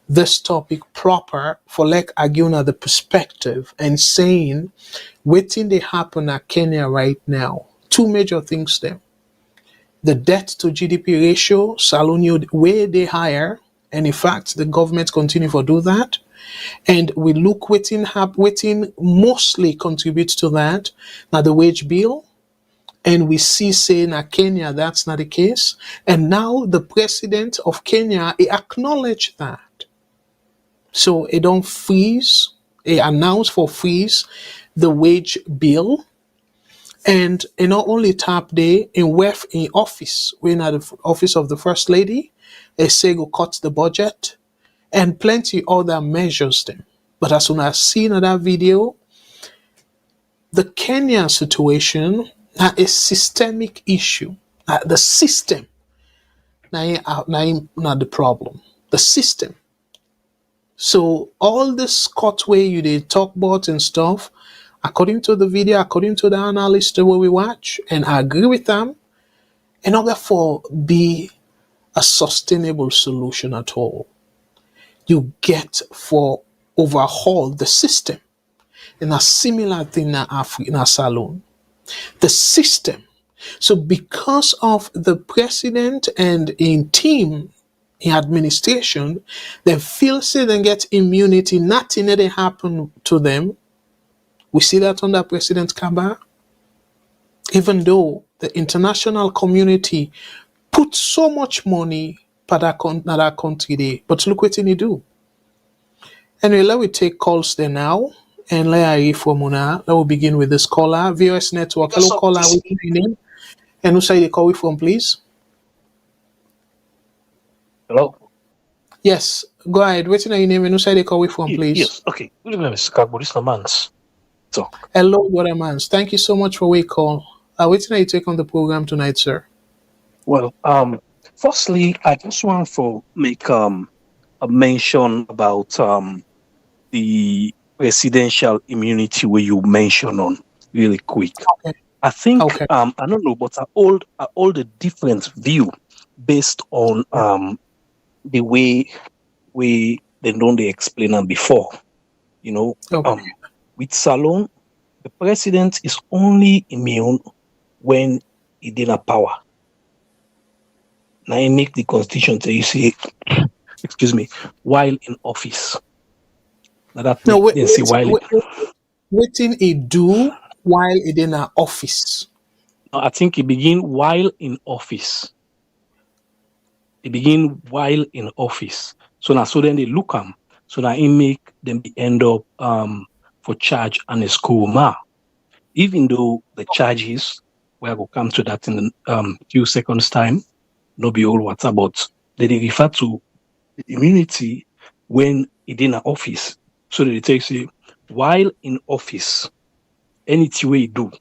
this topic proper for like arguing at the perspective and saying waiting they happen at Kenya right now. Two major things there. The debt to GDP ratio, Salonio way they higher, and in fact the government continue to do that. And we look waiting mostly contributes to that. Now the wage bill. And we see saying at Kenya that's not the case. And now the president of Kenya, he acknowledged that. So he don't freeze, he announced for freeze the wage bill. And he not only tap there in office, when at the office of the first lady, he say go cut the budget and plenty other measures them. But as soon as seen in that video, the Kenya situation a systemic issue. The system, not the problem. The system. So all this cut way you did talk about and stuff, according to the video, according to the analyst the way we watch, and I agree with them, in order for be a sustainable solution at all, you get for overhaul the system. And a similar thing in a salon. The system. So because of the president and in team in administration, they feel say they get immunity, nothing that happen to them. We see that under President Kaba. Even though the international community put so much money for that country there, but look what they do. Anyway, let me take calls there now. And let we begin with this caller. VOS Network. Hello, caller. What's your name? And who say you call from, please? Hello? Yes, go ahead. What's your name and who say you call from, please? Yes, okay. Good evening, Mr. Kargbo. This is Lamans. Hello, Guadamans. Thank you so much for your call. What's your take on the program tonight, sir? Well, firstly, I just want to make a mention about the presidential immunity where you mention on really quick. Okay. I think I don't know, but I hold a different view based on the way they explain them before. You know, with Salon, the president is only immune when he did not power. Now he make the constitution say you say, excuse me, while in office. Waiting he do while he in an office. No, I think he begin while in office. So now then they look him. So now he make them end up for charge and a school ma. Even though the charges, we will come to that in a few seconds time, no be all what's about. They refer to the immunity when he in an office. So they take say, while in office, anything we do,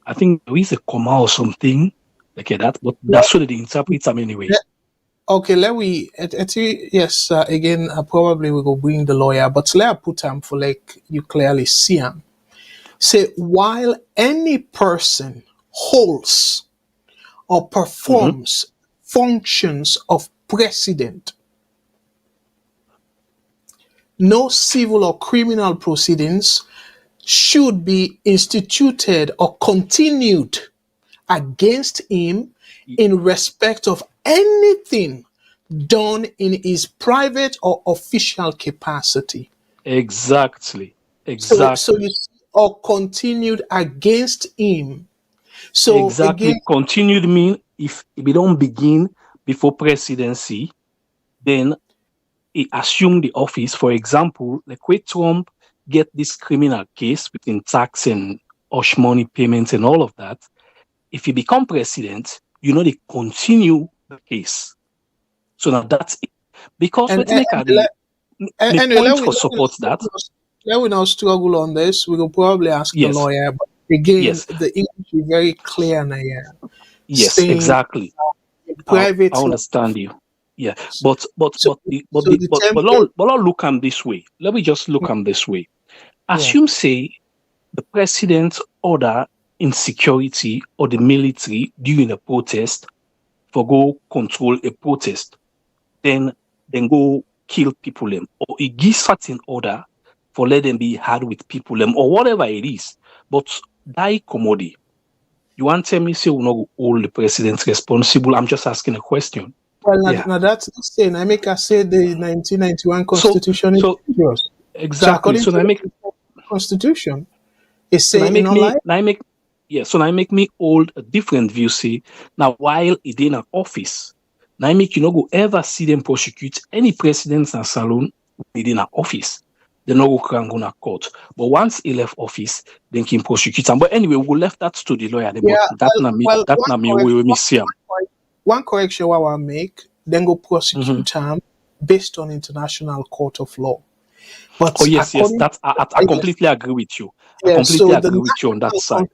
I think there is a comma or something like that, but that's what they interpret them anyway. Okay, yes, again, probably we will bring the lawyer, but let put him for like you clearly see him. Say, while any person holds or performs functions of president, no civil or criminal proceedings should be instituted or continued against him in respect of anything done in his private or official capacity. Exactly. So you see, or continued against him. So exactly. again, Continued mean if we don't begin before presidency, then he assumed the office. For example, like when Trump get this criminal case within tax and hush money payments and all of that, if he become president, they continue the case. So now that's it. Because let's make the point for support that. Let we not struggle on this. We will probably ask the lawyer, but again, the English is very clear now. Yes, exactly. Private. I understand you. Yeah, but let's look at this way. Let me just look at this way. Assume say the president order insecurity or the military during a protest for go control a protest, then go kill people them, or it gives certain order for let them be hard with people them, or whatever it is. But die commodity. You want to tell me say we not hold the president responsible? I'm just asking a question. Well, now that's the saying. I make us say the 1991 Constitution is dangerous. Exactly. So I make Constitution is saying so I make me hold a different view. Say now while it in an office, now I make go ever see them prosecute any presidents and salon within an office. They no go go to court. But once he left office, then can prosecute them. But anyway, we left that to the lawyer. One correction I want to make, then go prosecute him based on international court of law. But yes, I completely agree with you. I completely agree with you on that side.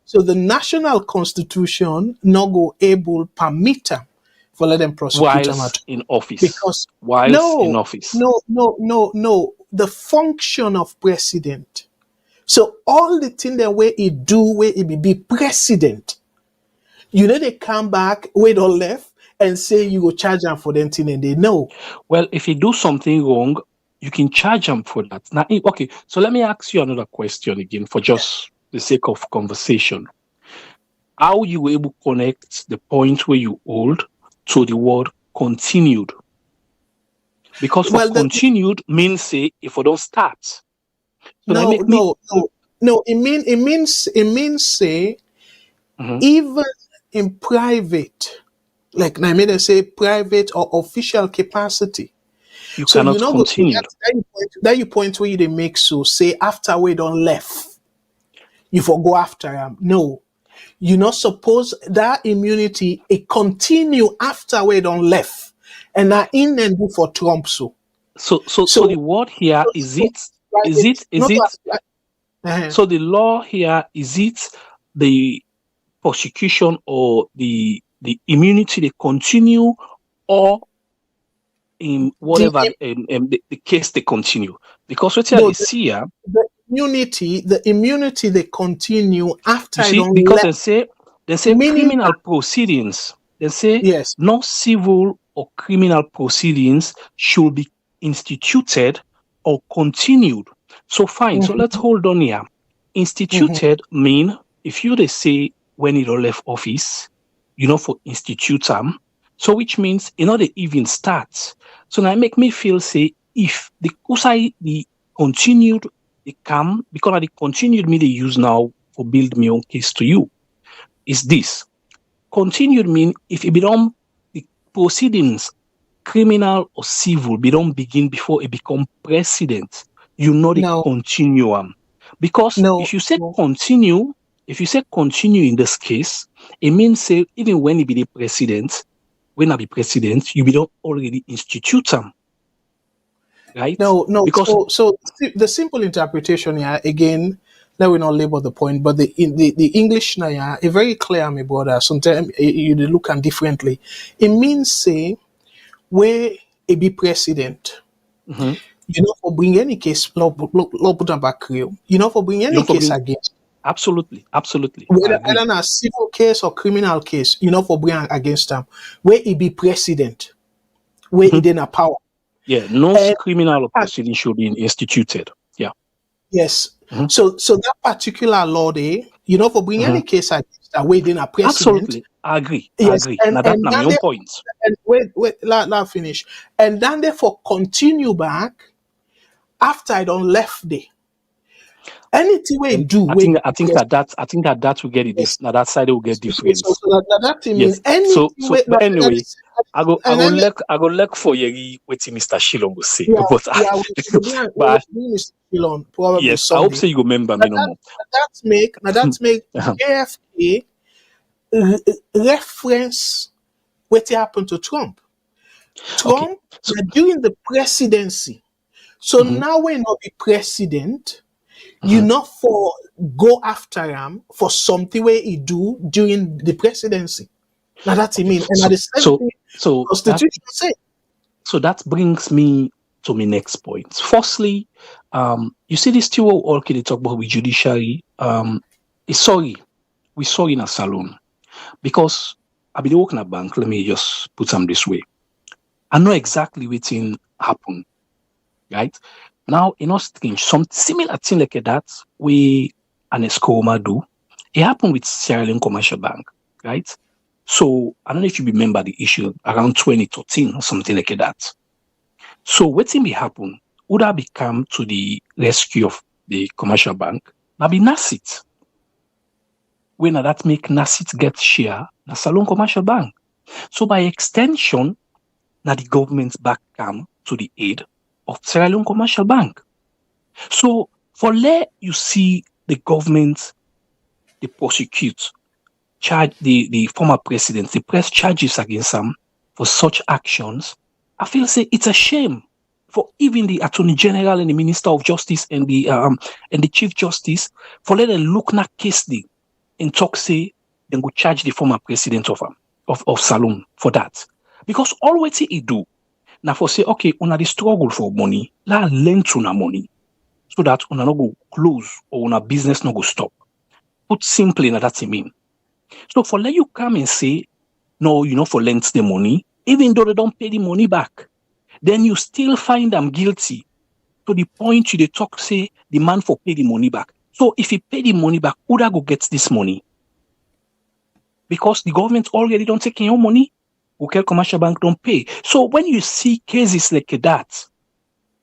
So the national constitution not go able permit them for let them prosecute them in office. Because in office. No. The function of president. So all the thing the way he do, where he be president. They come back, wait or left, and say you go charge them for them thing, and they know. Well, if you do something wrong, you can charge them for that. Now, okay, so let me ask you another question again for just the sake of conversation. How you were able to connect the point where you hold to the word continued? Because continued means say if we don't start. So it means say even in private, like I mean, say private or official capacity, you cannot continue. That you point where they make so say after we don't left, you go after them. No, you not suppose that immunity it continue after we don't left, and that in and do for Trump so. So the word here is it. So the law here is it the prosecution or the immunity they continue, or in whatever the case they continue? Because what you see here, the immunity they continue after. Because they say criminal proceedings. They say no civil or criminal proceedings should be instituted or continued. So fine. So let's hold on here. Instituted mean if they say when he left office, for institute them. So which means they even start. So now make me feel say if the continued they come, because the continued me they use now for build my own case to you is this. Continued mean if it become the proceedings criminal or civil, they don't begin before it become president. The continuum. Because if you say continue in this case, it means say even when he be the president, when I be president, you don't already institute them. Right? No. Because so the simple interpretation here, again, let we not label the point, but the English now is very clear, my brother. Sometimes you look at differently. It means say where it be president. For bring any case, for bring any case against. Absolutely. Whether a civil case or criminal case, for bring against them, where it be president, where it in a power. Yeah, no criminal proceeding should be instituted. Yeah. Yes. So that particular law there, for bring any case against minister waiting a president. Absolutely, I agree. Yes, Now that's my own point. And let finish. And then therefore continue back after I don't left there. Anything we do, I think that will get it. Yes. Now that side will get different. So that thing Yes. mean But anyway, I go look for Yeri waiting Mr. Shilon will say. Yeah, But but Mr. probably yes, Sunday. I hope so you remember me no more. That make JFK reference what happened to Trump. Trump during the presidency. So now we're not the president. You not for go after him for something where he do during the presidency. Now that's what I mean. And at the same thing, Constitution say. So that brings me to my next point. Firstly, you see this still all can talk about with judiciary. We saw in a salon because I've been working at a bank. Let me just put them this way. I know exactly what thing happened, right? Now, strange, some similar thing like that, we an Escoma do. It happened with Sierra Leone Commercial Bank, right? So, I don't know if you remember the issue around 2013 or something like that. So, what thing will happen? Would I come to the rescue of the commercial bank? Now, be Nasit. When that make Nasit get share, na Salon Commercial Bank. So, by extension, now the government back come to the aid of Sierra Leone Commercial Bank. So, for let you see the government, they prosecute, charge the former president, they press charges against them for such actions, I feel say it's a shame for even the Attorney General and the Minister of Justice and the Chief Justice for let them look na case the and talk say then go charge the former president of Salon for that. Because all what he do now for say, okay, una the struggle for money, la lend to na money, so that una no go close or una business no go stop. Put simply, na that's what I mean. So for let you come and say, no, for lend the money, even though they don't pay the money back, then you still find them guilty to the point you they talk say the man for pay the money back. So if he pay the money back, who that go get this money? Because the government already don't take your money. Okay, commercial bank don't pay. So when you see cases like that,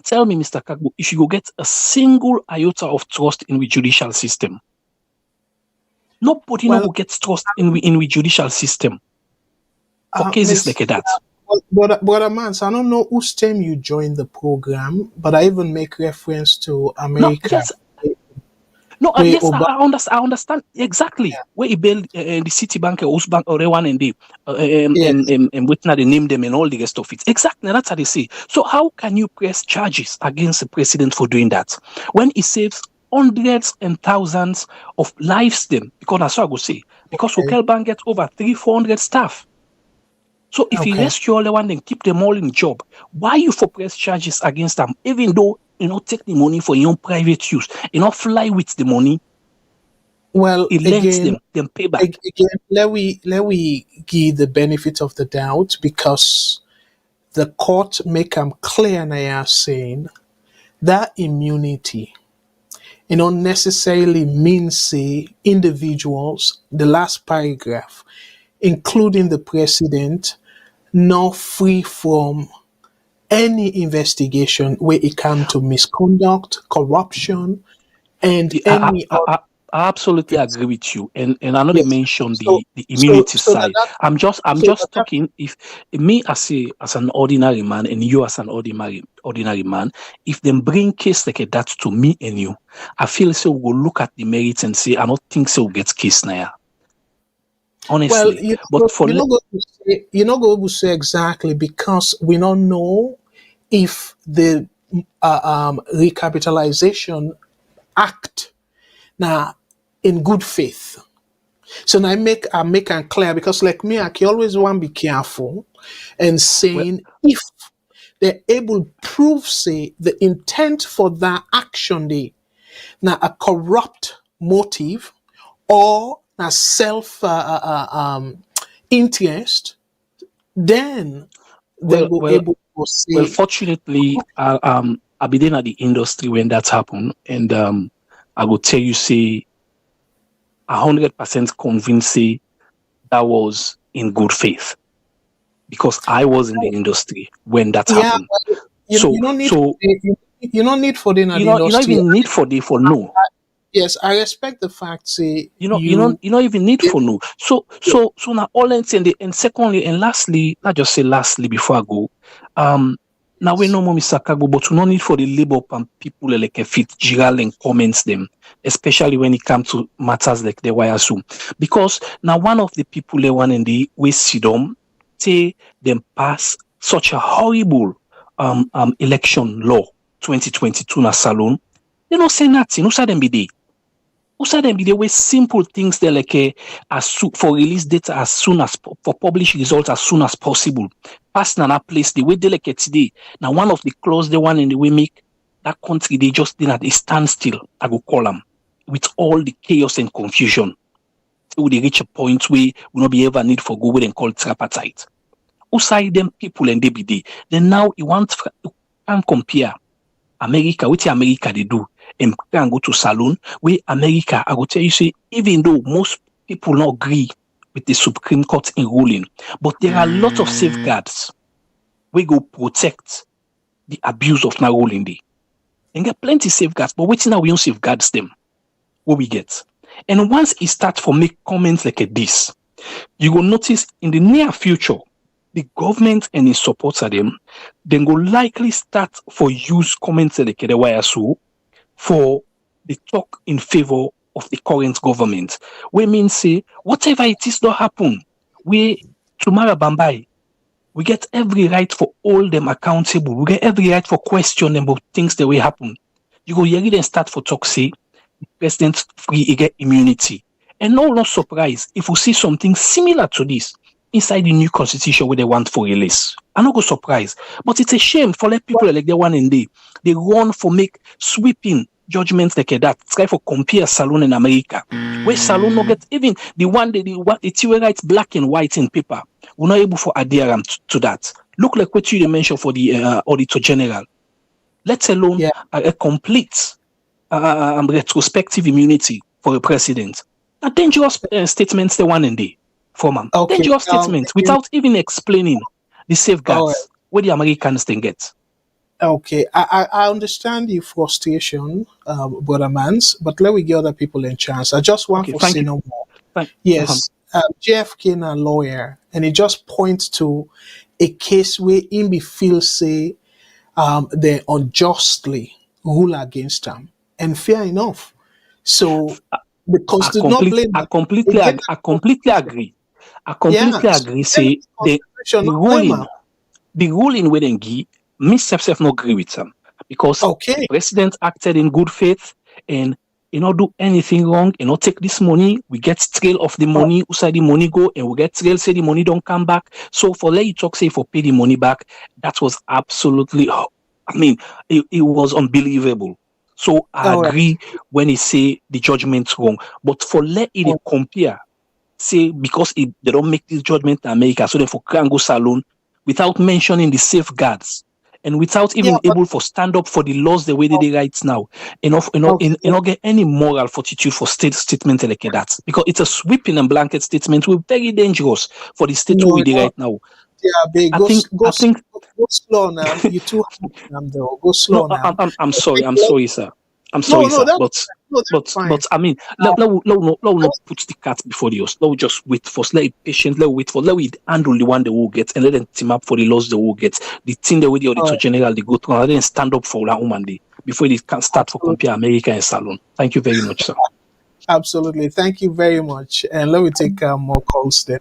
tell me, Mr. Kargbo, if you go get a single iota of trust in the judicial system, nobody no gets trust in the judicial system for cases like that. Brother Mans, I don't know whose time you joined the program, but I even make reference to America. I understand exactly where he built the Citibank, Bank, or one and witness they name them and all the rest of it. Exactly, that's how they say. So how can you press charges against the president for doing that when he saves hundreds and thousands of lives? Them because that's what I go say. Because Hotel Bank gets over 300-400 staff. So if he rescue all the one, then keep them all in job. Why you for press charges against them, even though take the money for your own private use, fly with the money? Well, it lends them pay back. Again, let we give the benefit of the doubt because the court make them clear and they are saying that immunity, necessarily means say individuals. The last paragraph, including the president, not free from any investigation where it comes to misconduct, corruption, and any I absolutely agree with you. And I know they mentioned the immunity side. I'm just talking if me as an ordinary man and you as an ordinary man, if them bring case like that to me and you, I feel so we'll look at the merits and say I don't think so we'll get case now. Honestly, you're not going to say exactly because we don't know if the recapitalization act now in good faith. So now I make it clear because like me, I can always want to be careful and saying if they're able to prove say the intent for that action day now a corrupt motive or a self interest, then they will able to say. Well, fortunately, I've been at the industry when that happened, and I will tell you, say, 100% convinced that was in good faith, because I was in the industry when that happened. You don't need for the industry. You don't even need for the for no. Yes, I respect the fact. Say you don't even need for no. So now all and secondly and lastly, not just say lastly before I go. Now we know Mr. Kargbo, but we don't need for the labor and people like a fit Giral and comments them, especially when it comes to matters like the YSU. Because now one of the people they want in the West Sidom say them pass such a horrible election law 2022 na salon. They don't say nothing. Who said them be there? Who said them be there with simple things they like for release data as soon as for publish results as soon as possible. Pass na place the way they like today. Now one of the clause they want in the way make that country they just did at a standstill. I go call them with all the chaos and confusion. So they reach a point where we not be ever need for go with and call tripartite. Who side them people and they be there? Then now you can compare America, what America they do, and can go to salon where America, I will tell you, say, even though most people not agree with the Supreme Court in ruling, but there are a lot of safeguards we go protect the abuse of now ruling day. And get plenty safeguards, but waiting now we don't safeguards them. What we get. And once it starts for make comments like this, you will notice in the near future, the government and its supporters of them, then go likely start for use comments like the YSU for the talk in favor of the current government. We mean say, whatever it is not happen, we tomorrow Bambai, we get every right for all them accountable. We get every right for question them about things that will happen. You go here and start for talk say, the president free he get immunity. And no, not surprised if we see something similar to this inside the new constitution where they want for release. I'm not go surprised. But it's a shame for let people like the one in there. They run for make sweeping judgments like that. Try for compare Salon in America. Where Salon no get even the one it's writes black and white in paper. We're not able for adhere to that. Look like what you mentioned for the Auditor General. Let alone a complete retrospective immunity for a president. A dangerous statements the one in there. Dangerous statements without even explaining the safeguards where the Americans then get. Okay, I understand your frustration, Brother Mans, but let me give other people a chance. I just want to say no more. Yes, JFK a lawyer, and he just points to a case where him feel say they unjustly rule against him, and fair enough. So because did not blame. I completely agree. I completely agree. Say the ruling where they give, me self not agree with them because the president acted in good faith and not do anything wrong. Not take this money. We get trail of the money. Who say the money go and we get trail say the money don't come back. So for let you talk say for pay the money back, that was absolutely. I mean, it was unbelievable. So I agree when he say the judgment's wrong, but for let it compare. Say because they don't make this judgment in America, so therefore can go salon without mentioning the safeguards and without even able for stand up for the laws the way they write now. Not get any moral fortitude for statement like that because it's a sweeping and blanket statement. We're very dangerous for the state we do right now. Yeah, go slow now. You too though. Go slow now. I'm sorry, sir. I'm sorry, sir, but I mean, let not put the cat before the horse. Let just wait first. Let it patient. Let we handle the one they will get, and let them team up for the loss they will get. The thing the way the Auditor General they go through, and then stand up for that woman day before they can start for compare America and Salon. Thank you very much, sir. Absolutely, thank you very much. And let me take more calls then.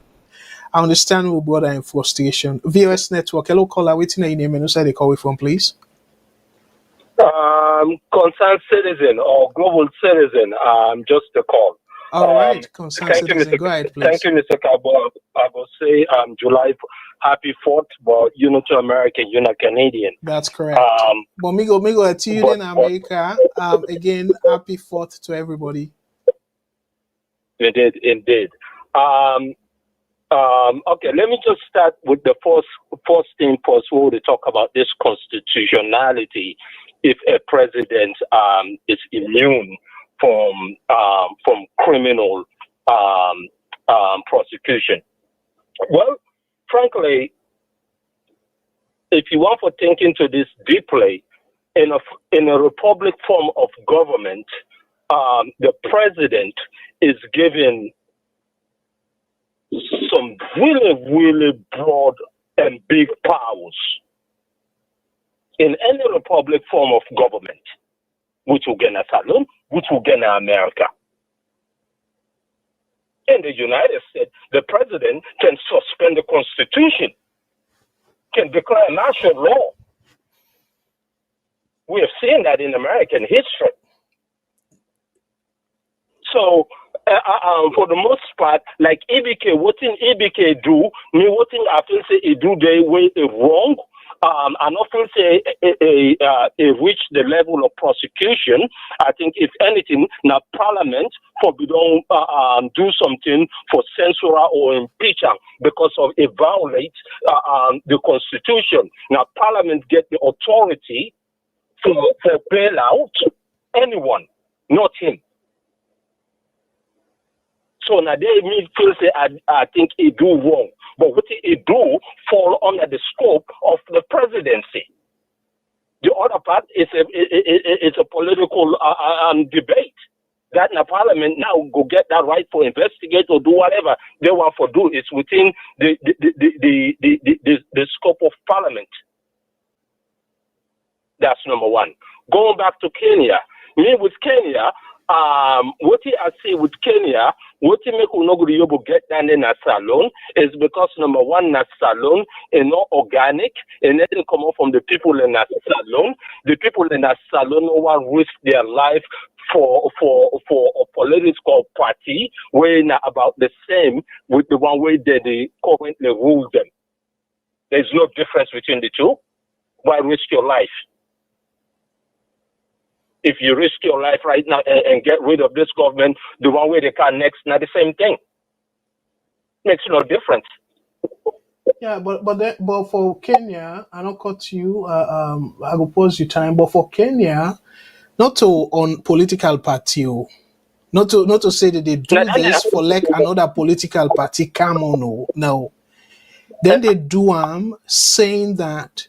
I understand we brought in frustration. VOS Network, hello caller, waiting your name and who side they call from, please. Concerned citizen or global citizen, just a call. All right, concerned citizen, go ahead, please. Thank you, Mr. Kargbo. I will say July, happy 4th, but you're not American, you're not Canadian. That's correct. But me go to you in America. Again, happy 4th to everybody. Indeed. Okay, let me just start with the first thing first. We'll talk about this constitutionality. If a president is immune from criminal prosecution. Well, frankly, if you want to think into this deeply, in a republic form of government, the president is given some really, really broad and big powers. In any republic form of government, which will get in Salon, which will get in America. In the United States, the president can suspend the Constitution, can declare martial law. We have seen that in American history. So, for the most part, like EBK, what in EBK do, me what in I feel say he do they way wrong. I don't feel say it reach the level of prosecution. I think if anything, now Parliament probably don't do something for censure or impeach him because of it violates the Constitution. Now Parliament get the authority for bail out anyone, not him. So now they me feel say I think he do wrong, but what he do fall under the scope of the presidency. The other part is a political debate that the parliament now go get that right to investigate or do whatever they want to do. It's within the scope of parliament. That's number one. Going back to Kenya, me with Kenya. What I see with Kenya, what he make unoguri yobo get down in a salon is because number one, that salon is not organic, and it didn't come out from the people in that salon. The people in that salon no one risk their life for a political party where not about the same with the one way that they currently rule them. There's no difference between the two. Why risk your life? If you risk your life right now and get rid of this government, the one way they can next, not the same thing. Makes no difference. Yeah, but for Kenya, I don't cut you. I will pause your time. But for Kenya, not to on political party, not to say that they do this for like another political party. Come on, no. Then they do saying that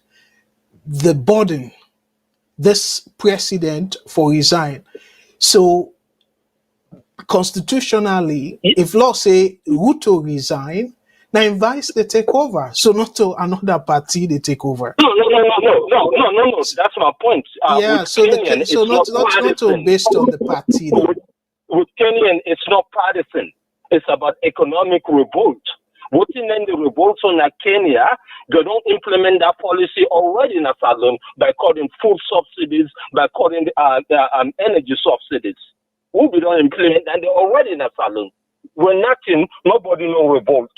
the burden this president for resign. So constitutionally, if law say Ruto resign, now invites they take over. So not to another party they take over. No. That's my point. Yeah. So Kenyan, so not based on the party. With Kenyan, it's not partisan. It's about economic revolt. What's in the revolts on Kenya, they don't implement that policy already in a salon by cutting food subsidies, by cutting the energy subsidies. We don't implement that, they're already in a salon. When nothing, nobody no revolt.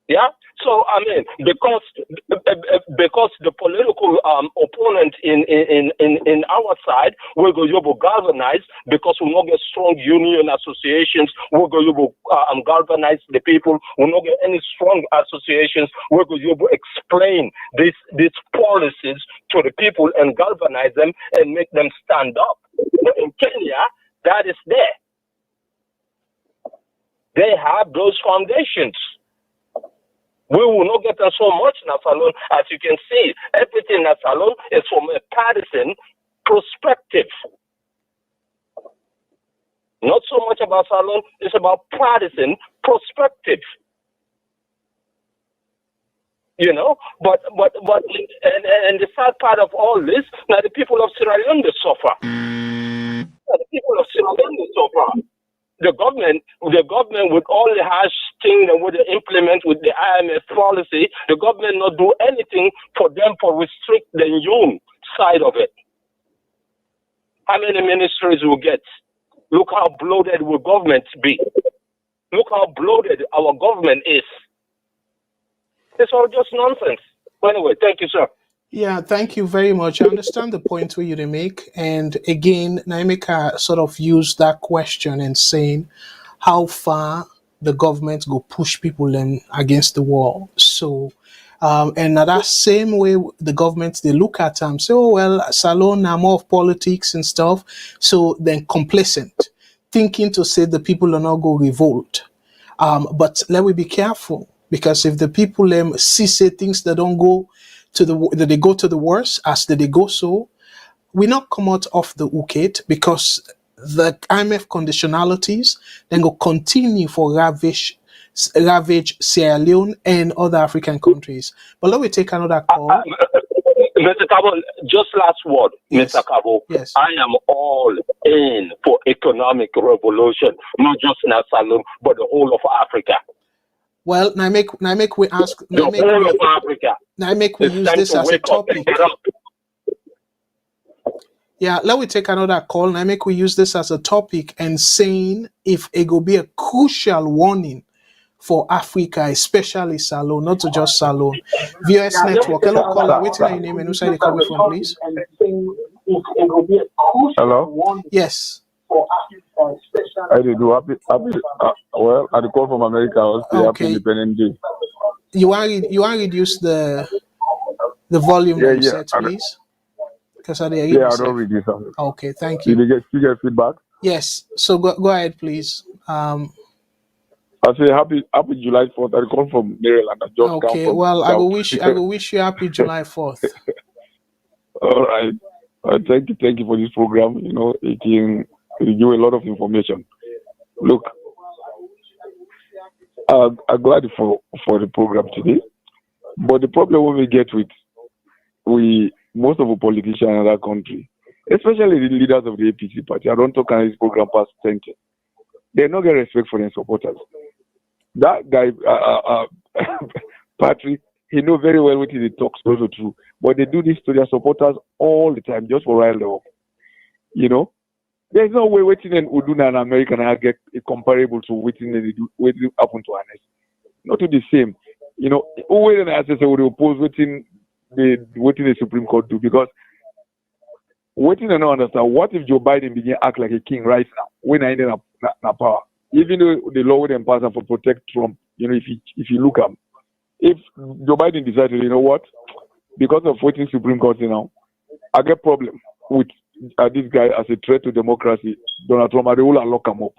Yeah? So, I mean, because the political opponent in our side, we're going to galvanize because we not get strong union associations, we're going to galvanize the people, we not get any strong associations, we're going to explain these policies to the people and galvanize them and make them stand up. In Kenya, that is there. They have those foundations. We will not get so much in a salon. As you can see, everything in a salon is from a partisan perspective. Not so much about salon, it's about partisan perspective. You know, but and the sad part of all this, now the people of Sierra Leone they suffer. The people of Sierra Leone they suffer. The government with all the harsh things that would implement with the IMF policy, the government not do anything for them to restrict the union side of it. How many ministries we get? Look how bloated will government be. Look how bloated our government is. It's all just nonsense. But anyway, thank you, sir. Yeah, thank you very much. I understand the point where you make. And again, Naimika sort of used that question and saying how far the government go push people against the wall. So And that same way the government, they look at them, say, oh, well, Salon are more of politics and stuff. So then complacent, thinking to say the people are not go revolt. But let we be careful, because if the people see say things that don't go to that they go to the worst as they go, so we not come out of the ukate, because the IMF conditionalities then go continue for ravage Sierra Leone and other African countries. But let me take another call. Mr. Kabo, just last word, Yes. Mr. Kabo. Yes. I am all in for economic revolution, not just in Salon, but the whole of Africa. Well, now make we ask. The whole of Africa. Now make we It's use time this to as a wake up and topic. get up. Yeah, let me take another call. Now make we use this as a topic and saying if it will be a crucial warning for Africa, especially Salon, not to just Salon. VOS Network. Hello, caller. What's your name and who side you coming from, please? Hello? Yes. I did do happy well, I call from America. I was Okay. Happy Independent Day. You want reduce the volume that you set, please? Because I didn't Yeah, I don't read this. Okay, thank Did you. you get feedback? Yes. So go ahead, please. I say happy July 4th. I call from Maryland. I just come Okay. from Well, I South. will wish you happy July 4th. All right. Thank you for this program. You know, it give a lot of information. Look, I'm glad for the program today. But the problem we get with most of the politicians in that country, especially the leaders of the APC party, I don't talk on this program past 10. They don't get respect for their supporters. That guy, Patrick, he know very well what he talks also true. But they do this to their supporters all the time, just for rile them up. You know, there's no way waiting in Uduna and American I get comparable to waiting happen to Ernest. Not to the same. You know, always an assessor would oppose waiting the Supreme Court do, because waiting and not understand what if Joe Biden begin act like a king right now when I ended up na power. Even though the law would pass for protect Trump, you know, if you look at if Joe Biden decided, you know what, because of waiting Supreme Court, you know, I get problem with this guy as a threat to democracy. Donald Trump, I will lock him up.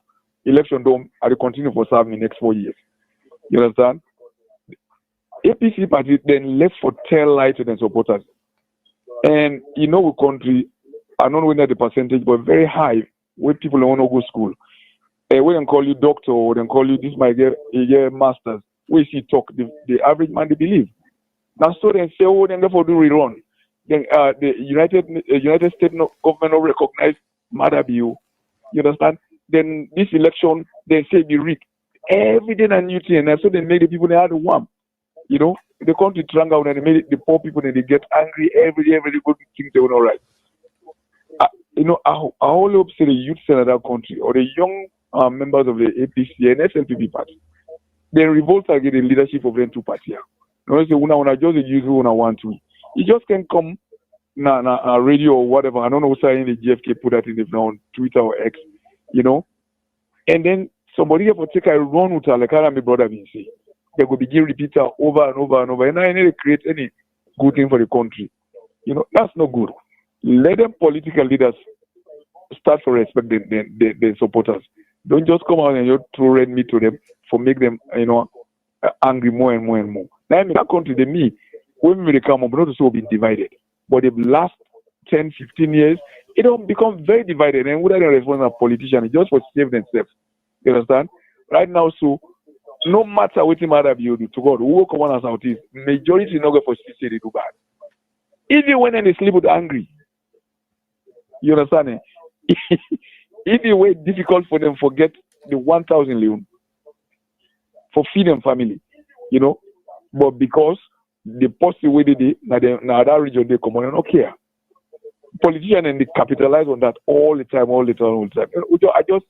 Election don't I will continue for serving the next 4 years. You understand? APC party then left for tell lie to their supporters. And you know, the country, I don't know the percentage, but very high where people don't want to go to school. We don't call you doctor, or they call you this might get masters. We see talk, the average man they believe. Now so they say, oh, then therefore do rerun. Then the United States government don't recognize Madabiu. You understand? Then this election, they say be rigged. Every day a new thing, and so they make the people they had to warm. You know, the country drunk out and they made the poor people and they get angry every day good things they were not right. You know, I only hope say the youth in that country or the young members of the APC and SLPP party, they revolt against the leadership of them two parties. You know, say una just use who una want to. You just can come na radio or whatever. I don't know what's saying the GFK put that in the on Twitter or X, you know, and then somebody have to take a run with her like my brother been say. They could begin repeat her over and over and over, and I need to create any good thing for the country. You know, that's not good. Let them political leaders start to respect the supporters. Don't just come out and you throw red meat to them for make them, you know, angry more and more and more. Now, in that country, when they come up, not so been divided. But the last 10, 15 years, it don't become very divided. And without a response of politicians, just for save themselves. You understand? Right now, so no matter what matter you do to God, who will come on as Southeast, majority not go for say they do bad. Even when they sleep with angry. You understand? Even when difficult for them forget the 1,000 Leon for feed them family, you know. But because the policy way they did, now that region they come on and don't care. Politicians and they capitalize on that all the time. I just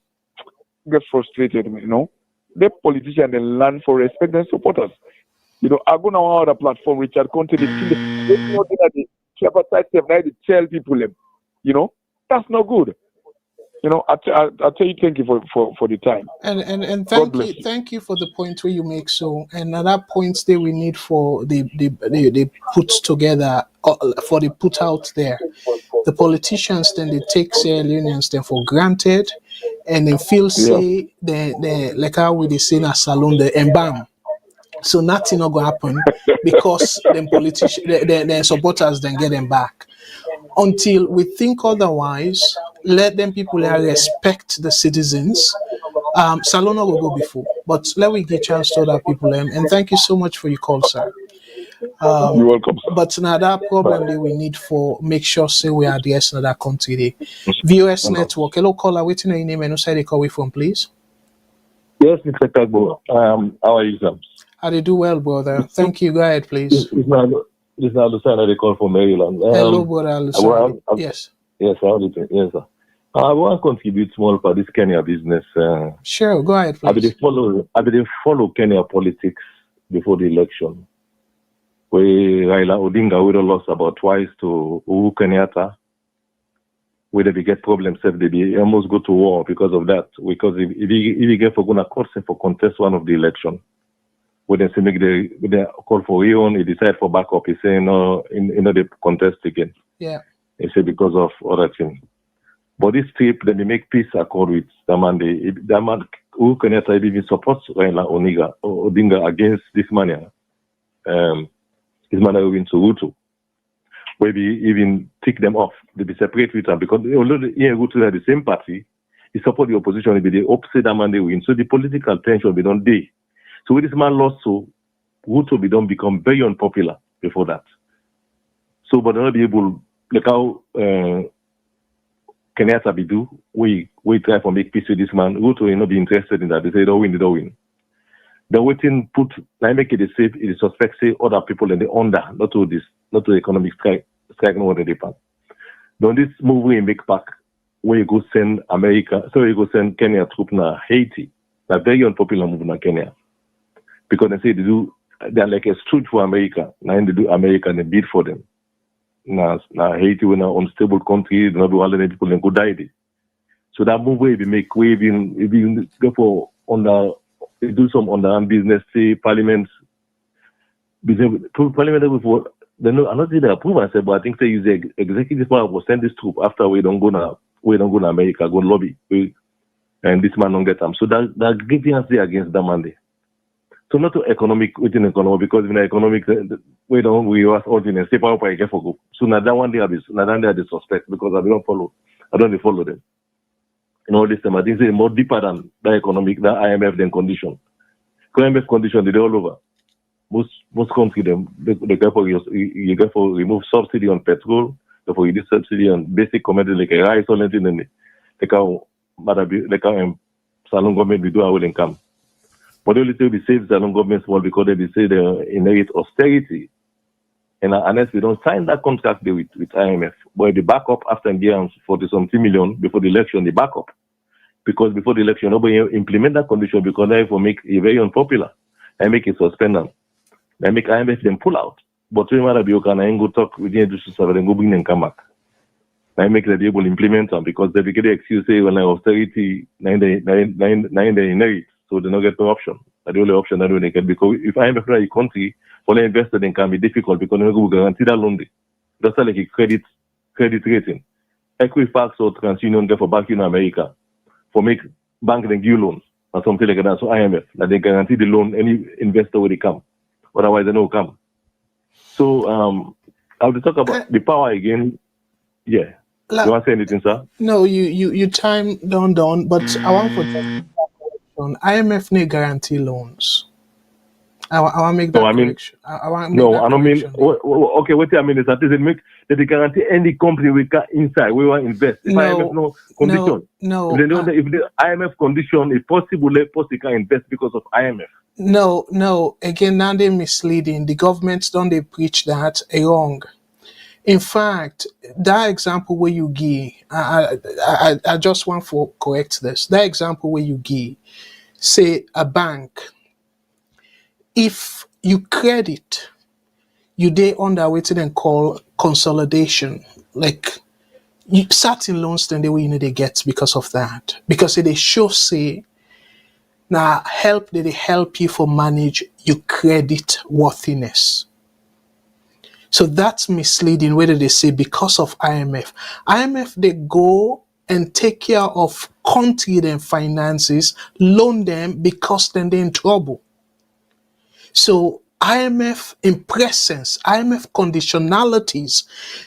get frustrated, you know. The politicians then learn for respect and supporters. You know, I go now on other platform, Richard Conte, the Tripartite, they tell people, you know, that's not good. I tell you, thank you for the time. And God bless you. thank you for the point where you make. So another point that we need for the put together, for the put out there. The politicians then they take Sierra Leoneans then for granted, and then feel say the like how we say in a salon the embalm. So nothing not gonna happen because the politician the supporters then get them back. Until we think otherwise, let them people respect the citizens. Salona will go before, but let we give chance to other people. And thank you so much for your call, sir. You're welcome, sir. But now that problem that we need for make sure say we are the another country. The VOS network. Hello, caller. Waiting on your name and who side they call from, please. Yes, Mr. Kargbo. How are you, sir? How do you do well, brother? Thank you. Go ahead, please. It's not the sign of the call from Maryland. Hello, brother. Yes. Yes, yes, sir. I want to contribute small for this Kenya business. Sure, go ahead, please. I didn't follow Kenya politics before the election. Where Raila Odinga would have lost about twice to Uhuru Kenyatta. Where they get problems, they almost go to war because of that. Because if he get for gonna court for contest one of the election, when they say make the call for Rion, he decide for backup. He say no, they contest again. Yeah. He say because of other things. But this trip, then they make peace accord with Damande. Damande, Uhuru Kenyatta even supports Raila Odinga against this man. This man will win to Ruto. Maybe even take them off. They be separate with them because although Ruto are the same party, he support the opposition. If they opposite Damande win, so the political tension will be done day. So when this man lost, so Ruto be done become very unpopular before that. So but they'll not be able like how Kenyatta be do. We try to make peace with this man. Ruto will not be interested in that. They say they don't win. The waiting put I make it a safe. It is suspect say other people in the under not to economic strike no one depend. Don't this move we make back where you go send America, so you go send Kenya troop na Haiti. That's very unpopular move in Kenya because they say they're like a stooge for America. Now they do America and they bid for them. Now Haiti when an unstable country, they not do all the people and go die. So that move we make we even go for do some underhand business, say Parliament before they know I'm not saying they approve I said, but I think they use the executive power will send this troop after we don't go to America, go lobby. And this man don't get them. So that giving us there against them Monday. So not to economic within economic because in economic we was ordinance, say power get for go. So now that one day now that they are the suspect because I don't follow them. In all this time, I think it's more deeper than the economic, the IMF then condition. IMF condition, they're all over. Most countries, they go for remove subsidy on petrol, they for reduce subsidy on basic commodity like rice or anything, and like how Salon government we do our income. But they only say we save Salon government small because they say they inherit austerity. And unless we don't sign that contract with IMF, but the backup after years 40-something million before the election, the backup. Because before the election, nobody implement that condition because they will make it very unpopular. I make it suspend them. I make IMF them pull out. But we might be okay and go talk with the industry server and go bring them come back. I make them able to implement them because they get the excuse say when austerity, nine they inherit, so they don't get no option. That's the only option that they get because if IMF is a country, for the investor then can be difficult because they will guarantee that loan. That's like a credit rating. Equifax or TransUnion get for back in America for make bank then give loans or something like that. So IMF that they guarantee the loan any investor will come. Otherwise they don't come. So I will talk about the power again. Yeah. You want to say anything, sir? No, you time down, but I want for IMF no guarantee loans. I want to make that correction. Okay, what I mean is that it make that they guarantee any company we can inside we want to invest. If IMF no condition. No. If the IMF condition is possible, possibly can invest because of IMF. No. Again, now they're misleading. The governments don't they preach that wrong. In fact, that example where you give, I just want to correct this. That example where you give, say a bank, if you credit, you they under waiting and call consolidation. Like certain loans then they get because of that. Because they show say now they help you for manage your credit worthiness. So that's misleading whether they say because of IMF. IMF they go and take care of country them finances, loan them because then they're in trouble. So IMF in presence, IMF conditionalities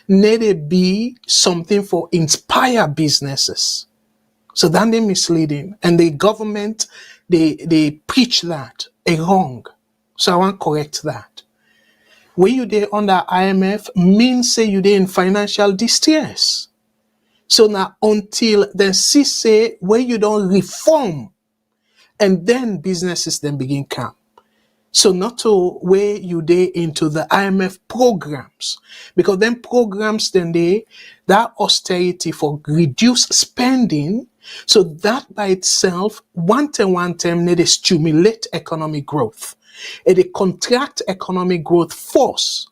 need to be something for inspire businesses. So then they're misleading. And the government, they preach that wrong. So I want to correct that. When you there under IMF means say you there in financial distress. So now until then see say where you don't reform and then businesses then begin come. So not to where you there into the IMF programs, because then programs then that austerity for reduced spending. So that by itself, one time need to stimulate economic growth. It contract economic growth force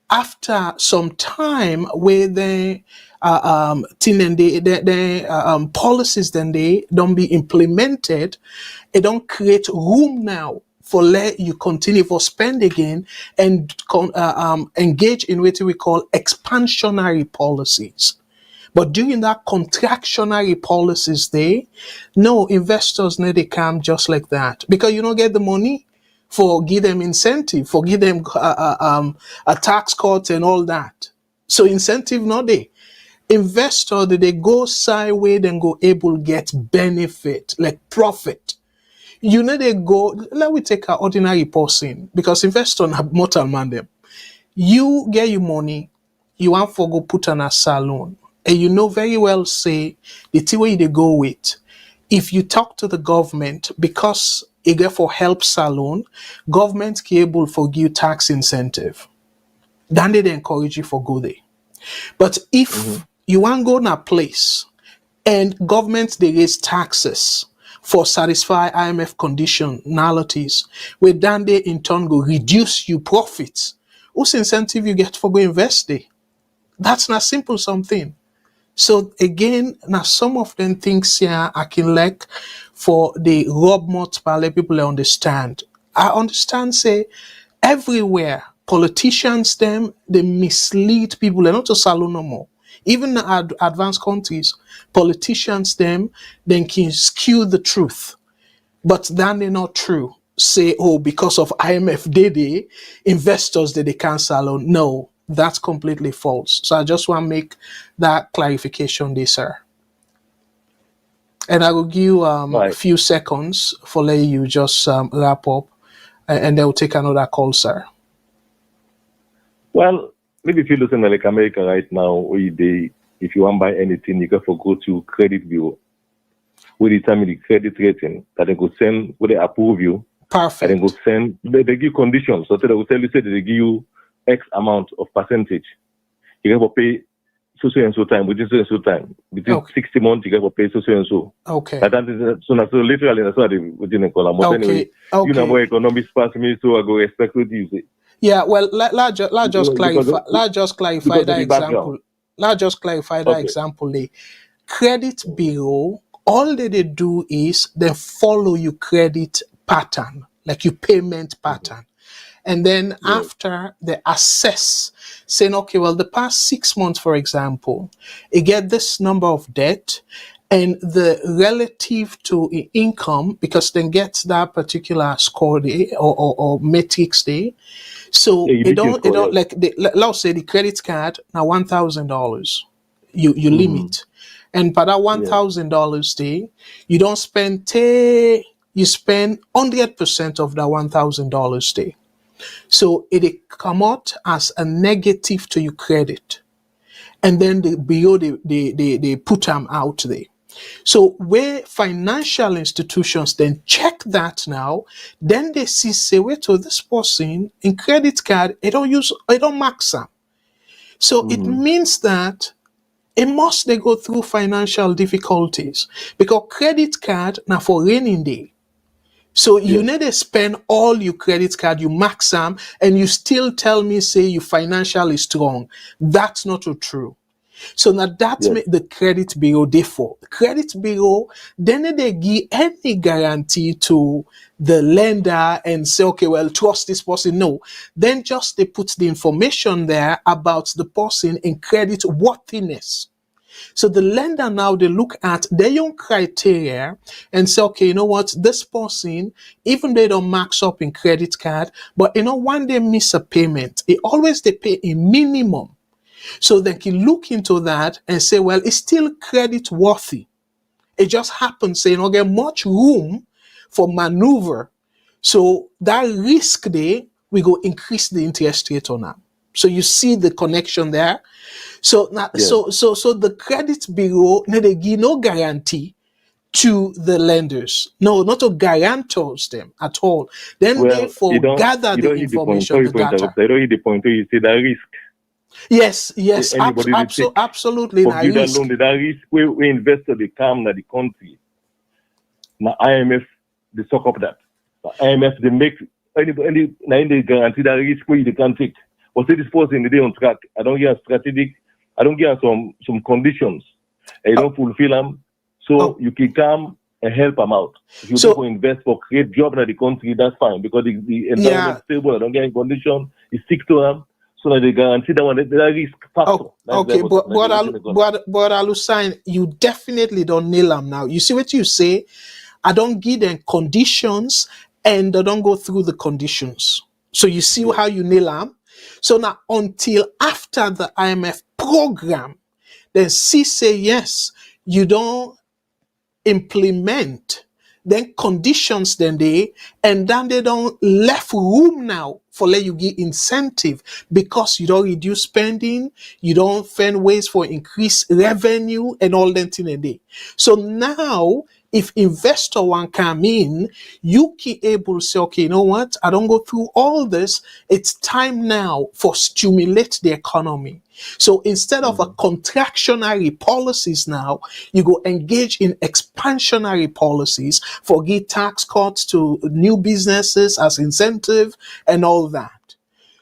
after some time where the policies then they don't be implemented. It don't create room now for let you continue for spend again and engage in what we call expansionary policies. But during that contractionary policies no investors need to come just like that because you don't get the money for give them incentive, for give them a tax cut and all that. So incentive not they. Investor they go sideways and go able get benefit like profit. You need to go, let me take an ordinary person because investors have mortal man them. You get your money, you want for go put on a salon, and you know very well say the thing where they go with. If you talk to the government because it get for help salon, government able for give tax incentive. Then they encourage you for go there. But if you want go in a place and government they raise taxes for satisfy IMF conditionalities, where then they in turn go reduce you profits. Whose incentive you get for go invest there? That's not simple something. So again, now some of them things here I can like for the rob multiple people understand. I understand say everywhere politicians them they mislead people. They're not to salon no more. Even in advanced countries, politicians them then can skew the truth. But then they're not true. Say, oh, because of IMF they investors they can't salon. No, that's completely false. So I just want to make that clarification there, sir. And I will give you a few seconds for let you just wrap up and they'll take another call, sir. Well, maybe if you listen to like America right now, if you want to buy anything, you can go to credit bureau. We determine the credit rating that they go send, where they approve you. Perfect. And they go send, they give conditions. So they will tell you, say they give you X amount of percentage. You have to pay so and so time, within so and so time. Between 60 months, you have to pay so and so. Okay. So literally, that's what we didn't call them. But anyway, you know more economics pass me, so I go expect what you say. Yeah, well, let's just clarify that example. Let's just clarify that example. The credit bureau, all that they do is they follow your credit pattern, like your payment pattern. And then after they assess, saying, okay, well, the past 6 months, for example, you get this number of debt and the relative to income, because then gets that particular score day or metrics day. So it don't like let's say the credit card now $1,000 you limit, and for that $1,000 day you don't spend you spend 100% of that $1,000 day. So it come out as a negative to your credit, and then the bureau they put them out there. So where financial institutions then check that now, then they see say wait to this person in credit card, it don't max them. So it means that it must they go through financial difficulties because credit card now for raining day. So you need to spend all your credit card, you max them, and you still tell me say you financially strong. That's not true. So now that's Yes. the credit bureau they for. Credit bureau, then they give any guarantee to the lender and say, okay, well, trust this person. No. Then just they put the information there about the person in credit worthiness. So the lender now, they look at their own criteria and say, okay, you know what, this person, even though they don't max up in credit card, but you know, when they miss a payment, they always they pay a minimum. So they can look into that and say, well, it's still credit worthy. It just happens, say, you don't get much room for maneuver. So that risk there, we go increase the interest rate on that. So you see the connection there. So now, Yes. so the credit bureau, they give no guarantee to the lenders. No, not to guarantors them at all. Then Well, therefore gather you the don't hit the point. information, Sorry the for data. interrupting. I don't hit the point where you say that risk. Yes, Anybody will take absolutely. for Na build risk. alone, that risk where investor they come to the country. Now IMF they suck up that. Now, IMF they make any they guarantee that risk where they can take. But say this person they on track. I don't get a strategic. I don't get some conditions. I don't fulfill them. So you can come and help them out. If you people invest for create job in the country, that's fine because the environment is stable. I don't get any condition. You stick to them. So that they guarantee that one, that risk factor. Okay, but Alusain, you definitely don't nail them now. You see what you say? I don't give them conditions and I don't go through the conditions. So you see how you nail them? So now until after the IMF program, then C say yes, you don't implement then conditions then they and then they don't left room now for let you give incentive because you don't reduce spending, you don't find ways for increased revenue and all that thing a day. So now if investor one come in, you can able to say, okay, you know what? I don't go through all this. It's time now for stimulate the economy. So instead of a contractionary policies now, you go engage in expansionary policies for give tax cuts to new businesses as incentive and all that.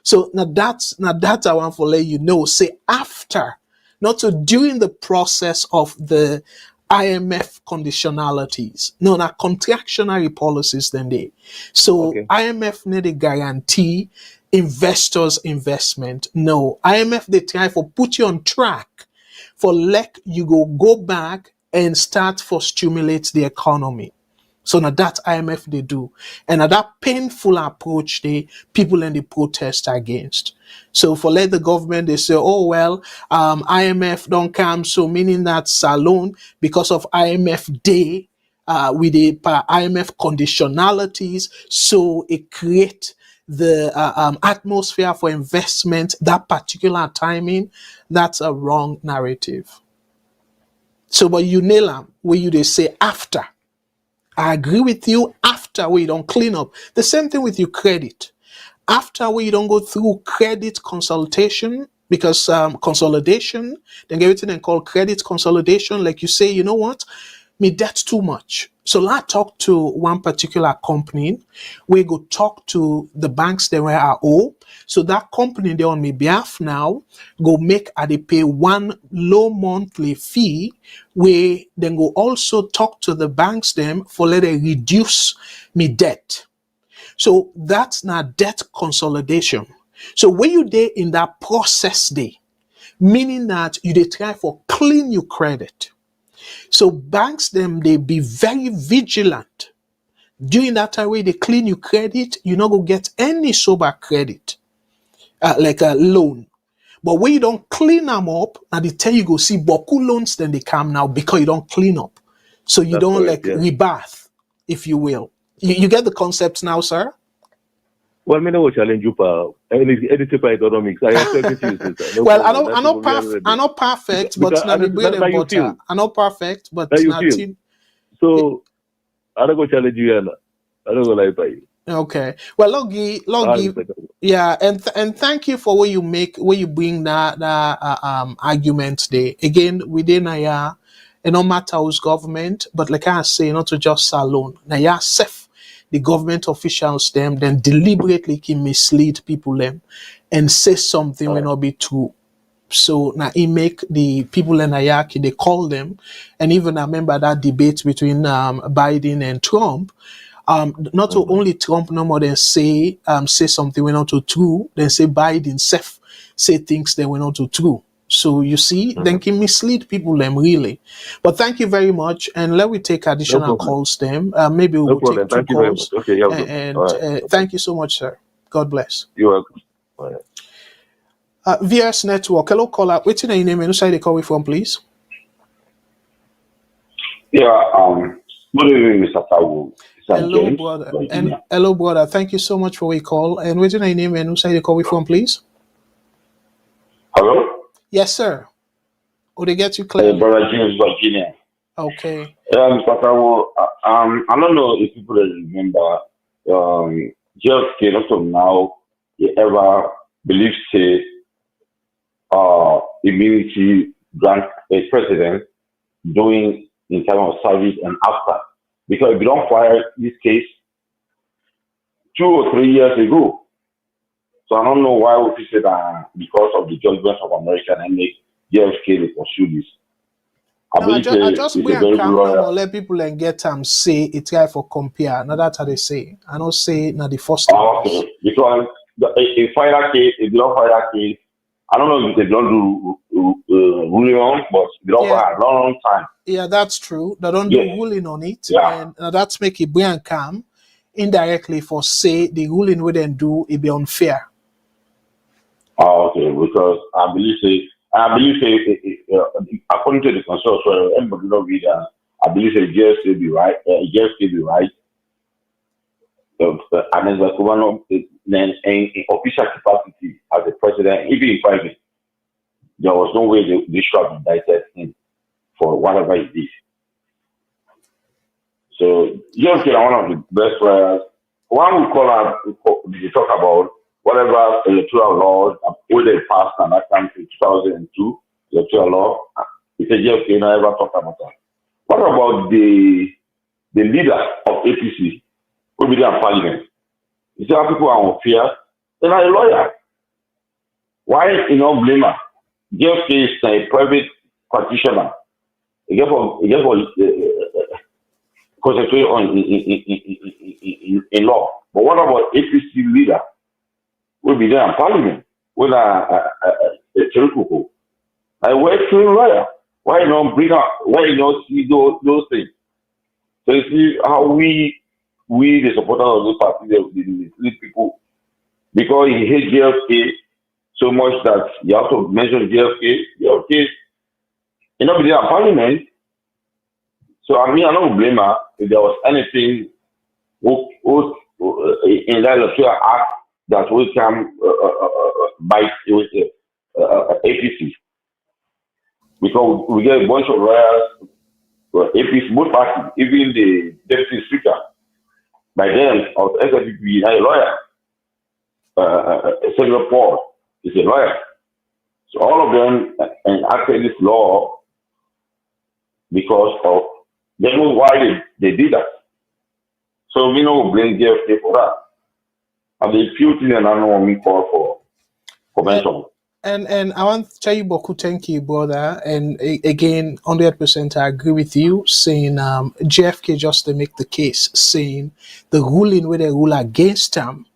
So now that's I want to let you know. Say after, not to during the process of the IMF conditionalities. No, not contractionary policies then they. So IMF need a guarantee investors' investment. No, IMF they try for put you on track for let you go back and start for stimulate the economy. So now that IMF they do. And now that painful approach they people in the protest against. So for let the government they say, oh well, IMF don't come, so meaning that salon because of IMF day with the IMF conditionalities, so it create the atmosphere for investment, that particular timing, that's a wrong narrative. So but you nail them where you they say after. I agree with you after we don't clean up. The same thing with your credit. After we don't go through credit consultation, because consolidation, then get everything and call credit consolidation. Like you say, you know what? Me that's too much. So I talk to one particular company. We go talk to the banks that were I owe. So that company they on me behalf now go make they pay one low monthly fee. We then go also talk to the banks them for let they reduce me debt. So that's not debt consolidation. So when you there in that process day, meaning that you they try for clean your credit. So banks them they be very vigilant. During that time where they clean your credit, you not go get any sober credit, like a loan. But when you don't clean them up, and they tell you go see boku loans, then they come now because you don't clean up. So you don't correct, rebirth, if you will. You get the concept now, sir? Well, I will challenge you for any type of economics. I expect you to well, I'm not perfect, but it's not me bread and butter. I'm not perfect, but it's not team. So I don't go challenge you, and I don't go lie by you. Okay. Well, Logi, yeah, and thank you for where you bring that argument today. Again, within a no matter who's government, but like I say, not to just alone. Now, safe. The government officials them then deliberately can mislead people them and say something will not be true. So now he make the people in Ayaki, they call them, and even I remember that debate between Biden and Trump. Not only Trump no more than say something we're not true, then say Biden self say things that were not true. So you see, then can mislead people them really. But thank you very much, and let me take additional calls them. Maybe we will take two Thank you very much. calls. Okay, yeah, And all right. thank you so much, sir. God bless. You're welcome. All right. VS Network. Hello, caller. What's your name and who side they call from, please? Yeah, good evening, Mr. Tawu. Hello, James, brother. Virginia. And hello, brother. Thank you so much for your call. And what's your name and who side they call from, please? Hello? Yes, sir. Or they get you clearly? Brother James, Virginia. Okay. Mr. Tawu, I don't know if people remember, JFK, not of now, he ever believed, say, immunity grant a president doing in terms of service and after. Because if you don't fire this case 2 or 3 years ago, so I don't know why we say that because of the judgment of America and make JFK to pursue this. I just it's bring a very a good calm lawyer. number, let people and get say it's right for compare. Now that's how they say. I don't say now the first time. Okay. Because a fire case, if you don't fire case, I don't know if they don't do ruling on, but they don't fire a long time. Yeah, that's true. They don't do ruling on it. Yeah. And that's make it bring calm indirectly for say the ruling we then do it be unfair. Okay, because I believe according to the consortium, everybody don't read that. I believe JFK be right. JFK be right. And as a governor, then in official capacity as a president, even in private, there was no way they should have indicted him for whatever he did. So JFK are one of the best lawyers. One we call out, we talk about whatever electoral laws where they passed and that time in 2002, electoral law. He said JFK never talk about that. What about the leader of APC who be there in parliament? You see how people are on fear? They're not a lawyer. Why you know blame her? JFK is a private practitioner. He get for concentrate on in law. But what about APC leader? Will be there in parliament with a Chirikuku. I work to a lawyer. Why you not bring up? Why you not see those things? So you see how we the supporters of this party they mislead people because he hates JFK so much that you have to mention JFK. JFK, you know, be there in parliament. So I mean, I don't blame her if there was anything in that electoral act that will come by with APC. Because we get a bunch of lawyers, APC, both parties, even the deputy speaker. By then, of SFPP, a lawyer. Senator Paul is a lawyer. So all of them enacted this law because of they know why they did that. So we know blame JFK for that. And the few things and I know me call for convention. And I want to tell you, Boku, thank you, brother. And again, 100% I agree with you, saying JFK just to make the case, saying the ruling where they rule against him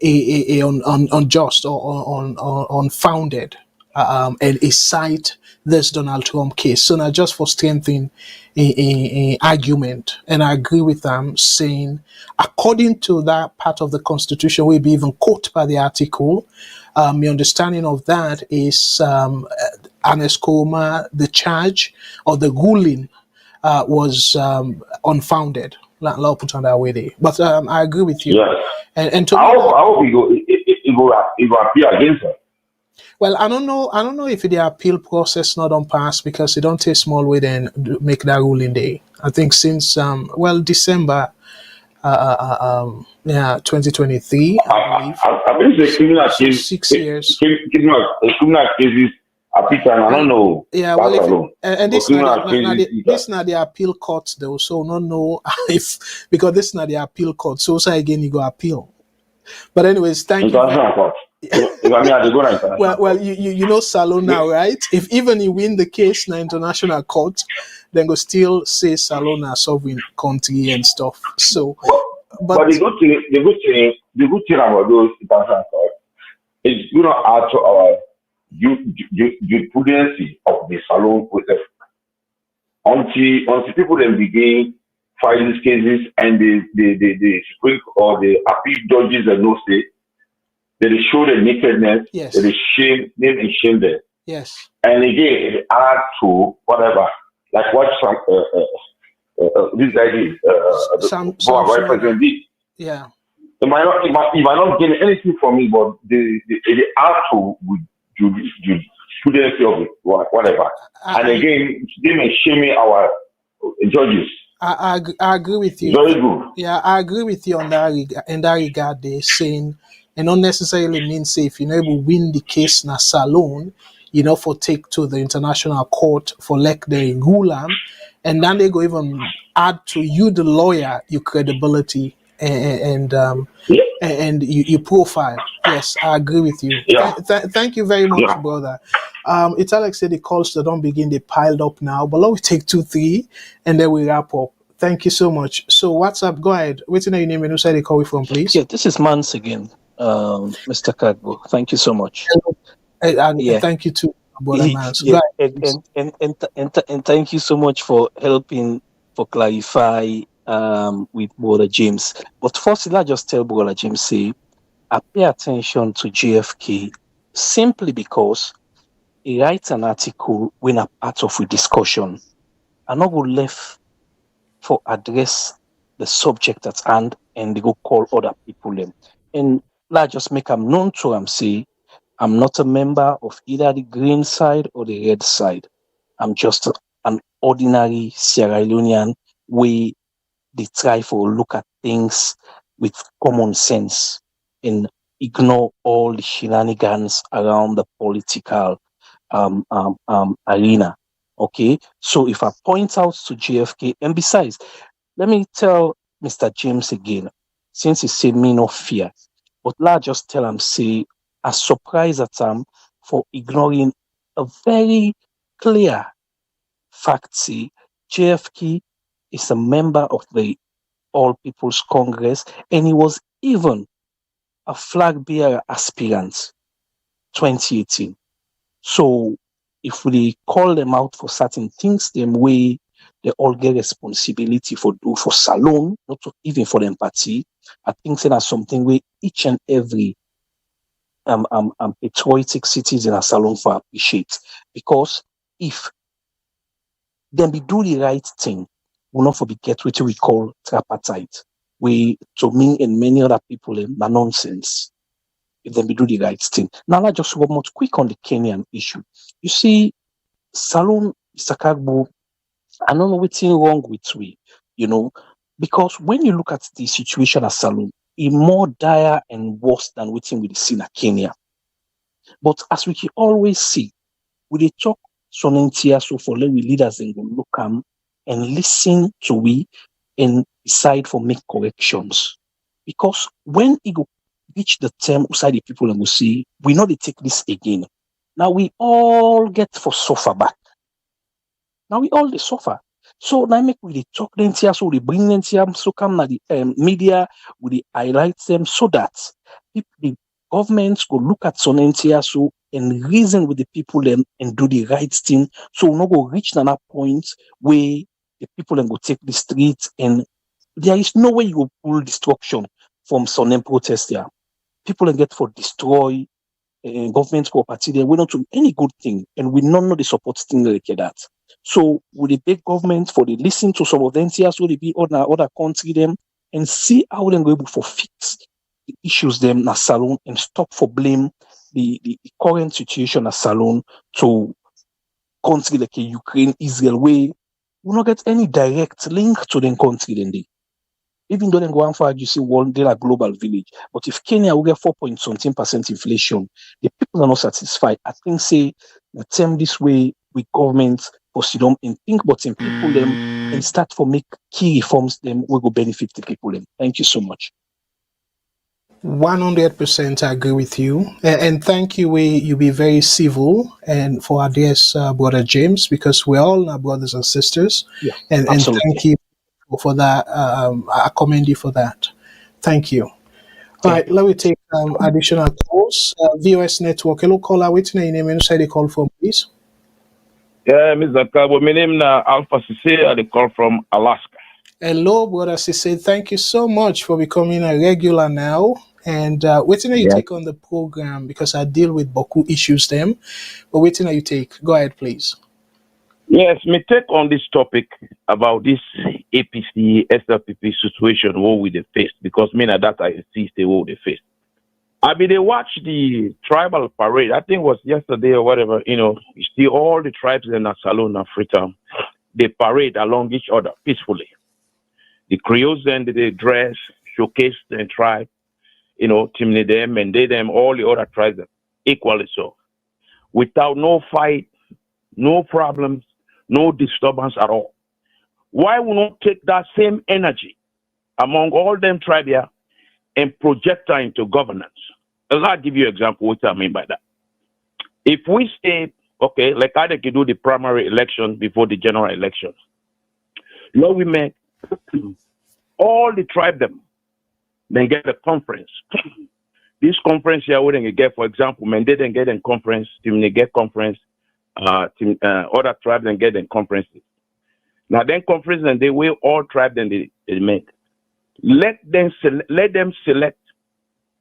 unjust or unfounded, and a cite this Donald Trump case. So now just for strengthening a argument, and I agree with them, saying according to that part of the Constitution, will be even quoted by the article. My understanding of that is the charge or the ruling was unfounded. I'll put on that way there. But I agree with you. Yes. And to I hope it will appear against her. Well, I don't know if the appeal process not on pass because it don't take small way then make that ruling day. I think since December 2023, I believe. I believe the criminal case 6 years. Criminal cases appeal I don't know. Yeah, well, and this is not the appeal court though, so no if because this is not the appeal court. So again, you go appeal. But anyways, thank you. If I mean, I go to international. Well, you know Salon now, right? If even he win the case in the international court, then go still say Salon a sovereign country and stuff. So, But the good thing about those international courts is you know add to our jurisprudency of the Salon process until people then begin filing these cases and the Supreme or the appeal judges and no say they show the nakedness, yes, they shame name and shame them. yes, And again, it add to whatever, like what some this guy did, some Vice President did. yeah. It might not gain anything from me, but it add to jurisprudence of it, whatever. And again, they may shame our judges. I agree with you. Very good. Yeah, I agree with you on that in that regard. They're saying, and not necessarily means say if you're not able to win the case in a salon, you know, for take to the international court for like the rule and then they go even add to you the lawyer your credibility and your profile. Yes, I agree with you. Yeah. Thank you very much, Yeah. brother. It's Alex said the calls that don't begin, they piled up now, but let me take 2-3 and then we wrap up. Thank you so much. So WhatsApp, go ahead. What's your name and who said they call you from, please? Yeah, this is Mans again, Mr. Kargbo. Thank you so much. And thank you too, brother Mans. Yeah, and thank you so much for helping for clarify with Brother James. But first, let's just tell Brother James, say, I pay attention to JFK simply because he writes an article when a part of a discussion. I'm not going left for address the subject at hand and they go call other people them. And let's just make them known to them, say, I'm not a member of either the green side or the red side. I'm just an ordinary Sierra Leonean way they try for look at things with common sense and ignore all the shenanigans around the political arena. Okay, so if I point out to JFK, and besides, let me tell Mr. James again, since he said me no fear, but let's just tell him, say, a surprise at him for ignoring a very clear fact. See, JFK is a member of the All People's Congress, and he was even a flag bearer aspirant 2018. So if we call them out for certain things, them way they all get responsibility for do for Salon, not even for the empathy. I think that's something where each and every patriotic citizen in a Salon for appreciate. Because if then we do the right thing, we'll not forget what we call Tripartite. We, to me and many other people, are nonsense. If then we do the right thing. Now, let's just go more quick on the Kenyan issue. You see, Salon, Mr. Kargbo, I don't know what's wrong with we, you know, because when you look at the situation at Salon, it's more dire and worse than what we see in Kenya. But as we can always see, we talk Sonentia so for let we leaders and go look and listen to we and decide for make corrections. Because when it go reach the term outside the people and we see, we know they take this again. Now we all get for suffer back. Now we all they suffer. So now make we talk them here, so we bring them here, so come na the media, we highlight them so that the governments go look at Sonentia so and reason with the people and do the right thing. So we not go reach another point where the people then go take the streets and there is no way you will pull destruction from Sonem protest here. People then get for destroy government property. They will not do any good thing, and we don't know the support thing like that. So with the big government for the listen to some of them here, so they be other country them and see how they go able for fix the issues them na Salon and stop for blame the current situation at Salon to country like Ukraine, Israel, where we not get any direct link to the country then they. Even though they go on for you see one day a global village. But if Kenya will get 4.something% inflation, the people are not satisfied. I think say the term this way with government proceed on and think about in people them and start for make key reforms them will go benefit the people them. Thank you so much. 100% agree with you. And thank you, you be very civil and for our dear brother James, because we're all our brothers and sisters. Yeah, And absolutely. thank you for that. I commend you for that. Thank you. All right, let me take additional calls. VOS Network, hello caller, what's your name inside the call from, please? Yeah, Mr. Kargbo, my name is Alpha Cisse. I call from Alaska. Hello, brother Cisse. Thank you so much for becoming a regular now. And waiting you take on the program, because I deal with Boku issues them. But waiting you take. Go ahead, please. Yes, me take on this topic about this APC SLPP situation what we they faced, because me na that I see the what they faced. I mean, they watch the tribal parade. I think it was yesterday or whatever. You see all the tribes in Salon, Freetown, they parade along each other peacefully. The Creoles then they dress, showcase their tribe, timidate them, and they them, all the other tribes equally so, without no fight, no problems, no disturbance at all. Why we not take that same energy among all them tribes here and project that into governance? I'll give you an example what I mean by that. If we say, okay, like I can do the primary election before the general election, we make all the tribe them, then get a conference. This conference here, we didn't get, for example, men didn't get in conference, team they get conference, other tribes then get in conferences. Now then conference and they will all tribes then they make. Let them select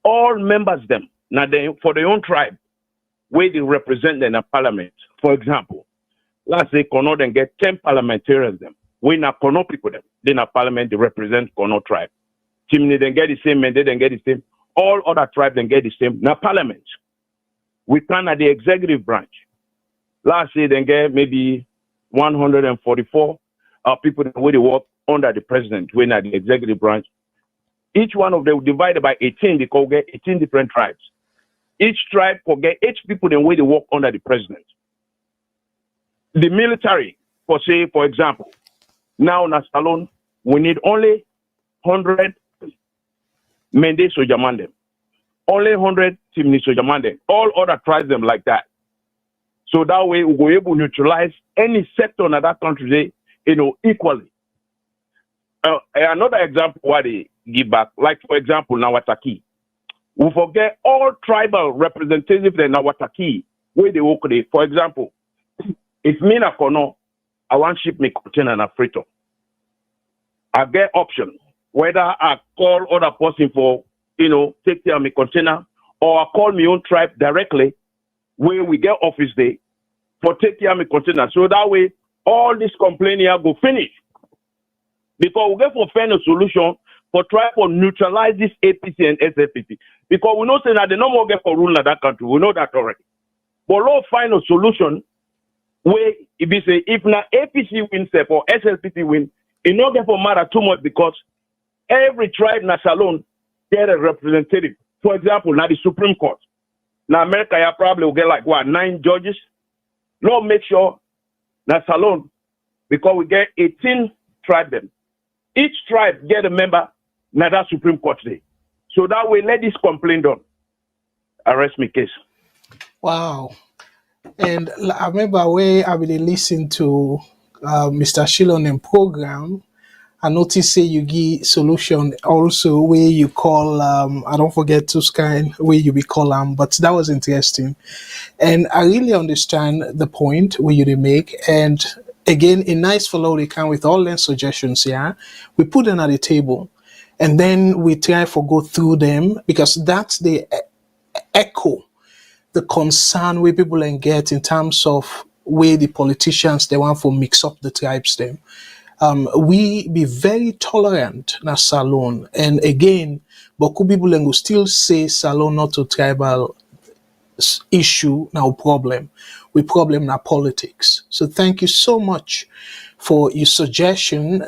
all members them. Now they for their own tribe, where they represent them in parliament. For example, let's say Kono then get 10 parliamentarians them. We na Kono people them. Then a parliament they represent Kono tribe. Timni then get the same, men they then get the same. All other tribes then get the same. Now parliament. We can at the executive branch. Last year then get maybe 144 people that will work under the president when at the executive branch. Each one of them divided by 18 because we get 18 different tribes. Each tribe will get 8 people in way they work under the president. The military, for example, now in Salon, we need only 100 Mende Sojamandem. Only 100 Timni Sojamandem. All other tribes them like that. So that way we will be able to neutralize any sector in that country, equally. Another example why they give back, like for example, Nawataki. We forget all tribal representatives in Nawataki where they work there. For example, if me na Kono, I want ship me container na Freetown. I get option whether I call other person for take care of my container, or I call my own tribe directly where we get office there for take care of my container. So that way all this complaint here go finish. Because we get for find a solution for try to neutralize this APC and SLPP. Because we know say that they no more get for rule in that country. We know that already. But let's find a solution where if we say if na APC wins or SLPP win, it not get for matter too much because every tribe na Salon get a representative. For example, now the Supreme Court. Now America you probably will get like 9 judges. No, make sure na Salon because we get 18 tribes them. Each tribe get a member na that Supreme Court day. So that way let this complaint done. Arrest me case. Wow. And I remember where I really listened to Mr. Shilon program. I noticed say you give solution also where you call I don't forget to scan where you be call but that was interesting. And I really understand the point where you make. And again, a nice follow they come with all their suggestions, we put them at the table and then we try to go through them because that's the echo, the concern where people can get in terms of where the politicians they want to mix up the tribes them. We be very tolerant na Salon. And again, Boku people will still say Salon not a tribal issue now problem. We problem na politics. So thank you so much for your suggestion.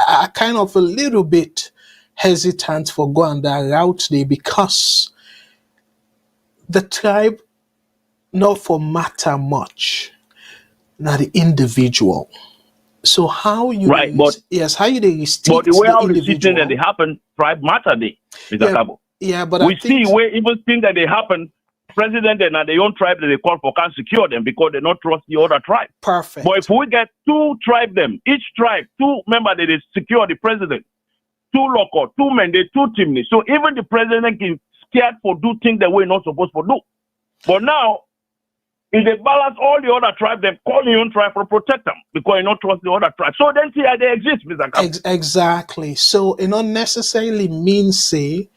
I kind of a little bit hesitant for going that route there because the tribe not for matter much, not the individual. So how you right, but how you restrict but the way the how the individual? system that they happen, tribe matter day, Mr. Kargbo. Yeah, but we I think see where even things that they happen, president and their own tribe that they call for can't secure them because they not trust the other tribe. perfect. But if we get two tribe them, each tribe, two members that they secure the president, two local, two men, they two chimneys. So even the president can scared for do things that we're not supposed to do. But now, if they balance all the other tribes, they call the own tribe for protect them because you not trust the other tribe. So then see how they exist, Mr. Captain. Exactly. So it not necessarily means say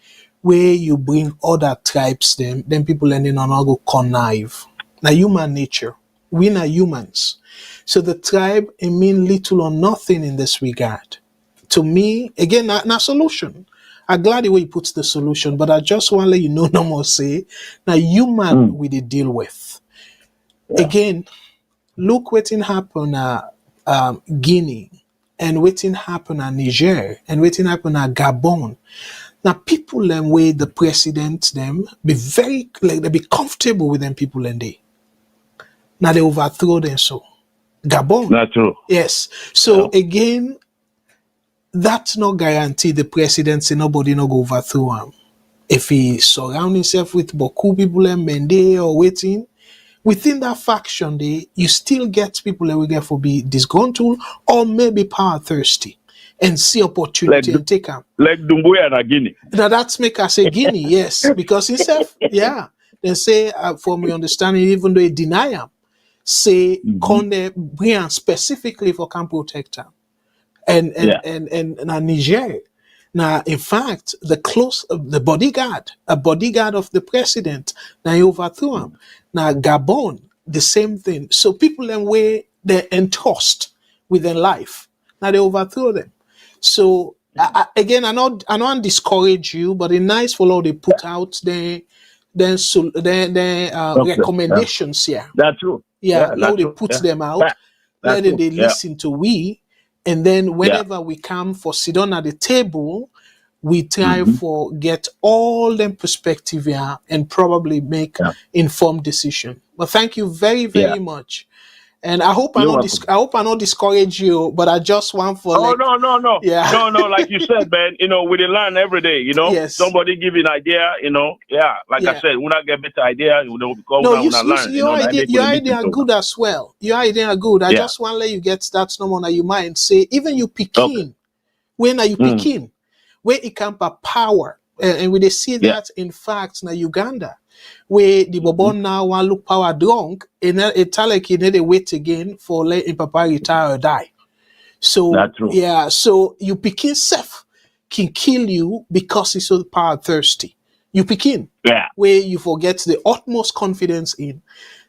where you bring other tribes then people learning on how go connive. Now human nature. We are humans. So the tribe it mean little or nothing in this regard. To me, again, not solution. I'm glad the way he puts the solution, but I just want to let you know no more say now human we they deal with. Again, look what happen Guinea and waiting happen at Niger and waiting happen at Gabon. Now people them way the president them be very like they be comfortable with them people and they now they overthrow them so Gabon. That's true. Yes. So again, that's not guarantee the presidency nobody no go overthrow him. If he surround himself with Boku people and Mende or waiting, within that faction, you still get people that will get for be disgruntled or maybe power thirsty and see opportunity and take them. Like Dumbuya and Guinea. Now that's make us say Guinea, yes, because himself, yeah. They say, from my understanding, even though he deny him, say Conde bring specifically for can protect him, and Niger. Now, in fact, the bodyguard, a bodyguard of the president, now he overthrew him. Now, Gabon, the same thing. So people them way they're entrusted with their life. Now they overthrow them. So again, I don't discourage you, but it's nice for all they put out their recommendations here. That's true. Yeah, now they put them out. Then they listen to we. And then whenever we come for sit down at the table, we try for get all them perspective here and probably make informed decision. But thank you very, very much. And I hope I not discourage you, but I just want for no. Yeah. No, like you said, man, we learn every day, Yes. Somebody give you an idea, like I said, when I get better idea, because learn. Your idea are good as well. Your idea are good. I just want to let you get that number on your mind. Say, even you picking, when are you picking? Where it can be power. And we they see that in fact in Uganda. Where the Bobon now want look power drunk, and it like he need to wait again for letting Papa retire or die. So so you picking self can kill you because he's so power thirsty. You picking where you forget the utmost confidence in.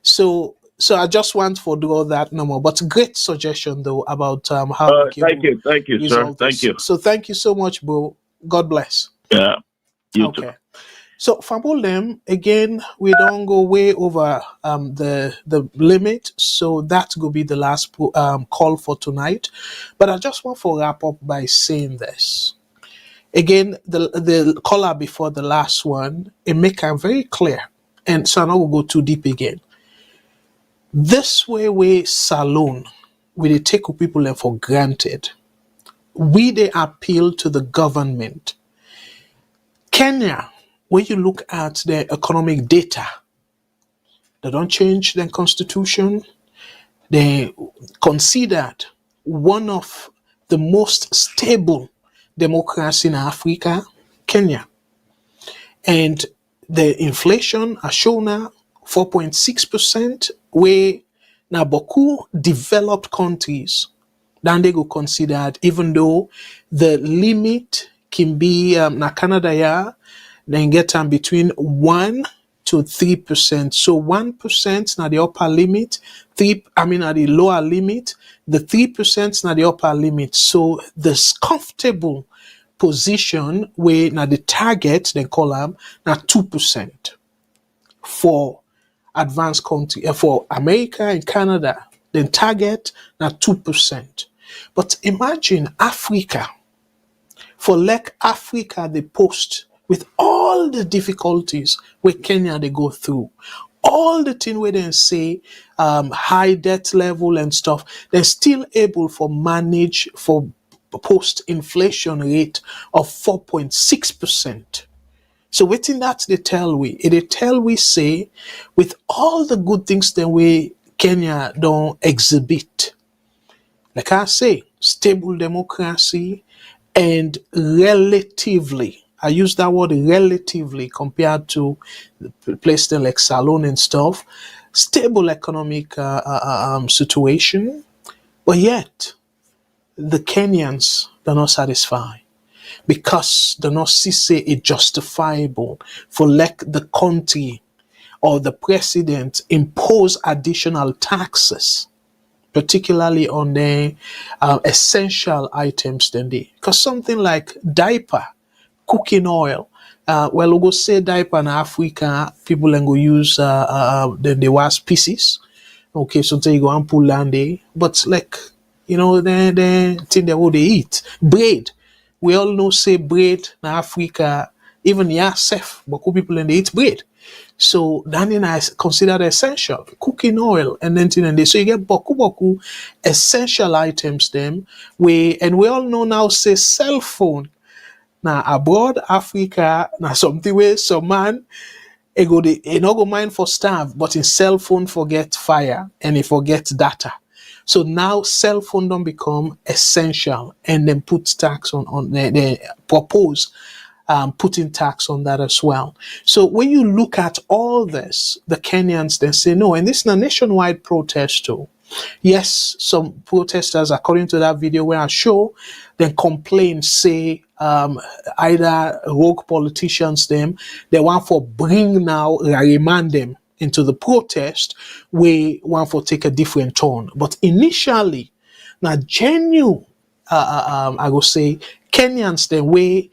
So I just want for do all that no more. But great suggestion though about how thank you, sir. Thank you. So thank you so much, bro. God bless. Yeah. You too. So for them again, we don't go way over the limit. So that will be the last call for tonight. But I just want to wrap up by saying this. Again, the caller before the last one, it make it very clear. And so I'm not going to go too deep again. This way we saloon, we take people for granted. They appeal to the government. Kenya, when you look at the economic data, they don't change their constitution. They considered one of the most stable democracy in Africa, Kenya. And the inflation has shown 4.6%, where now Boku developed countries, then they go considered, even though the limit can be na Canada, then get between 1 to 3%. So 1% na the upper limit, at the lower limit, the 3% na the upper limit. So this comfortable position where na the target they call them na 2% for advanced country for America and Canada. Then target na 2%. But imagine Africa. For like Africa, they post with all the difficulties where Kenya they go through, all the thing where they say high debt level and stuff, they're still able for manage for post-inflation rate of 4.6%. So within that they tell we, they tell we say, with all the good things that we Kenya don't exhibit, like I say, stable democracy and relatively, I use that word relatively compared to places like Salon and stuff, stable economic situation, but yet the Kenyans are not satisfied because they not see say it justifiable for let the country or the president impose additional taxes, particularly on the essential items then they. Because something like diaper, cooking oil, well, we go say diaper in Africa, people then go use then they wash pieces. Okay, so you go and pull land there. But like, the thing that what they eat. Bread. We all know say bread in Africa, even safe, but people and they eat bread. So that is considered essential. Cooking oil and then thing and they. So you get boku essential items them. We all know now say cell phone. Now abroad Africa, now something where some man he no go mind for starve, but his cell phone forget fire and he forget data. So now cell phone don't become essential and then put tax on they propose putting tax on that as well. So when you look at all this, the Kenyans then say no, and this is a nationwide protest too. Yes, some protesters, according to that video where I show, then complain, say either rogue politicians them, they want for bring now, remand them into the protest, we want for take a different tone. But initially, now genuine, I will say, Kenyans, the way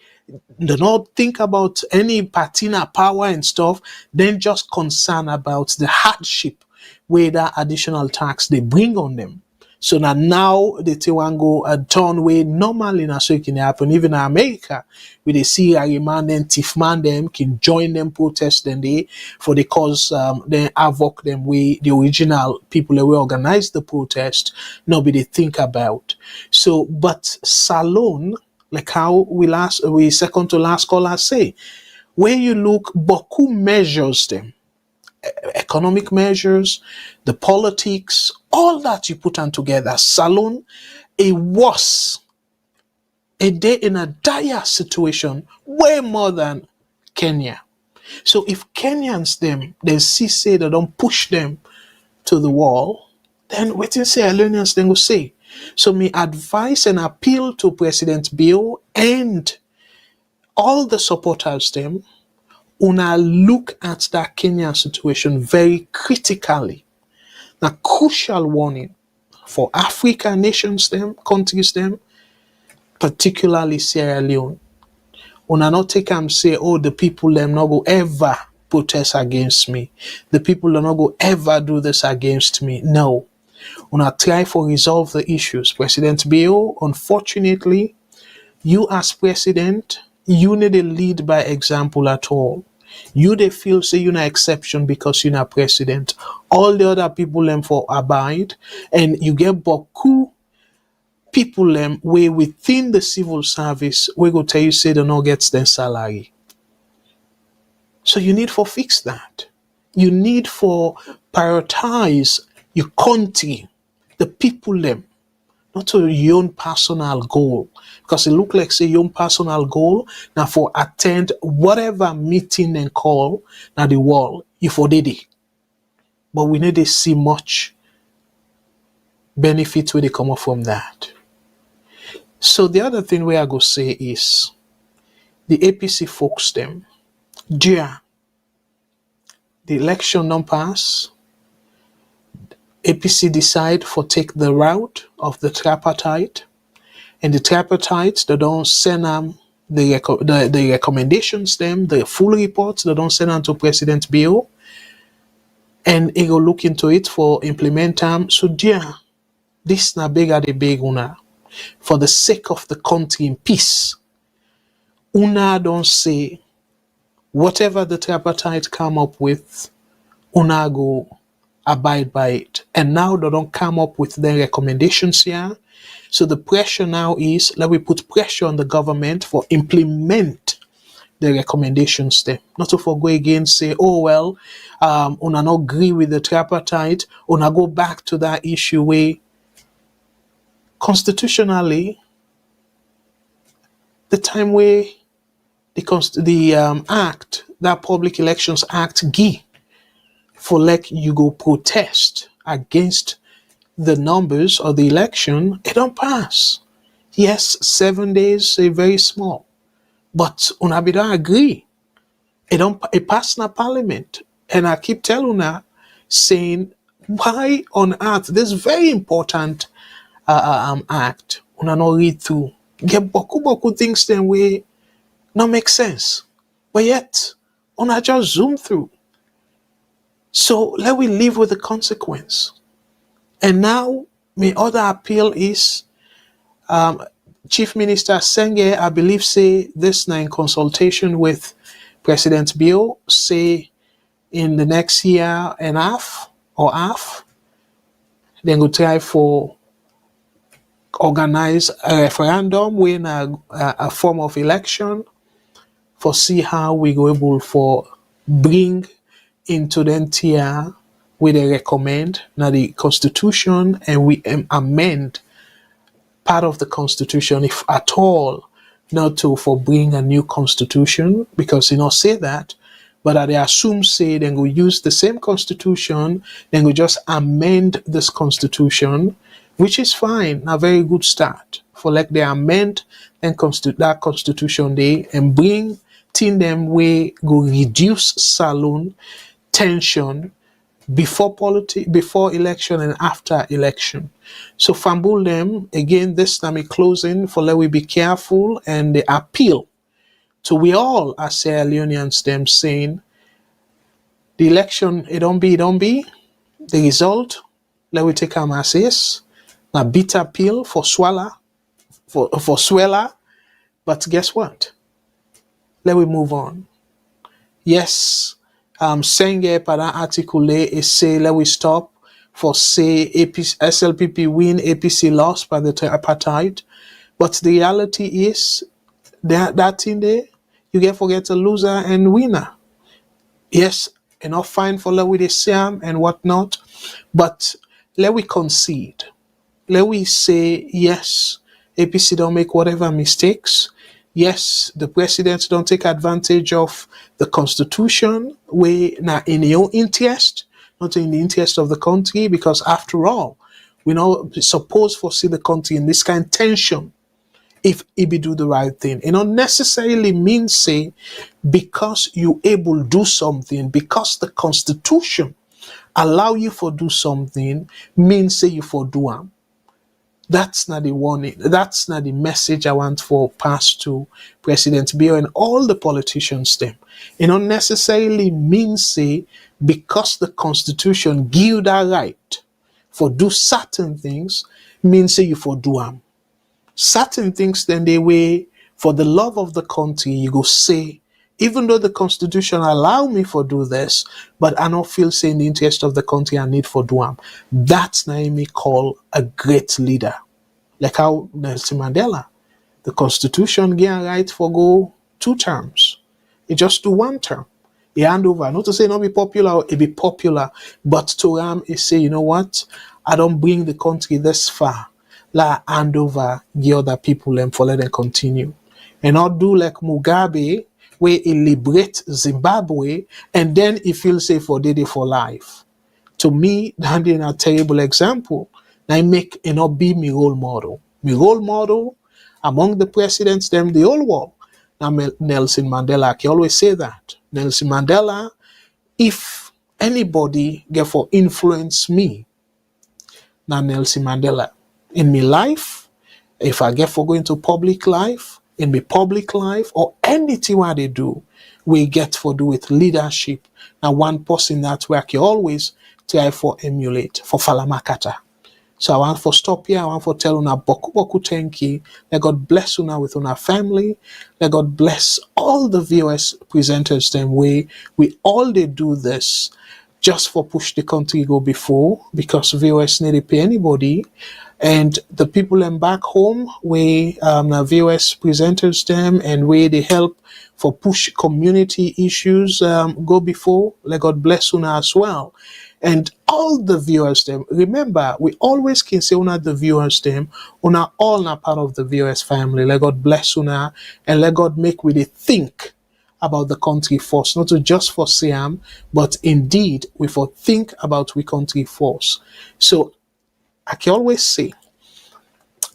do not think about any patina power and stuff, then just concern about the hardship where that additional tax they bring on them. So now the Tiwango a turn way normally na so it can happen. Even in America, where they see a man and thief man them can join them protest then they for the cause then havoc them way the original people that will organize the protest, nobody think about. So but Salon, like how we second to last caller say, where you look, Boku measures them. Economic measures, the politics, all that you put on together. Salon, it was a day in a dire situation, way more than Kenya. So if Kenyans them, they say they don't push them to the wall, then what you say Sierra Leoneans then will say. So me advise and appeal to President Bill and all the supporters them, una look at that Kenyan situation very critically. A crucial warning for African nations them, countries them, particularly Sierra Leone. Una not take and say, oh, the people them not go ever protest against me. The people are not go ever do this against me. No. Una try for resolve the issues. President Bill, unfortunately, you as president, you need to lead by example at all. You they feel say you're not exception because you're not president. All the other people them for abide, and you get Boku people them where within the civil service we go tell you say they not get their salary. So you need for fix that. You need for prioritize your country, the people them, not to your own personal goal. Because it look like say your own personal goal now for attend whatever meeting and call now the world you for did it. But we need to see much benefits where they come up from that. So the other thing where I go say is the APC folks them, dear, the election don't pass. APC decide for take the route of the tripartite, and the tripartite they don't send them the recommendations them, the full reports they don't send them to President Bill, and he go look into it for implement them. So dear, this na bigger the big una for the sake of the country in peace. Una don't say whatever the tripartite come up with, una go abide by it. And now they don't come up with their recommendations here. So the pressure now is, let me put pressure on the government for implement the recommendations there. Not to forgo again, say, oh well, una not agree with the tripartite, una go back to that issue where constitutionally, the time where the act, that Public Elections Act, for like you go protest against the numbers of the election, it don't pass. Yes, 7 days is very small, but una be don't agree. It pass na parliament, and I keep telling una, saying, why on earth this very important act una not read through? Get boku things then way not make sense, but yet una just zoom through. So let we live with the consequence. And now my other appeal is Chief Minister Senge, I believe, say this now in consultation with President Bill, say in the next year and half, then go try for organize a referendum, win a form of election, for see how we go able for bring into the tier we they recommend now the constitution, and we amend part of the constitution, if at all, not to for bring a new constitution, because you know say that, but they assume say then we use the same constitution, then we just amend this constitution, which is fine, a very good start for like they amend and that constitution day and bring them way go reduce saloon tension before before election and after election. So fambul them again this time in closing for let we be careful and the appeal to we all as Sierra Leoneans them saying the election it don't be the result let we take our as is a bitter pill for swallow for swallow, but guess what? Let we move on. Yes, Senge para article is say let we stop for say SLPP win, APC lost by the tripartite. But the reality is that in there you get forget a loser and winner. Yes, enough fine for let we the same and whatnot, but let we concede. Let we say yes, APC don't make whatever mistakes. Yes, the president don't take advantage of the constitution way now in your interest, not in the interest of the country, because after all, we know suppose foresee the country in this kind of tension if he be do the right thing. It don't necessarily mean say because you able do something, because the constitution allow you for do something, means say you for do am. That's not the warning. That's not the message I want for pass to President Bill and all the politicians them. It don't necessarily mean say because the constitution give that right for do certain things, means say you for do them. Certain things then they way for the love of the country, you go say, even though the constitution allow me for do this, but I don't feel say in the interest of the country I need for do them. That's now me call a great leader. Like how Nelson Mandela, the constitution gave a right for go 2 terms. He just do 1 term. He hand over, not to say not be popular, it be popular, but to him he say, you know what, I don't bring the country this far. La hand over the other people and for let them continue. And not do like Mugabe, where he liberate Zimbabwe, and then he feels safe for day for life. To me, that is a terrible example. I make it not be my role model. My role model among the presidents, them the whole world. Now Nelson Mandela, I can always say that. Nelson Mandela, if anybody get for influence me, now Nelson Mandela. In my life, if I get for going to public life, in my public life, or anything what they do, we get for do with leadership. Now one person that we can always try for emulate, for Falamakata. So I want for stop here, I want for tell una boku thank you. Let God bless una with una family. Let God bless all the VOS presenters them way. We all they do this just for push the country go before, because VOS need to pay anybody. And the people them back home, we VOS presenters them and where they help for push community issues go before. Let God bless una as well. And all the viewers them, remember, we always can say una the viewers them, una all na part of the viewers family. Let God bless una and let God make we think about the country first, not to just for Siam, but indeed we for think about we country first. So I can always say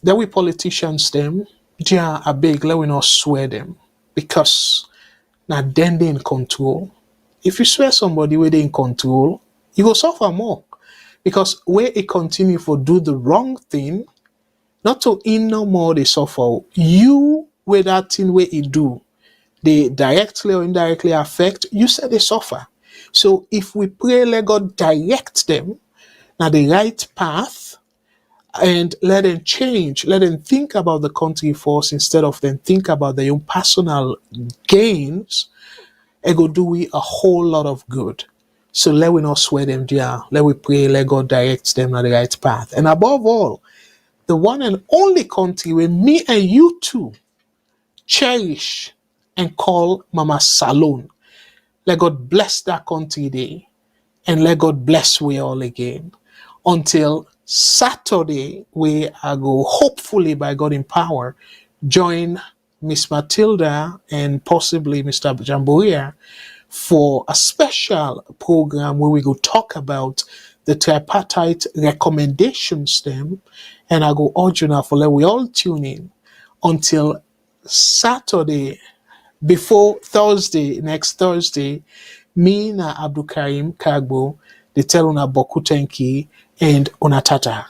that we politicians them, they are a big, let we not swear them, because now then they in control. If you swear somebody where they in control, you go suffer more. Because where it continue for do the wrong thing, not to in no more they suffer. You where that thing where it do, they directly or indirectly affect, you said they suffer. So if we pray, let God direct them now the right path and let them change, let them think about the country first instead of them think about their own personal gains, it go do we a whole lot of good. So let we not swear them down. Let we pray, let God direct them on the right path. And above all, the one and only country where me and you too cherish and call Mama Salon. Let God bless that country day. And let God bless we all again. Until Saturday, we are go, hopefully by God in power, join Miss Matilda and possibly Mr. Jamboria for a special program where we go talk about the tripartite recommendations them. And I go urge you now for let we all tune in until Saturday, before Thursday, next Thursday. Me na Abdul Karim Kargbo, the tell una boku tenki and una tata.